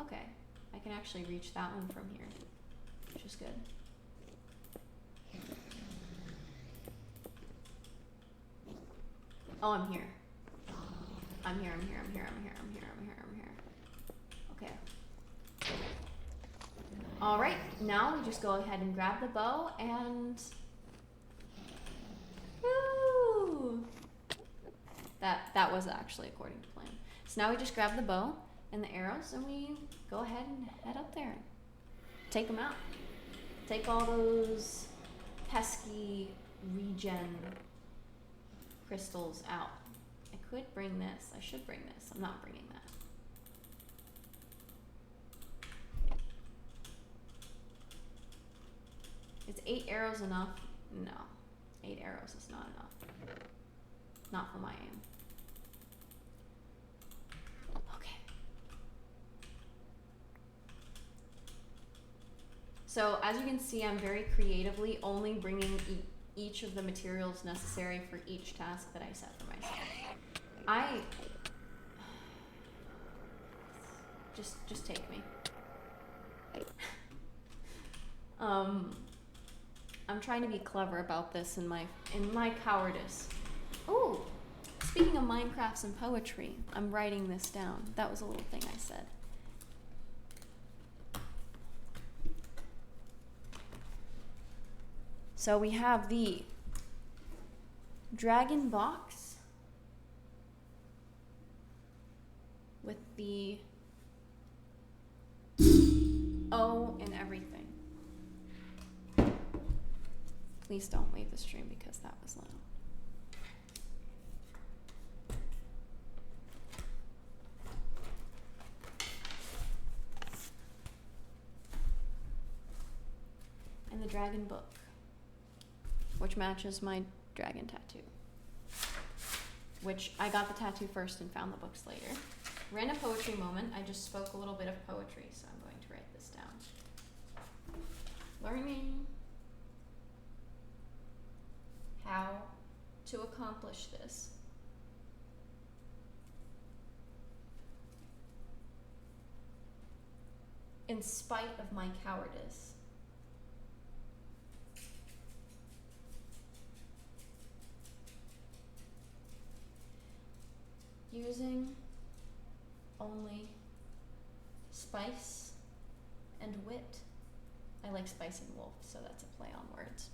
Okay, I can actually reach that one from here, which is good. Oh, I'm here. I'm here. Okay. Alright, now we just go ahead and grab the bow and... Woo! That was actually according to plan. So now we just grab the bow and the arrows and we go ahead and head up there. Take them out. Take all those pesky regen crystals out. I could bring this. I should bring this. I'm not bringing that. Is 8 arrows enough? No. 8 arrows is not enough. Not for my aim. Okay. So as you can see, I'm very creatively only bringing each of the materials necessary for each task that I set for myself. Just take me. I'm trying to be clever about this in my cowardice. Ooh, speaking of Minecrafts and poetry, I'm writing this down. That was a little thing I said. So we have the dragon box with the O and everything. Please don't leave the stream because that was loud. And the dragon book, which matches my dragon tattoo. Which I got the tattoo first and found the books later. Random poetry moment. I just spoke a little bit of poetry, so I'm going to write this down. Learning how to accomplish this. In spite of my cowardice. Using only spice and wit. I like spice and wolf, so that's a play on words.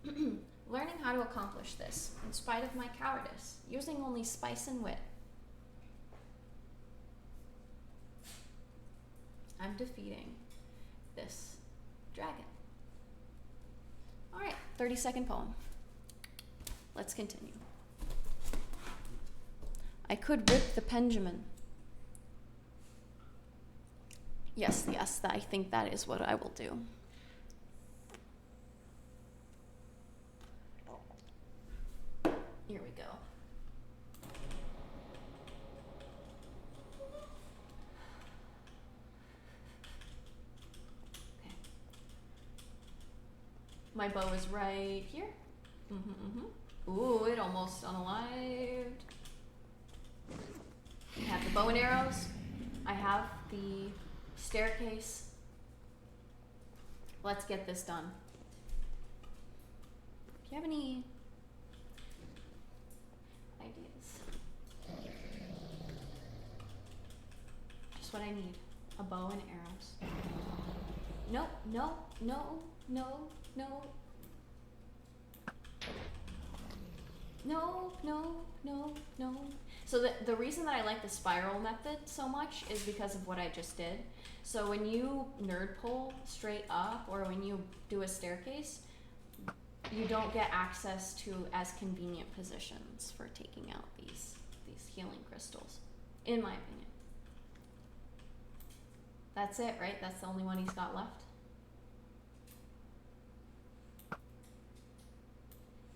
Learning how to accomplish this, in spite of my cowardice, using only spice and wit. I'm defeating this dragon. Alright, 30-second poem. Let's continue. I could rip the Benjamin. Yes, I think that is what I will do. Here we go. Okay. My bow is right here. Ooh, it almost unalived. I have the bow and arrows. I have the staircase. Let's get this done. Do you have any ideas? Just what I need. A bow and arrows. No, no, no, no, no. No, no, no, no. So the reason that I like the spiral method so much is because of what I just did. So when you nerd pull straight up, or when you do a staircase, you don't get access to as convenient positions for taking out these healing crystals, in my opinion. That's it, right? That's the only one he's got left.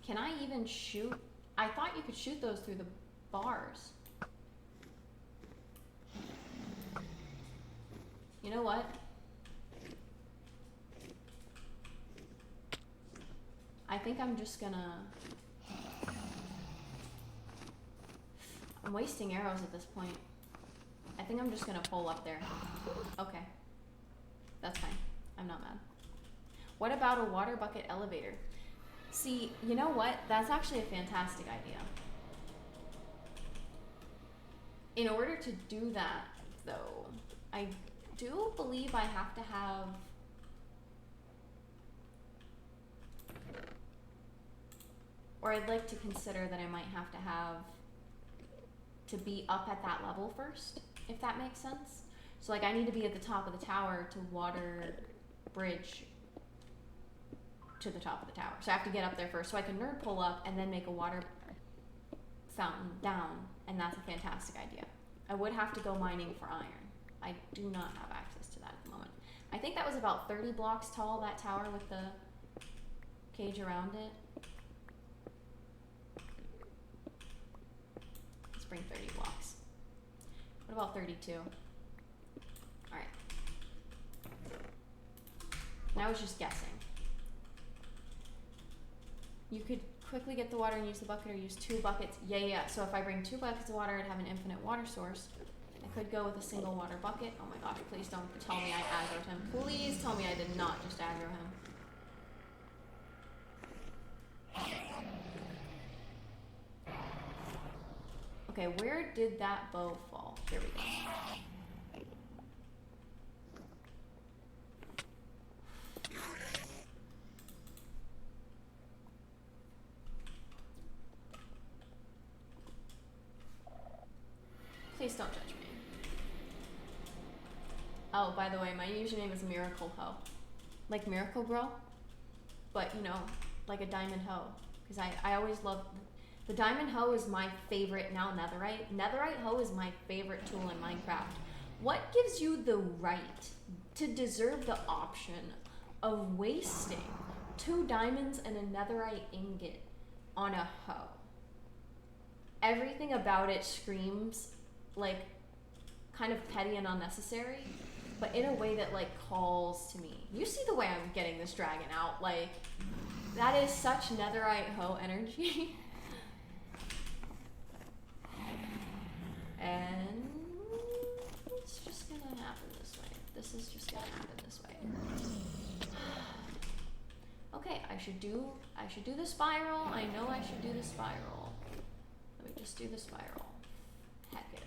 Can I even shoot? I thought you could shoot those through the bars. You know what? I think I'm just gonna... I'm wasting arrows at this point. I think I'm just gonna pull up there. Okay. That's fine. I'm not mad. What about a water bucket elevator? See, you know what? That's actually a fantastic idea. In order to do that, though, I do believe I have to have... Or I'd like to consider that I might have to have to be up at that level first, if that makes sense. So like I need to be at the top of the tower to water bridge to the top of the tower. So I have to get up there first so I can nerd pull up and then make a water fountain down, and that's a fantastic idea. I would have to go mining for iron. I do not have access to that at the moment. I think that was about 30 blocks tall, that tower with the cage around it. Let's bring 30 blocks. What about 32? Alright. Now I was just guessing. You could quickly get the water and use the bucket, or use 2 buckets. Yeah. So if I bring 2 buckets of water, I'd have an infinite water source. I could go with a single water bucket. Oh my gosh, please don't tell me I aggroed him. Please tell me I did not just aggro him. Okay, where did that bow fall? Here we go. Please don't judge me. Oh, by the way, my username is Miracle Hoe. Like Miracle Grow, but you know, like a diamond hoe. Because I always love, the diamond hoe is my favorite, now netherite. Netherite hoe is my favorite tool in Minecraft. What gives you the right to deserve the option of wasting 2 diamonds and a netherite ingot on a hoe? Everything about it screams like kind of petty and unnecessary, but in a way that like calls to me. You see the way I'm getting this dragon out, like that is such netherite hoe energy. And it's just gonna happen this way. This is just gonna happen this way. Okay, I should do the spiral. I know I should do the spiral. Let me just do the spiral. Heck it.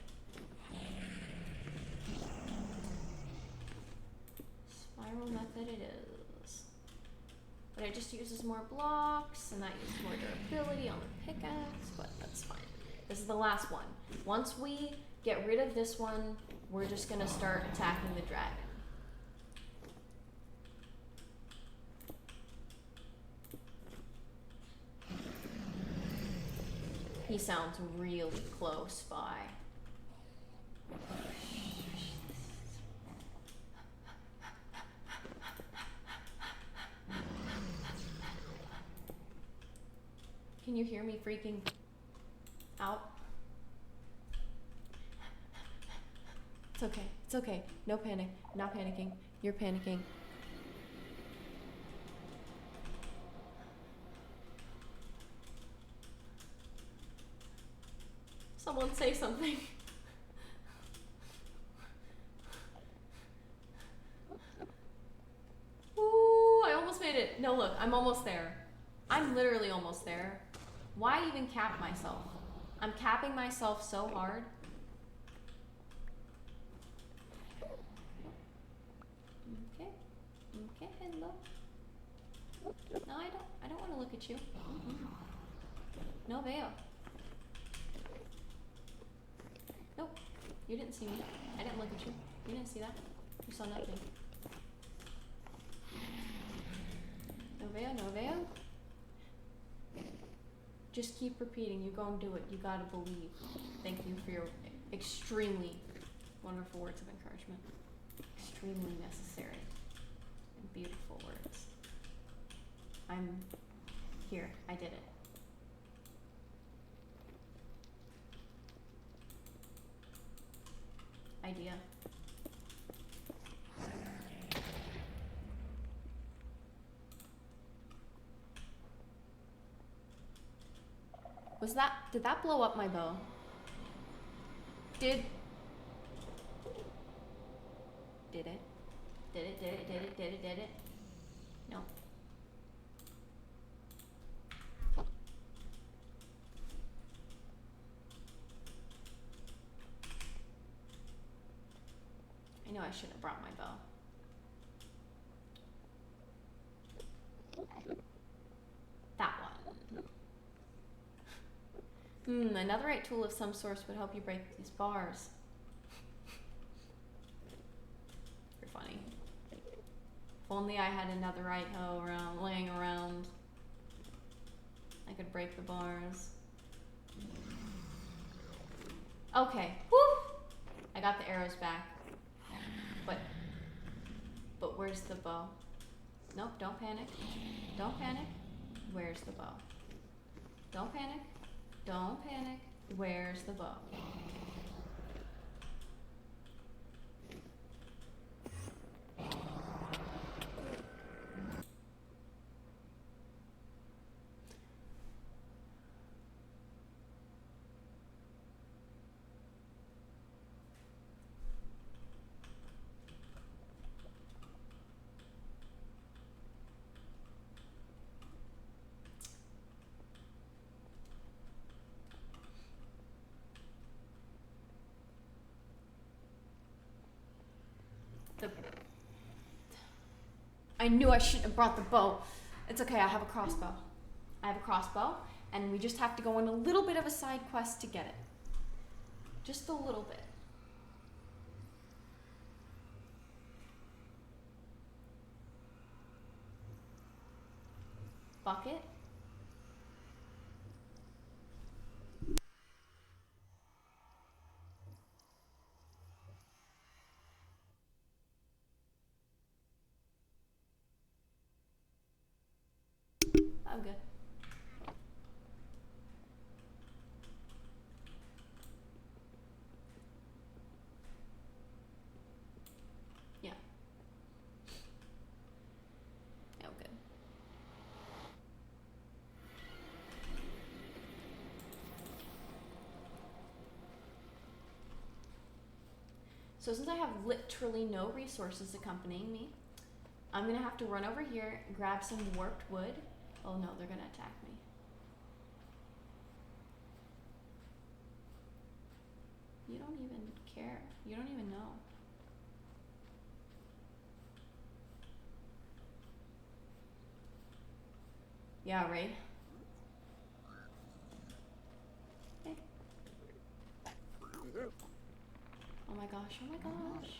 Spiral method it is. but it just uses more blocks, and that uses more durability on the pickaxe, but that's fine. This is the last one. Once we get rid of this one, we're just gonna start attacking the dragon. He sounds really close by. Can you hear me freaking out? It's okay. It's okay. No panic. Not panicking. You're panicking. Someone say something. Ooh, I almost made it. No, look, I'm almost there. I'm literally almost there. Why even cap myself? I'm capping myself so hard. Okay. Okay, hello. No, I don't want to look at you. No veil. Nope. You didn't see me. I didn't look at you. You didn't see that. You saw nothing. No veil, no veil. Just keep repeating. You go and do it. You gotta believe. Thank you for your extremely wonderful words of encouragement. Extremely necessary and beautiful words. I'm here. I did it. Idea. Did that blow up my bow? Did it? Did it? No. I know I shouldn't have brought my bow. That one. A netherite tool of some sort would help you break these bars. You're funny. If only I had a netherite hoe laying around. I could break the bars. Okay. Woo! I got the arrows back. But where's the bow? Nope, don't panic. Don't panic. Where's the bow? Don't panic. Don't panic. Where's the bow? I knew I shouldn't have brought the bow. It's okay, I have a crossbow. And we just have to go on a little bit of a side quest to get it. Just a little bit. Bucket. I'm good. Yeah. Yeah, I'm good. So since I have literally no resources accompanying me, I'm gonna have to run over here and grab some warped wood. Oh no, they're gonna attack me. You don't even care. You don't even know. Yeah, right? Hey. Oh my gosh, oh my gosh.